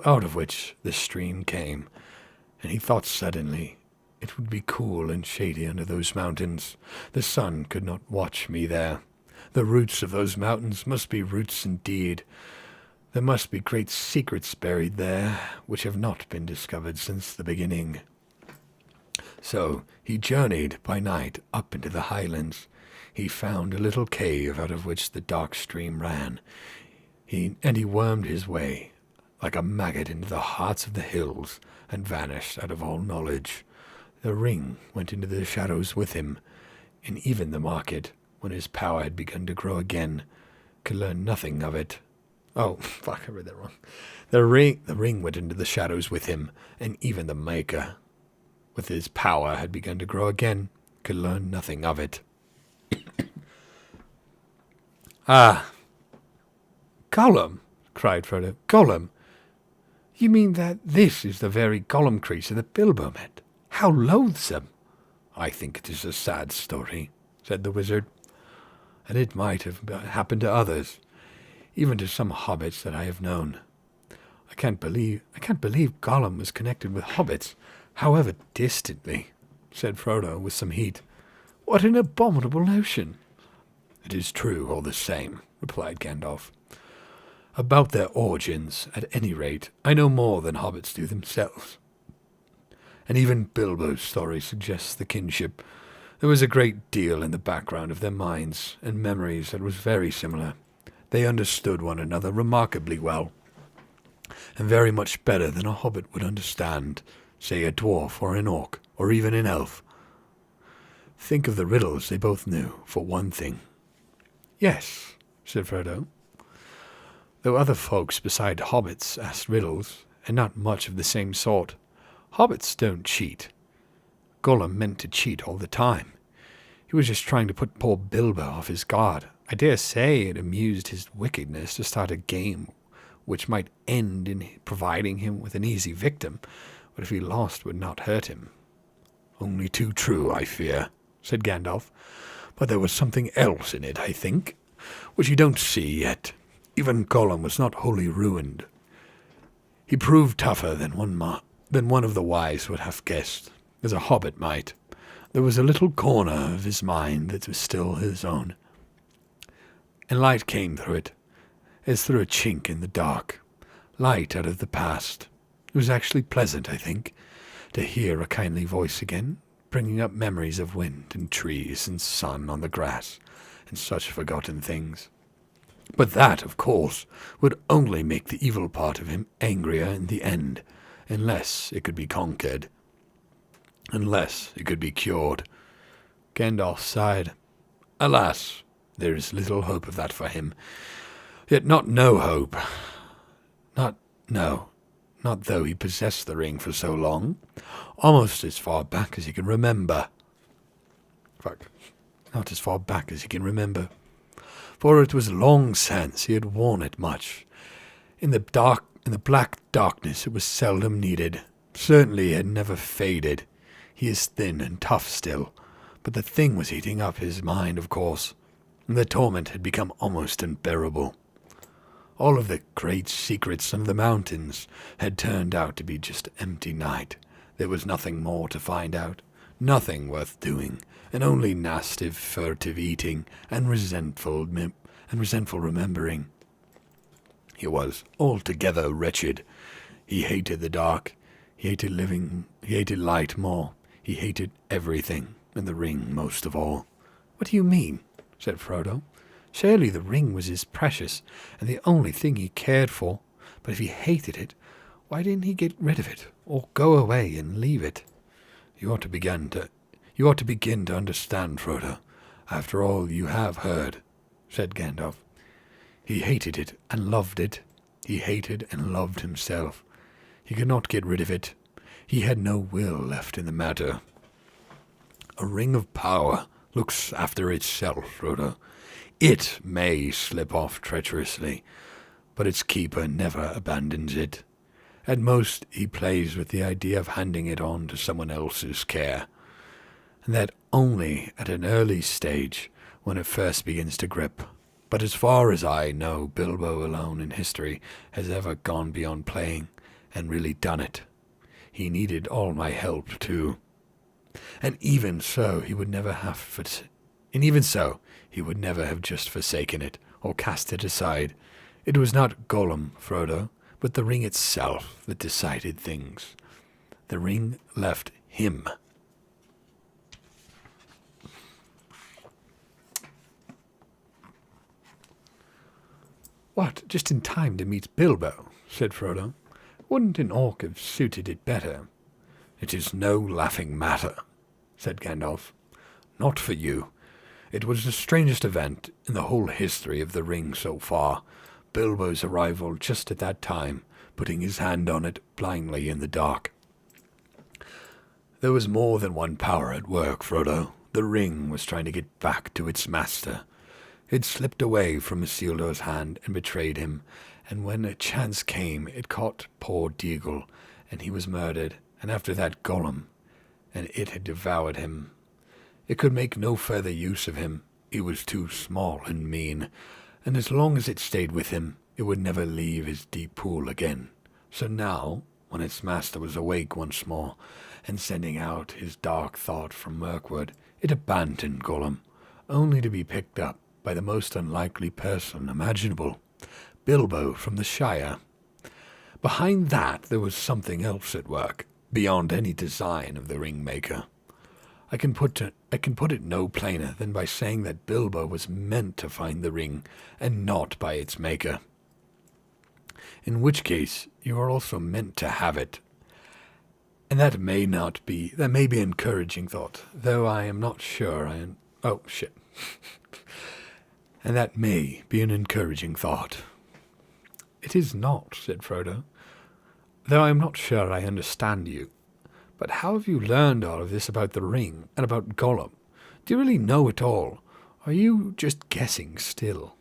out of which the stream came, and he thought suddenly, it would be cool and shady under those mountains. The sun could not watch me there. The roots of those mountains must be roots indeed. There must be great secrets buried there, which have not been discovered since the beginning. So he journeyed by night up into the highlands. He found a little cave out of which the dark stream ran, and he wormed his way like a maggot into the hearts of the hills, and vanished out of all knowledge. The ring went into the shadows with him, and even the market, when his power had begun to grow again, could learn nothing of it. Oh, fuck, I read that wrong. The ring went into the shadows with him, and even the maker, with his power had begun to grow again, could learn nothing of it. "Ah, Gollum!" cried Frodo. "Gollum! You mean that this is the very Gollum creature that Bilbo met? How loathsome!" "I think it is a sad story," said the wizard, "and it might have happened to others, even to some hobbits that I have known. I can't believe Gollum was connected with hobbits, however distantly," said Frodo with some heat. "What an abominable notion!" "It is true all the same," replied Gandalf. "About their origins, at any rate, I know more than hobbits do themselves. And even Bilbo's story suggests the kinship. There was a great deal in the background of their minds and memories that was very similar. They understood one another remarkably well, and very much better than a hobbit would understand," Say a dwarf or an orc, or even an elf. Think of the riddles they both knew, for one thing. Yes, said Frodo. Though other folks beside hobbits asked riddles, and not much of the same sort. Hobbits don't cheat. Gollum meant to cheat all the time. He was just trying to put poor Bilbo off his guard. I dare say it amused his wickedness to start a game which might end in providing him with an easy victim, but if he lost would not hurt him. Only too true, I fear, said Gandalf. But there was something else in it, I think, which you don't see yet. Even Gollum was not wholly ruined. He proved tougher than one of the wise would have guessed, as a hobbit might. There was a little corner of his mind that was still his own, and light came through it, as through a chink in the dark. Light out of the past. It was actually pleasant, I think, to hear a kindly voice again, bringing up memories of wind and trees and sun on the grass, and such forgotten things. But that, of course, would only make the evil part of him angrier in the end, unless it could be conquered. Unless it could be cured. Gandalf sighed. Alas, there is little hope of that for him. Yet not no hope. Not though he possessed the ring for so long. Almost as far back as he can remember. Not as far back as he can remember. For it was long since he had worn it much. In the black darkness it was seldom needed. Certainly it had never faded. He is thin and tough still, but the thing was eating up his mind, of course, and the torment had become almost unbearable. All of the great secrets of the mountains had turned out to be just empty night. There was nothing more to find out, nothing worth doing, and only nasty, furtive eating and resentful remembering. He was altogether wretched. He hated the dark. He hated living. He hated light more. He hated everything, and the ring most of all. What do you mean? Said Frodo. Surely the ring was his precious, and the only thing he cared for. But if he hated it, why didn't he get rid of it, or go away and leave it? You ought to begin to understand, Frodo, after all you have heard, said Gandalf. He hated it and loved it. He hated and loved himself. He could not get rid of it. He had no will left in the matter. A ring of power looks after itself, Frodo. It may slip off treacherously, but its keeper never abandons it. At most, he plays with the idea of handing it on to someone else's care, and that only at an early stage, when it first begins to grip. But as far as I know, Bilbo alone in history has ever gone beyond playing and really done it. He needed all my help, too. And even so, he would never have just forsaken it, or cast it aside. It was not Gollum, Frodo, but the ring itself that decided things. The ring left him. What, just in time to meet Bilbo, said Frodo. Wouldn't an orc have suited it better? It is no laughing matter, said Gandalf. Not for you. It was the strangest event in the whole history of the ring so far. Bilbo's arrival just at that time, putting his hand on it blindly in the dark. There was more than one power at work, Frodo. The ring was trying to get back to its master. It slipped away from Isildur's hand and betrayed him, and when a chance came, it caught poor Deagle, and he was murdered, and after that Gollum, and it had devoured him. It could make no further use of him. He was too small and mean, and as long as it stayed with him, it would never leave his deep pool again. So now, when its master was awake once more, and sending out his dark thought from Mirkwood, it abandoned Gollum, only to be picked up by the most unlikely person imaginable, Bilbo from the Shire. Behind that there was something else at work, beyond any design of the ring-maker. I can put it no plainer than by saying that Bilbo was meant to find the ring, and not by its maker. In which case, you are also meant to have it. And that may be an encouraging thought, though I am not sure I am... Oh, shit. And that may be an encouraging thought. It is not, said Frodo, though I am not sure I understand you. But how have you learned all of this about the ring and about Gollum? Do you really know it all? Or are you just guessing still?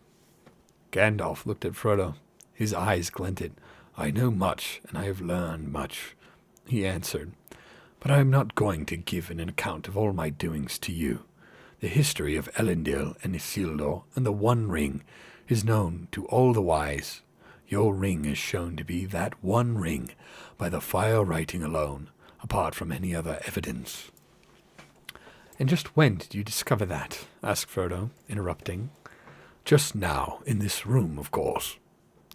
Gandalf looked at Frodo. His eyes glinted. I know much, and I have learned much, he answered. But I am not going to give an account of all my doings to you. The history of Elendil and Isildur and the One Ring is known to all the wise. Your ring is shown to be that one ring by the fire writing alone, apart from any other evidence. And just when did you discover that? Asked Frodo, interrupting. Just now, in this room, of course,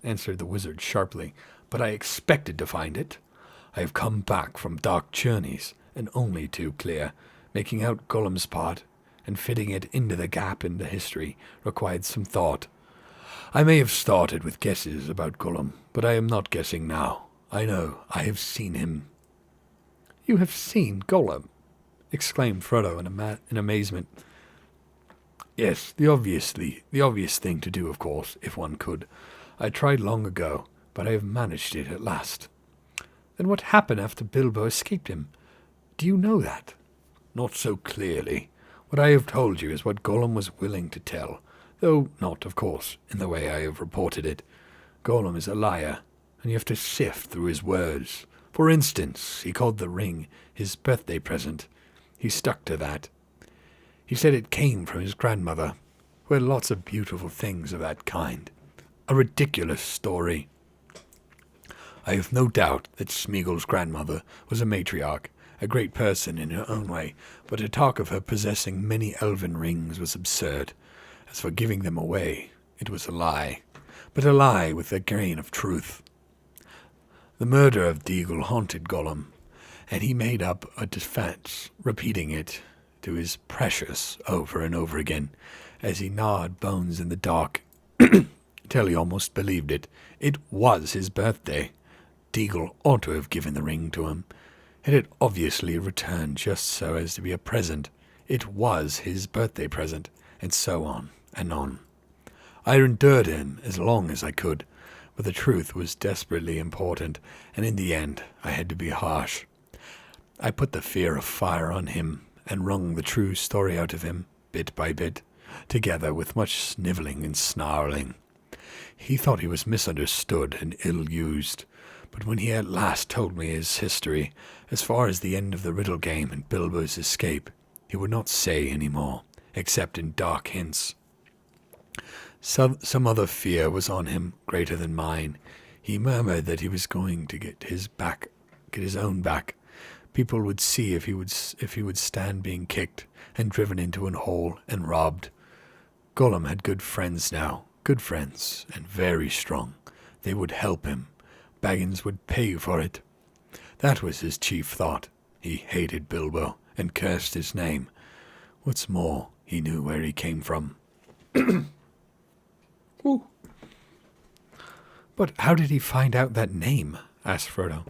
answered the wizard sharply, but I expected to find it. I have come back from dark journeys, and only too clear, making out Gollum's part, and fitting it into the gap in the history required some thought. I may have started with guesses about Gollum, but I am not guessing now. I know, I have seen him. You have seen Gollum? Exclaimed Frodo in amazement. Yes, the obvious thing to do, of course, if one could. I tried long ago, but I have managed it at last. Then what happened after Bilbo escaped him? Do you know that? Not so clearly. What I have told you is what Gollum was willing to tell, though not, of course, in the way I have reported it. Gollum is a liar, and you have to sift through his words. For instance, he called the ring his birthday present. He stuck to that. He said it came from his grandmother, who had lots of beautiful things of that kind. A ridiculous story. I have no doubt that Smeagol's grandmother was a matriarch, a great person in her own way, but to talk of her possessing many elven rings was absurd. As for giving them away, it was a lie, but a lie with a grain of truth. The murder of Deagle haunted Gollum, and he made up a defense, repeating it to his precious over and over again, as he gnawed bones in the dark, till he almost believed it. It was his birthday. Deagle ought to have given the ring to him. It had obviously returned just so as to be a present. It was his birthday present, and so on and on. I endured him as long as I could, but the truth was desperately important, and in the end I had to be harsh. I put the fear of fire on him, and wrung the true story out of him, bit by bit, together with much snivelling and snarling. He thought he was misunderstood and ill-used, but when he at last told me his history, as far as the end of the riddle game and Bilbo's escape, he would not say any more, except in dark hints. Some other fear was on him, greater than mine. He murmured that he was going to get his own back. People would see if he would stand being kicked and driven into an hole and robbed. Gollum had good friends now, good friends, and very strong. They would help him. Baggins would pay for it. That was his chief thought. He hated Bilbo and cursed his name. What's more, he knew where he came from. Ooh. But how did he find out that name? Asked Frodo.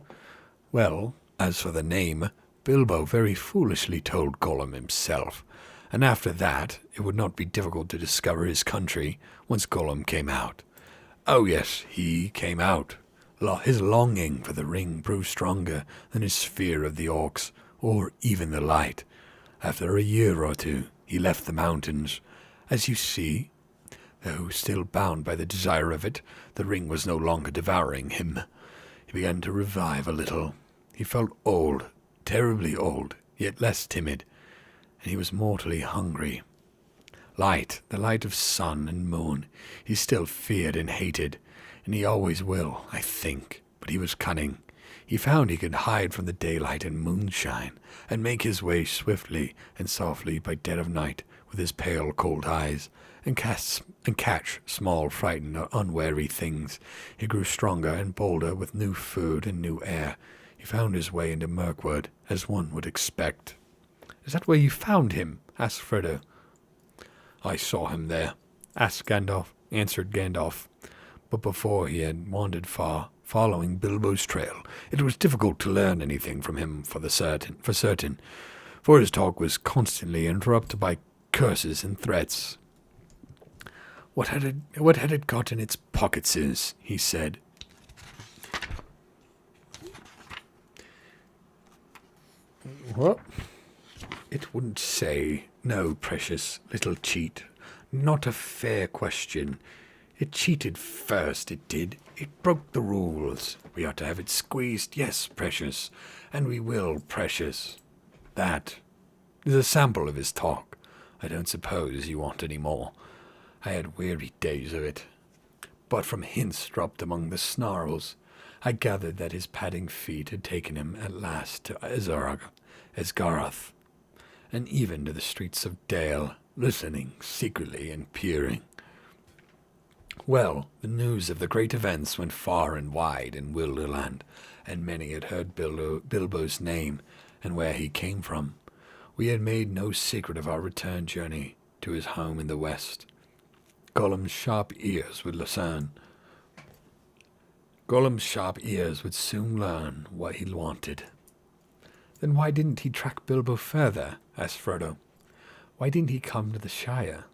Well, as for the name, Bilbo very foolishly told Gollum himself, and after that it would not be difficult to discover his country once Gollum came out. Oh yes, he came out. His longing for the ring proved stronger than his fear of the orcs, or even the light. After a year or two, he left the mountains. As you see, though still bound by the desire of it, the ring was no longer devouring him. He began to revive a little. He felt old, terribly old, yet less timid, and he was mortally hungry. Light, the light of sun and moon, he still feared and hated, and he always will, I think, but he was cunning. He found he could hide from the daylight and moonshine, and make his way swiftly and softly by dead of night with his pale, cold eyes, and catch small, frightened, or unwary things. He grew stronger and bolder with new food and new air. He found his way into Mirkwood, as one would expect. Is that where you found him? Asked Frodo. I saw him there, answered Gandalf. But before he had wandered far following Bilbo's trail. It was difficult to learn anything from him for certain, for his talk was constantly interrupted by curses and threats. What had it got in its pockets, he said. What? It wouldn't say. No, precious little cheat. Not a fair question. It cheated first, it did. It broke the rules. We ought to have it squeezed. Yes, precious. And we will, precious. That is a sample of his talk. I don't suppose you want any more. I had weary days of it. But from hints dropped among the snarls, I gathered that his padding feet had taken him at last to Asgarath, and even to the streets of Dale, listening secretly and peering. Well, the news of the great events went far and wide in Wilderland, and many had heard Bilbo's name and where he came from. We had made no secret of our return journey to his home in the west. Gollum's sharp ears would soon learn what he wanted. Then why didn't he track Bilbo further? Asked Frodo. Why didn't he come to the Shire?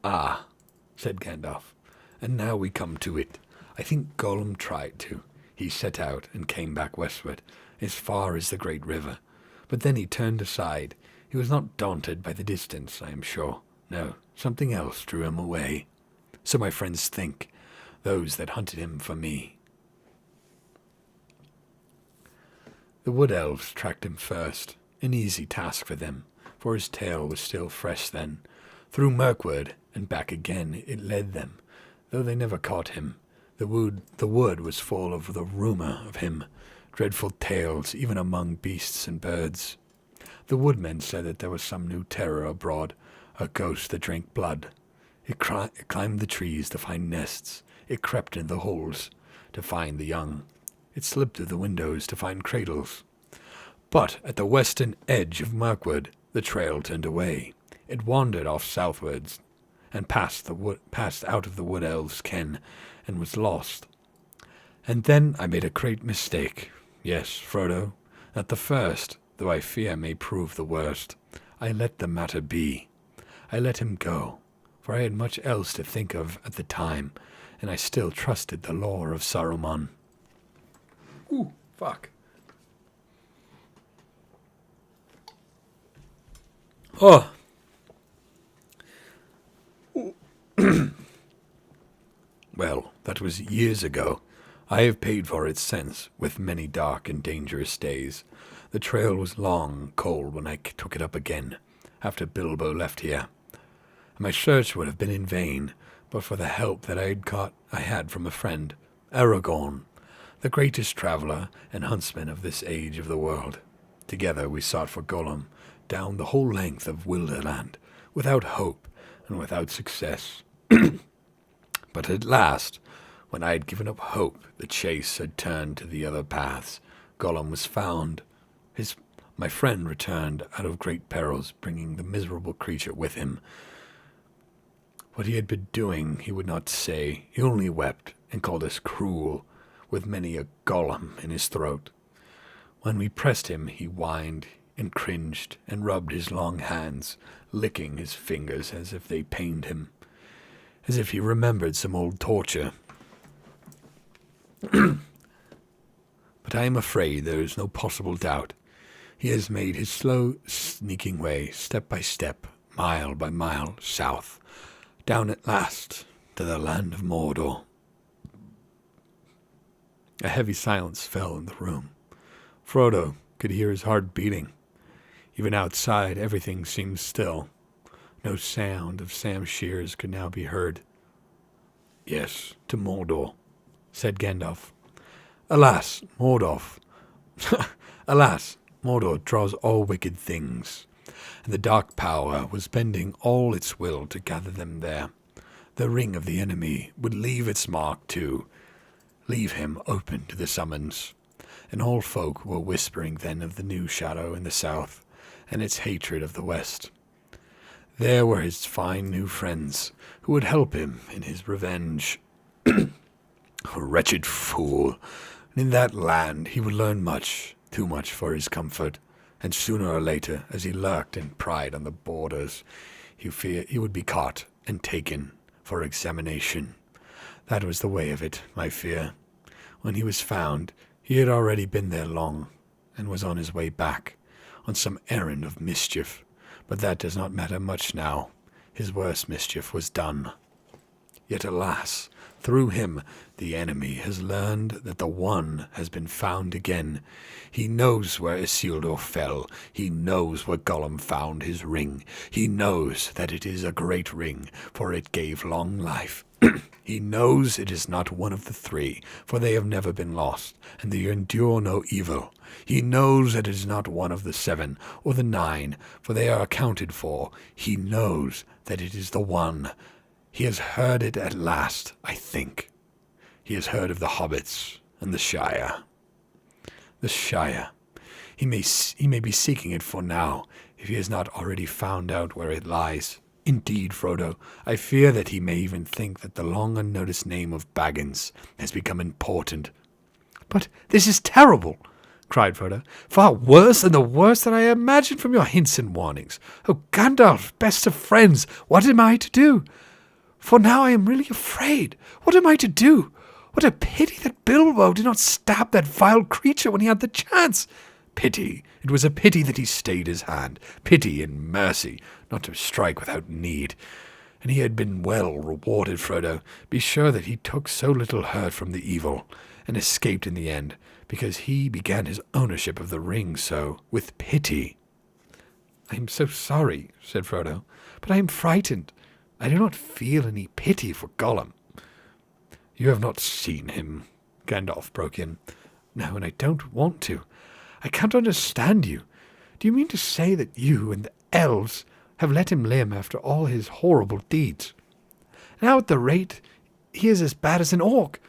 Ah, said Gandalf, and now we come to it. I think Gollum tried to. He set out and came back westward, as far as the great river. But then he turned aside. He was not daunted by the distance, I am sure. No, something else drew him away. So my friends think, those that hunted him for me. The wood elves tracked him first, an easy task for them, for his tail was still fresh then. Through Mirkwood and back again it led them, though they never caught him. The wood was full of the rumour of him, dreadful tales even among beasts and birds. The woodmen said that there was some new terror abroad, a ghost that drank blood. It climbed the trees to find nests. It crept into the holes to find the young. It slipped through the windows to find cradles. But at the western edge of Mirkwood, the trail turned away. It wandered off southwards and passed out of the wood elves' ken and was lost. And then I made a great mistake. Yes, Frodo, not the first, though I fear may prove the worst. I let the matter be. I let him go, for I had much else to think of at the time, and I still trusted the lore of Saruman. Ooh, fuck. Oh. Well, that was years ago. I have paid for it since, with many dark and dangerous days. The trail was long and cold when I took it up again, after Bilbo left here. My search would have been in vain, but for the help that I had from a friend, Aragorn, the greatest traveller and huntsman of this age of the world. Together we sought for Gollum down the whole length of Wilderland, without hope and without success. But at last, when I had given up hope, the chase had turned to the other paths. Gollum was found. My friend returned out of great perils, bringing the miserable creature with him. What he had been doing he would not say. He only wept and called us cruel, with many a Gollum in his throat. When we pressed him, he whined and cringed and rubbed his long hands, licking his fingers as if they pained him, as if he remembered some old torture. But I am afraid there is no possible doubt. He has made his slow, sneaking way, step by step, mile by mile, south, down at last to the land of Mordor. A heavy silence fell in the room. Frodo could hear his heart beating. Even outside, everything seemed still. No sound of Sam's shears could now be heard. Yes, to Mordor, said Gandalf. Alas, Mordor draws all wicked things, and the dark power was bending all its will to gather them there. The ring of the enemy would leave its mark too, leave him open to the summons. And all folk were whispering then of the new shadow in the south, and its hatred of the west. There were his fine new friends, who would help him in his revenge. A wretched fool. In that land he would learn much, too much for his comfort, and sooner or later, as he lurked and pried on the borders, he would be caught and taken for examination. That was the way of it, my fear. When he was found, he had already been there long, and was on his way back, on some errand of mischief. But that does not matter much now. His worst mischief was done. Yet alas, through him the enemy has learned that the One has been found again. He knows where Isildur fell. He knows where Gollum found his ring. He knows that it is a great ring, for it gave long life. He knows it is not one of the three, for they have never been lost, and they endure no evil. He knows that it is not one of the 7 or the 9, for they are accounted for. He knows that it is the One. He has heard it at last, I think. He has heard of the hobbits and the Shire. The Shire. He may be seeking it for now, if he has not already found out where it lies. Indeed, Frodo, I fear that he may even think that the long unnoticed name of Baggins has become important. But this is terrible, cried Frodo. Far worse than the worst that I imagined from your hints and warnings. Oh, Gandalf, best of friends, what am I to do? For now I am really afraid. What am I to do? What a pity that Bilbo did not stab that vile creature when he had the chance. Pity. It was a pity that he stayed his hand. Pity and mercy, not to strike without need. And he had been well rewarded, Frodo. Be sure that he took so little hurt from the evil, and escaped in the end, because he began his ownership of the ring so, with pity. I am so sorry, said Frodo, but I am frightened. I do not feel any pity for Gollum. You have not seen him, Gandalf broke in. No, and I don't want to. I can't understand you. Do you mean to say that you and the elves have let him live after all his horrible deeds? Now at the rate, he is as bad as an orc.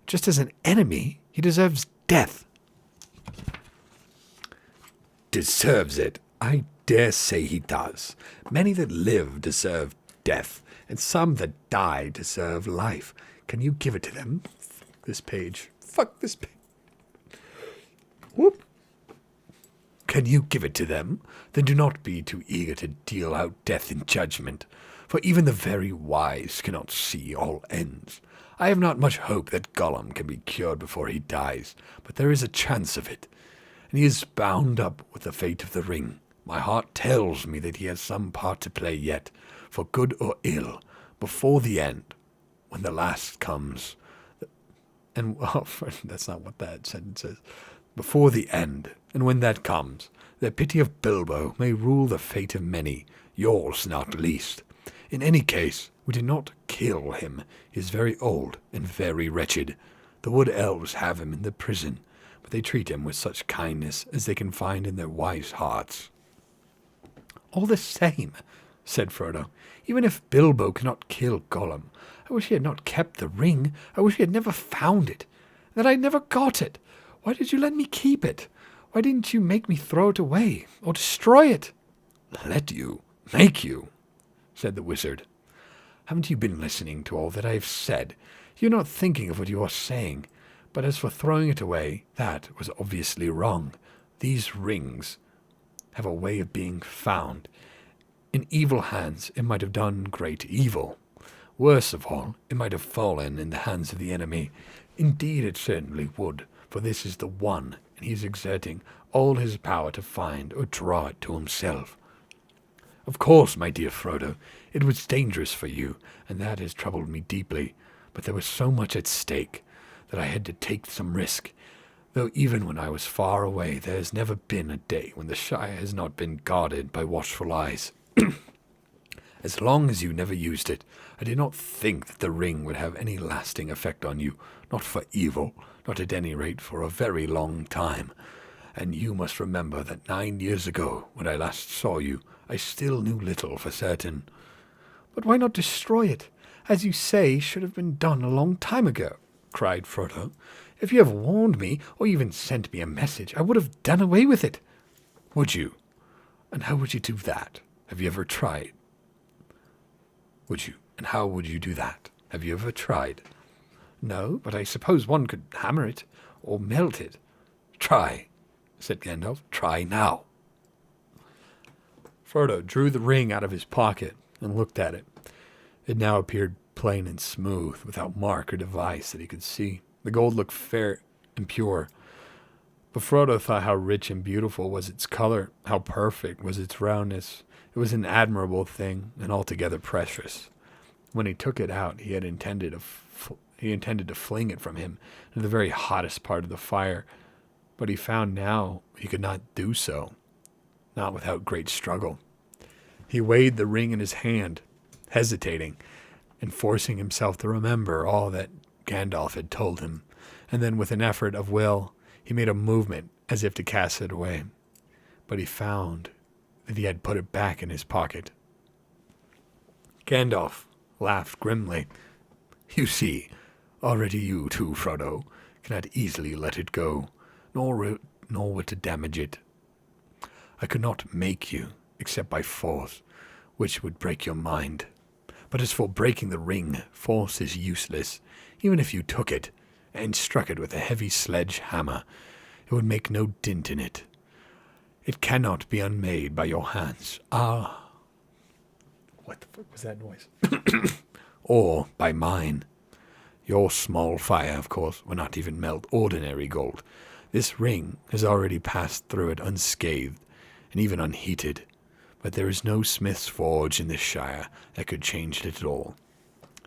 Just as an enemy, he deserves death. Deserves it? I dare say he does. Many that live deserve death, and some that die deserve life. Can you give it to them? Fuck this page. Fuck this page. Whoop. Can you give it to them? Then do not be too eager to deal out death in judgment, for even the very wise cannot see all ends. I have not much hope that Gollum can be cured before he dies, but there is a chance of it, and he is bound up with the fate of the ring. My heart tells me that he has some part to play yet, for good or ill, before the end, when the last comes. And, well, that's not what that sentence says. Before the end, and when that comes, the pity of Bilbo may rule the fate of many, yours not least. In any case, we did not kill him. He is very old and very wretched. The wood elves have him in the prison, but they treat him with such kindness as they can find in their wise hearts. All the same, said Frodo, even if Bilbo cannot kill Gollum, I wish he had not kept the ring. I wish he had never found it, that I never got it. Why did you let me keep it? Why didn't you make me throw it away, or destroy it? Let you? Make you? Said the wizard. Haven't you been listening to all that I have said? You're not thinking of what you are saying. But as for throwing it away, that was obviously wrong. These rings have a way of being found. In evil hands, it might have done great evil. Worse of all, it might have fallen in the hands of the enemy. Indeed, it certainly would, for this is the One, and he is exerting all his power to find or draw it to himself. Of course, my dear Frodo, it was dangerous for you, and that has troubled me deeply, but there was so much at stake that I had to take some risk, though even when I was far away there has never been a day when the Shire has not been guarded by watchful eyes. As long as you never used it, I did not think that the ring would have any lasting effect on you, not for evil, not at any rate for a very long time. And you must remember that 9 years ago, when I last saw you, I still knew little for certain. But why not destroy it? As you say, should have been done a long time ago, cried Frodo. If you have warned me, or even sent me a message, I would have done away with it. Would you? And how would you do that? Have you ever tried? Would you? And how would you do that? Have you ever tried? No, but I suppose one could hammer it, or melt it. Try, said Gandalf. Try now. Frodo drew the ring out of his pocket and looked at it. It now appeared plain and smooth, without mark or device that he could see. The gold looked fair and pure. But Frodo thought how rich and beautiful was its color, how perfect was its roundness. It was an admirable thing, and altogether precious. When he took it out, he intended to fling it from him into the very hottest part of the fire, but he found now he could not do so, not without great struggle. He weighed the ring in his hand, hesitating, and forcing himself to remember all that Gandalf had told him, and then with an effort of will, he made a movement as if to cast it away, but he found that he had put it back in his pocket. Gandalf laughed grimly. You see, already you too, Frodo, cannot easily let it go, nor to damage it. I could not make you, except by force, which would break your mind. But as for breaking the ring, force is useless. Even if you took it and struck it with a heavy sledge-hammer, it would make no dint in it. It cannot be unmade by your hands. Ah. What the fuck was that noise? Or by mine. Your small fire, of course, will not even melt ordinary gold. This ring has already passed through it unscathed, and even unheated. But there is no smith's forge in this shire that could change it at all.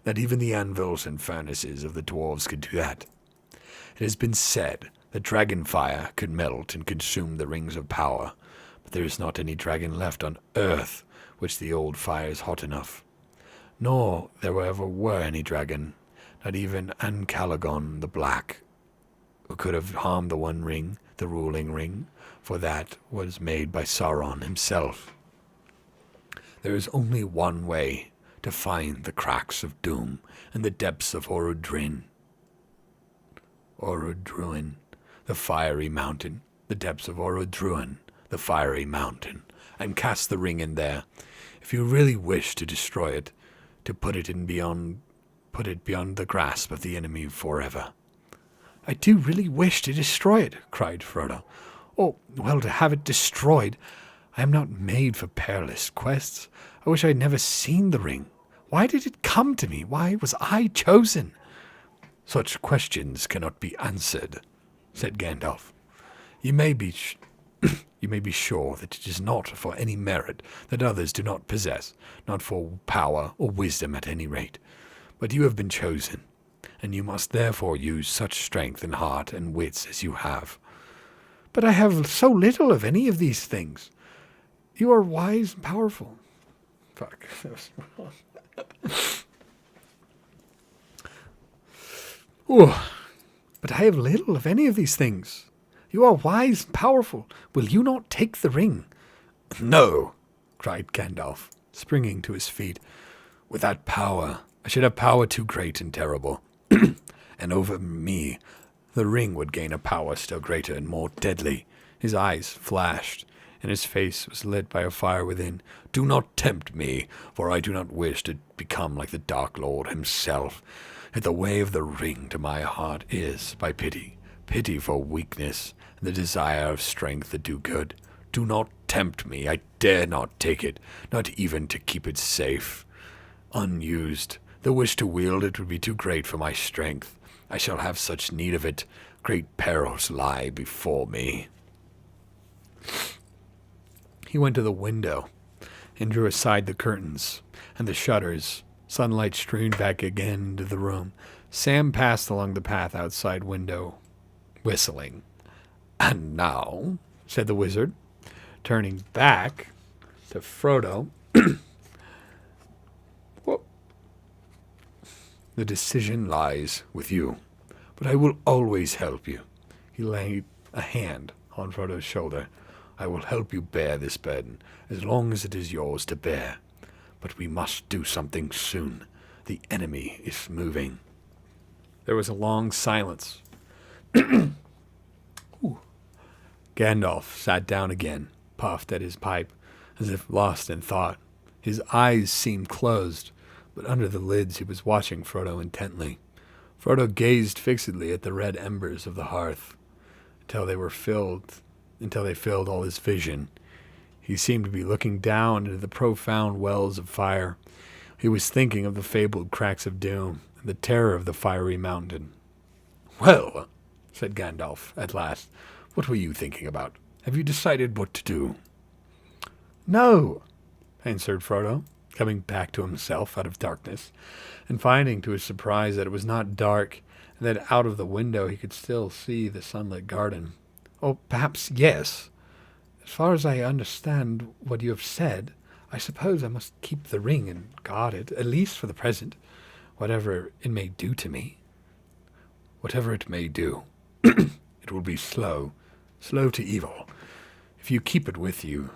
Not even the anvils and furnaces of the dwarves could do that. It has been said that dragon fire could melt and consume the rings of power, but there is not any dragon left on earth which the old fire is hot enough. Nor there ever were any dragon, not even Ancalagon the Black, who could have harmed the One Ring, the ruling ring, for that was made by Sauron himself. There is only one way to find the cracks of doom and the depths of Orodruin, the fiery mountain, the depths of Orodruin, the fiery mountain, and cast the ring in there. If you really wish to destroy it, to put it beyond the grasp of the enemy forever. I do really wish to destroy it, cried Frodo. Oh, well, to have it destroyed. I am not made for perilous quests. I wish I had never seen the ring. Why did it come to me? Why was I chosen? Such questions cannot be answered, said Gandalf. You may be sure that it is not for any merit that others do not possess, not for power or wisdom at any rate. But you have been chosen, and you must therefore use such strength and heart and wits as you have. But I have so little of any of these things. You are wise and powerful. Fuck, that was wrong. Ooh, but I have little of any of these things. You are wise and powerful. Will you not take the ring? No, cried Gandalf, springing to his feet. With that power, I should have power too great and terrible. And over me, the ring would gain a power still greater and more deadly. His eyes flashed, and his face was lit by a fire within. Do not tempt me, for I do not wish to become like the Dark Lord himself. Yet the way of the ring to my heart is by pity for weakness, and the desire of strength to do good. Do not tempt me. I dare not take it, not even to keep it safe. Unused, the wish to wield it would be too great for my strength. I shall have such need of it. Great perils lie before me. He went to the window and drew aside the curtains and the shutters. Sunlight streamed back again into the room. Sam passed along the path outside window, whistling. And now, said the wizard, turning back to Frodo, the decision lies with you, but I will always help you. He laid a hand on Frodo's shoulder. I will help you bear this burden, as long as it is yours to bear. But we must do something soon. The enemy is moving. There was a long silence. Gandalf sat down again, puffed at his pipe, as if lost in thought. His eyes seemed closed, but under the lids he was watching Frodo intently. Frodo gazed fixedly at the red embers of the hearth until they filled all his vision. He seemed to be looking down into the profound wells of fire. He was thinking of the fabled cracks of doom and the terror of the fiery mountain. "Well," said Gandalf at last, "what were you thinking about? Have you decided what to do?" "No," answered Frodo, coming back to himself out of darkness, and finding to his surprise that it was not dark, and that out of the window he could still see the sunlit garden. "Oh, perhaps yes. As far as I understand what you have said, I suppose I must keep the ring and guard it, at least for the present, whatever it may do to me." "Whatever it may do, it will be slow to evil, if you keep it with you.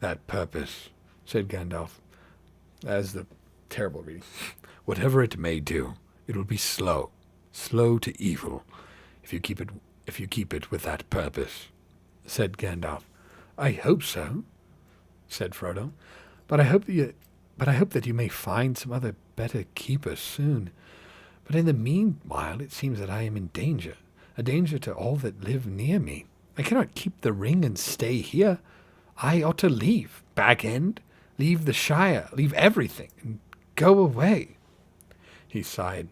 That purpose," said Gandalf, as the terrible reading. "Whatever it may do, it will be slow to evil, if you keep it with that purpose," said Gandalf. "I hope so," said Frodo, but I hope that you may find some other better keeper soon. But in the meanwhile, it seems that I am in danger, a danger to all that live near me. I cannot keep the ring and stay here. I ought to leave Bag End, leave the Shire, leave everything, and go away." He sighed.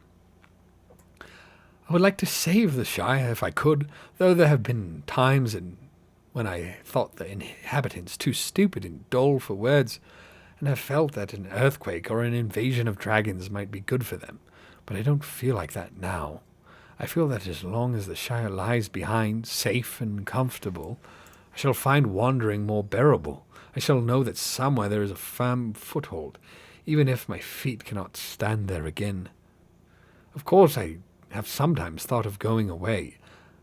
"I would like to save the Shire if I could, though there have been times when I thought the inhabitants too stupid and dull for words, and have felt that an earthquake or an invasion of dragons might be good for them. But I don't feel like that now. I feel that as long as the Shire lies behind, safe and comfortable, I shall find wandering more bearable. I shall know that somewhere there is a firm foothold, even if my feet cannot stand there again. Of course, I have sometimes thought of going away,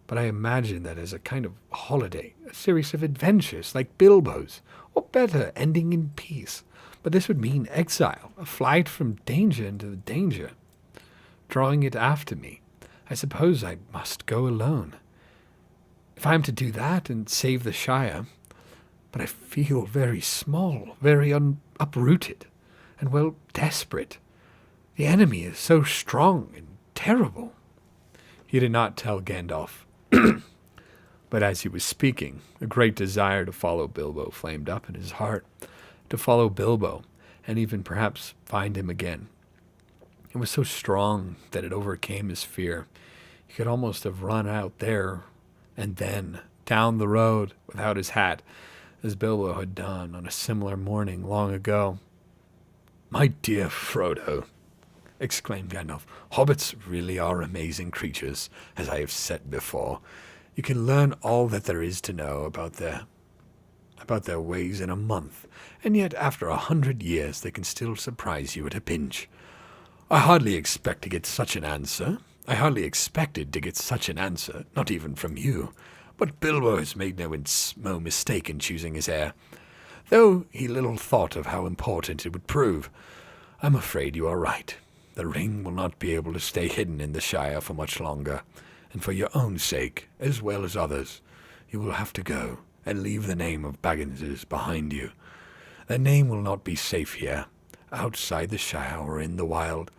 but I imagine that as a kind of holiday, a series of adventures like Bilbo's, or better, ending in peace. But this would mean exile, a flight from danger into the danger, drawing it after me. I suppose I must go alone. If I am to do that and save the Shire, but I feel very small, very uprooted, and well, desperate. The enemy is so strong and terrible." He did not tell Gandalf, but as he was speaking, a great desire to follow Bilbo flamed up in his heart, to follow Bilbo, and even perhaps find him again. It was so strong that it overcame his fear. He could almost have run out there and then down the road without his hat, as Bilbo had done on a similar morning long ago. "My dear Frodo," exclaimed Gandalf, "hobbits really are amazing creatures, as I have said before. You can learn all that there is to know about their ways in a month, and yet after 100 years they can still surprise you at a pinch. I hardly expected to get such an answer, not even from you. But Bilbo has made no mistake in choosing his heir, though he little thought of how important it would prove. I'm afraid you are right. The ring will not be able to stay hidden in the Shire for much longer, and for your own sake, as well as others, you will have to go and leave the name of Baggins's behind you. That name will not be safe here, outside the Shire or in the wild.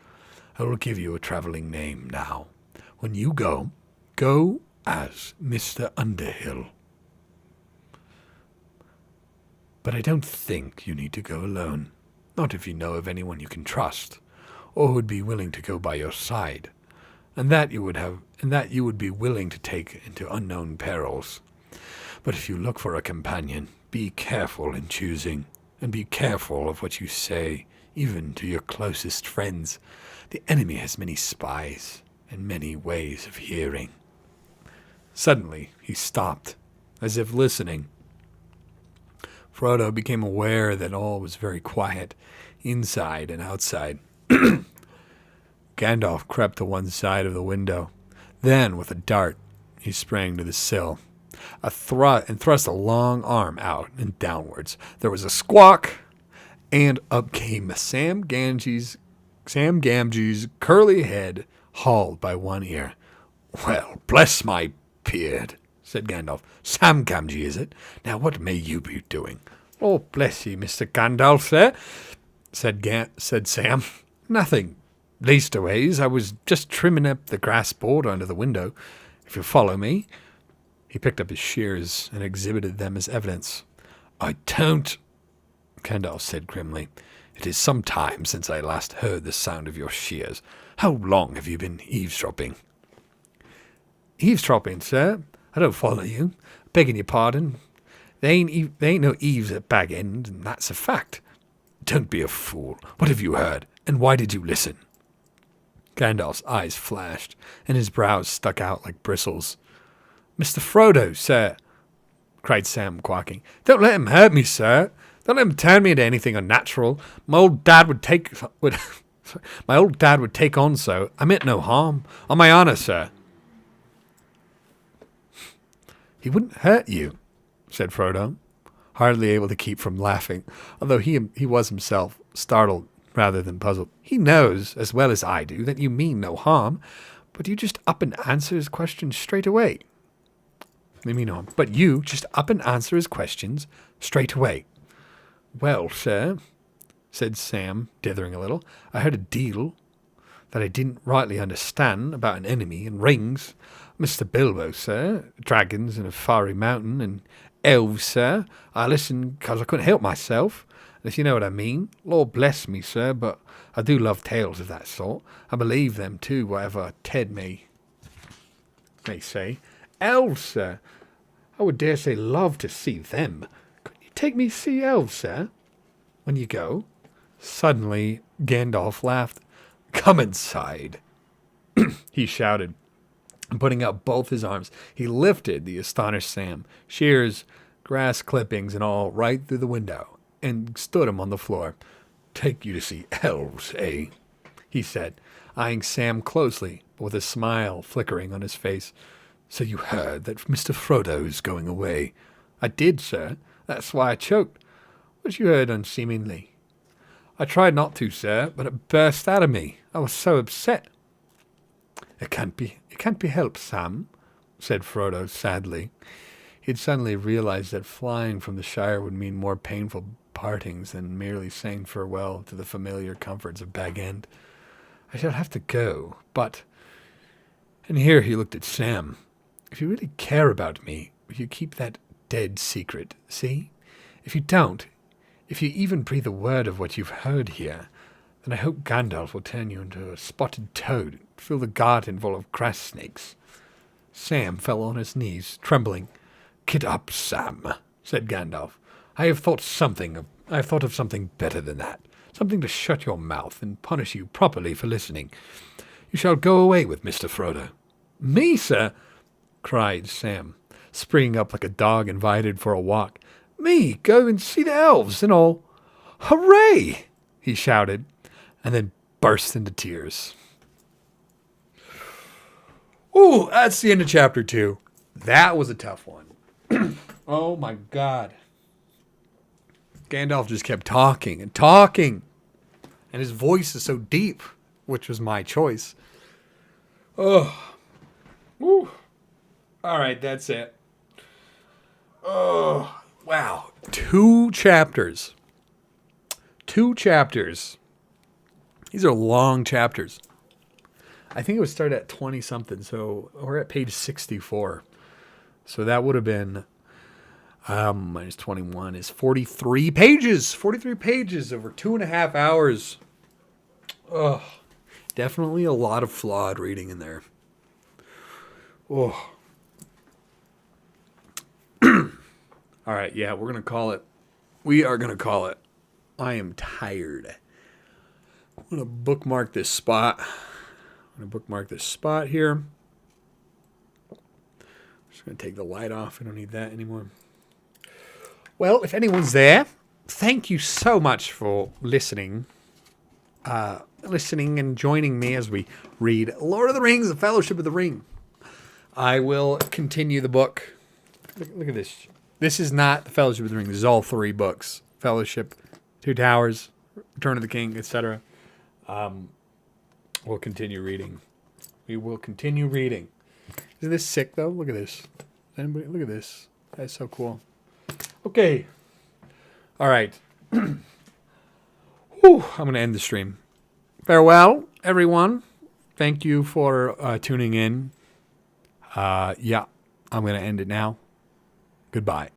I will give you a traveling name now. When you go as Mr. Underhill. But I don't think you need to go alone, not if you know of anyone you can trust, or who would be willing to go by your side, and that you would be willing to take into unknown perils. But if you look for a companion, be careful in choosing, and be careful of what you say, even to your closest friends. The enemy has many spies and many ways of hearing." Suddenly he stopped, as if listening. Frodo became aware that all was very quiet, inside and outside. Gandalf crept to one side of the window. Then, with a dart, he sprang to the sill, and thrust a long arm out and downwards. There was a squawk, and up came Sam Gamgee's curly head, hauled by one ear. "Well, bless my beard," said Gandalf. "Sam Gamgee, is it? Now what may you be doing?" "Oh, bless ye, Mr. Gandalf, sir," said Sam. "Nothing. Leastways, I was just trimming up the grass border under the window, if you follow me." He picked up his shears and exhibited them as evidence. "I don't," Gandalf said grimly. "It is some time since I last heard the sound of your shears. How long have you been eavesdropping?" "Eavesdropping, sir? I don't follow you. Begging your pardon. There ain't no eaves at Bag End, and that's a fact." "Don't be a fool. What have you heard, and why did you listen?" Gandalf's eyes flashed, and his brows stuck out like bristles. "Mr. Frodo, sir," cried Sam, quacking. "Don't let him hurt me, sir. Don't let him turn me into anything unnatural. My old dad would take on so. I meant no harm. On my honor, sir." "He wouldn't hurt you," said Frodo, hardly able to keep from laughing, although he was himself startled rather than puzzled. "He knows, as well as I do, that you mean no harm, but you just up and answer his questions straight away." "You mean no harm, but you just up and answer his questions straight away." "Well, sir," said Sam, dithering a little, "I heard a deal that I didn't rightly understand about an enemy and rings. Mr. Bilbo, sir, dragons in a fiery mountain, and elves, sir. I listened because I couldn't help myself, if you know what I mean. Lord bless me, sir, but I do love tales of that sort. I believe them, too, whatever Ted may say. Elves, sir. I would dare say love to see them. Could you take me to see elves, sir, when you go?" Suddenly, Gandalf laughed. "Come inside," he shouted, and putting out both his arms, he lifted the astonished Sam, shears, grass clippings, and all, right through the window, and stood him on the floor. "Take you to see elves, eh?" he said, eyeing Sam closely, but with a smile flickering on his face. "So you heard that Mr. Frodo is going away?" "I did, sir. That's why I choked. What you heard unseemingly?" "I tried not to, sir, but it burst out of me. I was so upset." It can't be helped, Sam," said Frodo sadly. He had suddenly realized that flying from the Shire would mean more painful partings than merely saying farewell to the familiar comforts of Bag End. "I shall have to go, but—" And here he looked at Sam. "If you really care about me, will you keep that dead secret, see? If you don't, if you even breathe a word of what you've heard here, then I hope Gandalf will turn you into a spotted toad, fill the garden full of grass snakes." Sam fell on his knees, trembling. "Get up, Sam," said Gandalf. I have thought of something better than that. Something to shut your mouth and punish you properly for listening. You shall go away with Mr. Frodo." "Me, sir?" cried Sam, springing up like a dog invited for a walk. "Me go and see the elves and all? Hooray!" he shouted, and then burst into tears. Ooh, that's the end of chapter 2. That was a tough one. Oh my God. Gandalf just kept talking and talking. And his voice is so deep, which was my choice. Oh. Woo. All right, that's it. Oh, wow. 2 chapters. 2 chapters. These are long chapters. I think it would start at 20-something, so we're at page 64. So that would have been minus 21 is 43 pages. 43 pages over 2.5 hours. Oh, definitely a lot of flawed reading in there. Oh. All right, yeah, we're going to call it. We are going to call it. I am tired. I'm going to bookmark this spot. I'm going to bookmark this spot here. I'm just going to take the light off. I don't need that anymore. Well, if anyone's there, thank you so much for listening. Listening and joining me as we read Lord of the Rings, The Fellowship of the Ring. I will continue the book. Look at this. This is not The Fellowship of the Ring. This is all 3 books. Fellowship, Two Towers, Return of the King, etc. We'll continue reading. We will continue reading. Isn't this sick, though? Look at this. Anybody? Look at this. That's so cool. Okay. All right. Whew, I'm going to end the stream. Farewell, everyone. Thank you for tuning in. Yeah, I'm going to end it now. Goodbye.